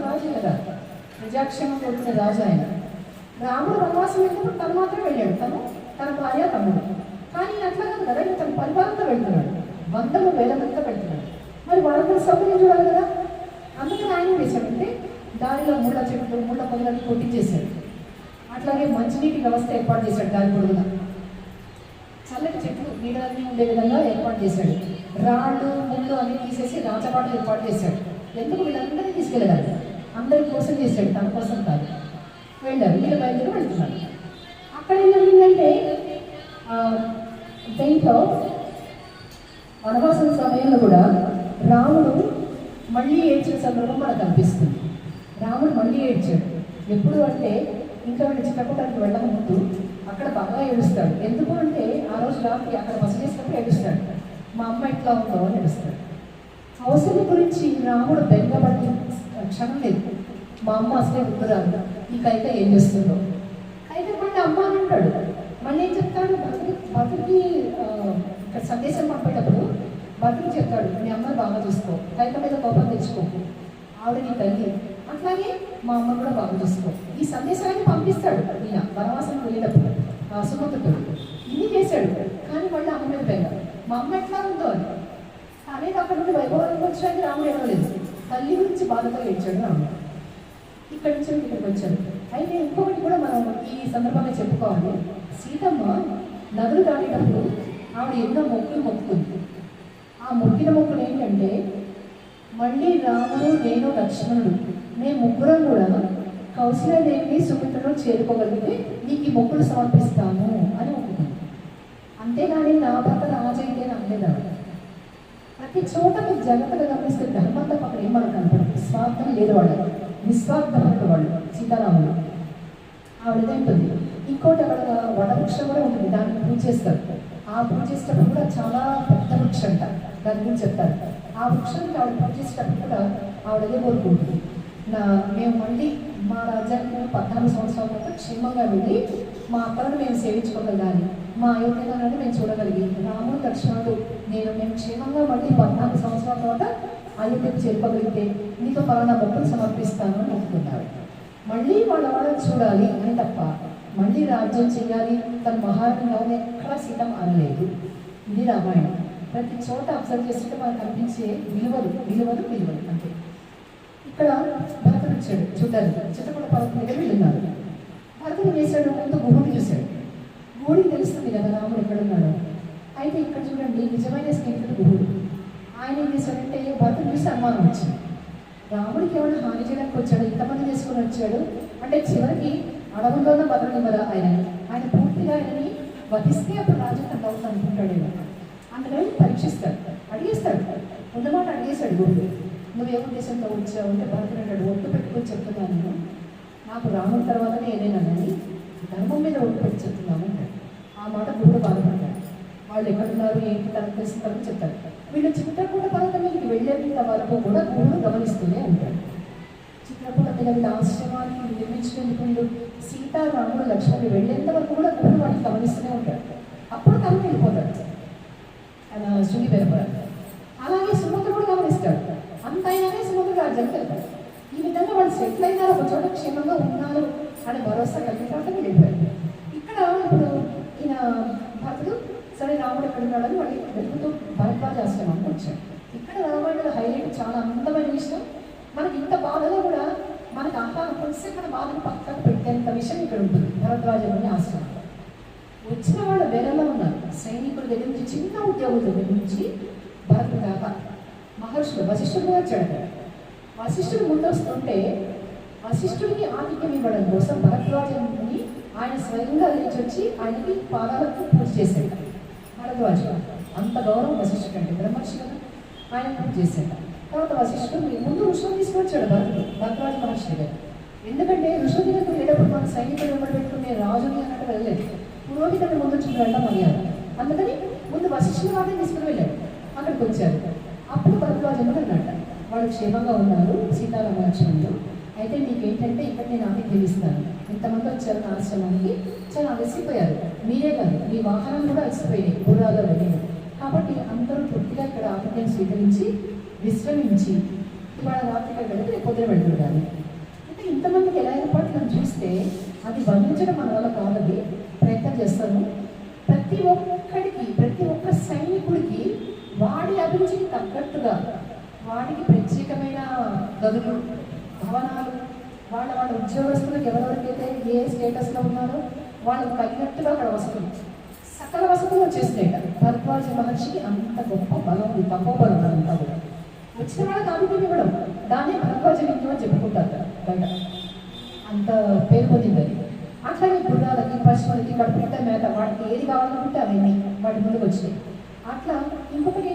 రాజు కదా, ప్రజాక్షేమం కొడుతున్న రాజు ఆయన. రాముడు వనవాసం వెళ్ళినప్పుడు తను మాత్రం వెళ్ళాడు, తన భార్య తమ్ముడు. కానీ అట్లా కాదు కదా, తన పరిపాలనతో వెళ్తున్నాడు, వందలు వేల మందితో వెళ్తున్నాడు. మరి వాళ్ళందరూ సౌకర్యం చూడాలి కదా. అందుకని ఆయన వేశాడంటే, దానిలో ముళ్ళ చెట్లు ముళ్ళ పొదలని కొట్టించేశాడు. అట్లాగే మంచినీటి వ్యవస్థ ఏర్పాటు చేశాడు, దాని పొడుగున చల్లటి చెట్లు నీడలన్నీ ఉండే విధంగా ఏర్పాటు చేశాడు. రాళ్ళు ముళ్ళు అన్నీ తీసేసి రాచపాటలు ఏర్పాటు చేశాడు. ఎందుకు వీళ్ళందరినీ తీసుకెళ్ళాడు, అందరి కోసం చేశాడు, తన కోసం కాదు. వెళ్ళారు, వీళ్ళు బయలుదేరి వెళ్తున్నారు. అక్కడ ఏం జరిగిందంటే, దీంట్లో వనవాసం సమయంలో కూడా రాముడు మళ్ళీ ఏడ్చిన సందర్భం మనకు అనిపిస్తుంది. రాముడు మళ్ళీ ఏడ్చాడు. ఎప్పుడు అంటే, ఇంకా వీళ్ళు చిట్టపుటానికి వెళ్ళక ముందు అక్కడ బాగా ఏడుస్తాడు. ఎందుకు అంటే, ఆ రోజు రాత్రి అక్కడ బస చేసినప్పుడు ఏడుస్తాడు. మా అమ్మ ఎట్లా ఉందో అని ఏడుస్తాడు. కౌశల్య గురించి రాముడు బెంగపడి క్షణం లేదు. మా అమ్మ అసలే గుర్తురాదు, ఈ కైక ఏం చేస్తుందో. కైక మళ్ళీ అమ్మ అని అంటాడు. మళ్ళీ ఏం చెప్తాడు, భర్తకి ఇక్కడ సందేశం పంపేటప్పుడు భర్తకి చెప్తాడు, మీ అమ్మని బాగా చూసుకో, కైక మీద కోపం తెచ్చుకోకు, ఆవిడ నీ తల్లి, అట్లాగే మా అమ్మ కూడా బాగా చూసుకో. ఈ సందేశాన్ని పంపిస్తాడు ఈయన వనవాసం వెళ్ళేటప్పుడు సుమంతుడు. ఇన్ని చేశాడు, కానీ మళ్ళీ అమ్మ మీద బెంగ. మా అమ్మ ఎట్లా ఉందో అని. కానీ అక్కడ నుండి వైభవానికి వచ్చాక రాముడు ఏమలేదు, తల్లి గురించి బాధగా ఏడ్చాడు రాముడు. ఇక్కడి నుంచి ఇక్కడికి వచ్చాడు. అయితే ఇంకొకటి కూడా మనం ఈ సందర్భంగా చెప్పుకోవాలి. సీతమ్మ నదులు దాటేటప్పుడు ఆవిడ ఎన్నో మొక్కులు మొక్కుతుంది. ఆ మొక్కిన మొక్కులు ఏంటంటే, మళ్ళీ రాముడు, నేను, లక్ష్మణుడు, మేము ముగ్గురం కూడా కౌశల్యదేవిని సుమిత్రను చేరుకోగలిగితే నీకు ఈ మొక్కులు సమర్పిస్తాము అని మొక్కుతుంది. అంతేగాని నా భర్త రాజైతే నమ్మలేదు. ప్రతి చోట మీరు జాగ్రత్తగా గమనిస్తే ధర్మంతో పక్కన ఏమన్నా కనపడదు. స్వార్థం లేదు వాళ్ళు, నిస్వార్థమైన వాళ్ళు సీతారాములు. ఆవిడదేంటుంది. ఇంకోటి అక్కడ వటవృక్షం కూడా ఉంటుంది, దాన్ని పూజ చేస్తారు. ఆ పూజ చేసేటప్పుడు కూడా చాలా పెద్ద వృక్షం అంట, దాని గురించి చెప్తారు. ఆ వృక్షానికి ఆవిడ పూజ చేసేటప్పుడు కూడా ఆవిడదే కోరుకుంటుంది, మేము మళ్ళీ మా రాజ్యానికి 14 సంవత్సరాల తర్వాత క్షేమంగా వెళ్ళి మా అక్కలను మేము సేవించుకోగలగాలి, మా అయోధ్యనాన్ని మేము చూడగలిగి, రాముడు, లక్ష్మణుడు, మేము క్షేమంగా మళ్ళీ 14 సంవత్సరాల తర్వాత అయోధ్యకు చేరుకోగలిగితే నీతో పలానా మొక్కులు సమర్పిస్తాను అని మొక్కుతున్నారు. మళ్ళీ వాళ్ళని చూడాలి అని తప్ప మళ్ళీ రాజ్యం చేయాలి, తన మహారాణి ఎక్కడా సీతం అనలేదు. ఇది రామాయణం. ప్రతి చోట అబ్జర్వ్ చేస్తుంటే మనకు కనిపించే విలువలు అంతే. ఇక్కడ భరతుడు వచ్చాడు చూడ్డానికి, చిత్రకూట పర్వతం దగ్గర వెళ్ళున్నారు. భరతుడు వేశాడు, ముందు గుహుడిని చూశాడు. గుహుడికి తెలుస్తుంది కదా రాముడు ఎక్కడున్నాడు. అయితే ఇక్కడ చూడండి, నిజమైన స్నేహితుడు గుహుడు. ఆయన ఏం చేశాడంటే భరతుడు చూసి అనుమానం వచ్చింది, రాముడికి ఏమైనా హాని చేయడానికి వచ్చాడు, ఇంతమంది చేసుకుని వచ్చాడు అంటే చివరికి అడవుల్లోనే బతకనివ్వరా ఆయన పూర్తిగా ఆయనని వధిస్తే అప్పుడు రాజకీయ డౌట్ అనుకుంటాడేమో. అందుకని పరీక్షిస్తాడు, అడిగేస్తాడు. ఉన్నమాట అడిగేశాడు గురుడు, నువ్వేమో దేశంలో వచ్చావు అంటే భరతుడు అంటాడు, ఒట్టు పెట్టుకొని చెప్తున్నాను నేను, నాకు రాముడి తర్వాతనే ఏదైనా కానీ ధర్మం మీద ఒట్టు పెట్టి చెప్తున్నాను అంటాడు. ఆ మాట గురుడు బాధపడతాడు. వాళ్ళు ఎక్కడున్నారు ఏంటి తనకు తెలిసిన తర్వాత చెప్తాడు. వీళ్ళు చిత్రకూట పర్వతం మీదకి వెళ్ళేంత వరకు కూడా గురుడు గమనిస్తూనే ఉంటాడు. చిత్రకూట మీద వీళ్ళ ఆశ్రమాన్ని నిర్మించుకుంటూ సీతారాముడు, లక్ష్మణుడు వెళ్ళేంత వరకు కూడా గురుడు వాటిని గమనిస్తూనే ఉంటాడు. అప్పుడు తను వెళ్ళిపోతాడు శృంగి పెరపడాలి. అలాగే సుమంతుడు గమనిస్తాడు. అంత అయినానే సుమంతుడు రాజ్యానికి వెళ్తాడు. ఈ విధంగా వాళ్ళు సెటిల్ అయినారు, ఒక చోట క్షేమంగా ఉన్నారు అని భరోసా కలిగిన తర్వాత వెళ్ళిపోయాడు. ఇక్కడ ఇప్పుడు ఈయన భర్తడు సరే రాముడు ఎక్కడున్నాడని వాళ్ళు వెతుకుతూ భరద్వాజ ఆశ్రమానికి వచ్చాడు. ఇక్కడ రామాయణంలో హైలైట్ చాలా అందమైన విషయం. మనకి ఇంత బాధలో కూడా మనకు ఆహారం కలిసి మన బాధను పక్కన పెట్టేంత విషయం ఇక్కడ ఉంటుంది భరద్వాజలోని ఆశ్రమం. వచ్చిన వాళ్ళు వేరేలా ఉన్నారు. సైనికుల దగ్గర నుంచి, చిన్న ఉద్యోగుల దగ్గర నుంచి భరత్ దాకా మహర్షులు, వశిష్ఠుడు వచ్చాడు. వశిష్ఠుడు ముందు వస్తుంటే వశిష్ఠుడికి ఆతిథ్యం ఇవ్వడం కోసం భరద్వాజుని ఆయన స్వయంగా లేచి వచ్చి ఆయనకి పాదాలకు పూజ చేశాడు. భరద్వాజ అంత గౌరవం వశిష్ఠుడు అంటే బ్రహ్మర్షి కదా, ఆయన పూజ చేశాడు. తర్వాత వశిష్ఠుడిని ముందు ఋషులు తీసుకొచ్చాడు భరద్వాజ మహర్షి దగ్గర. ఎందుకంటే ఋషుల దగ్గర వెళ్ళేటప్పుడు మన సైనికులు వెంబడి పెట్టుకునే రాజుని అన్నట్టు వెళ్ళలేదు, పురోహితుడిని ముందు వచ్చి వెళ్ళడం అయ్యారు. అందుకని ముందు వశిష్ఠుని వాటిని తీసుకుని వెళ్ళాడు. అక్కడికి వచ్చారు. అప్పుడు భరద్వాజుడు అన్నట్టు వాళ్ళు క్షేమంగా ఉన్నారు సీతారామ లక్ష్మణులు. అయితే మీకేంటంటే ఇక్కడ నేను ఆతిథ్యం ఇస్తాను, ఇంతమంది వచ్చారు నా ఆశ్రమానికి, చాలా అలసిపోయారు, మీరే కాదు మీ వాహనం కూడా అలసిపోయాయి గుర్రాలు వెళ్ళింది. కాబట్టి అందరూ పూర్తిగా ఇక్కడ ఆతిథ్యం స్వీకరించి విశ్రమించి ఇవాళ రాత్రిగా వెళ్తే రేపు పొద్దున వెళ్తుండాలి. అంటే ఇంతమందికి ఎలా ఏర్పాట్లను చూస్తే అది బంధించడం మన వల్ల కాదని ప్రయత్నం చేస్తాను. ప్రతి ఒక్క సైనికుడికి వాడి అభిరుచికి తగ్గట్టుగా వాడికి ప్రత్యేకమైన గదులు, భవనాలు, వాళ్ళ ఉద్యోగస్తులకు ఎవరెవరికైతే ఏ స్టేటస్లో ఉన్నారో వాళ్ళకి తగినట్టుగా అక్కడ వసతులు, సకల వసతులు వచ్చేస్తాయి. భరద్వాజ మహర్షికి అంత గొప్ప బలం ఉంది, తపోబలం అంతా కూడా. వచ్చిన వాళ్ళకి ఆతిథ్యం ఇవ్వడం, దాన్ని భరద్వాజ విద్యం అని చెప్పుకుంటారు బయట, అంత పేరు పొందింది అది. అట్లాగే గుర్రాలకి, పశువులకి, కడుపుట మేత, వాటికి ఏది కావాలనుకుంటే అవన్నీ వాటి ముందుకు వచ్చినాయి. అట్లా ఇంకొకటి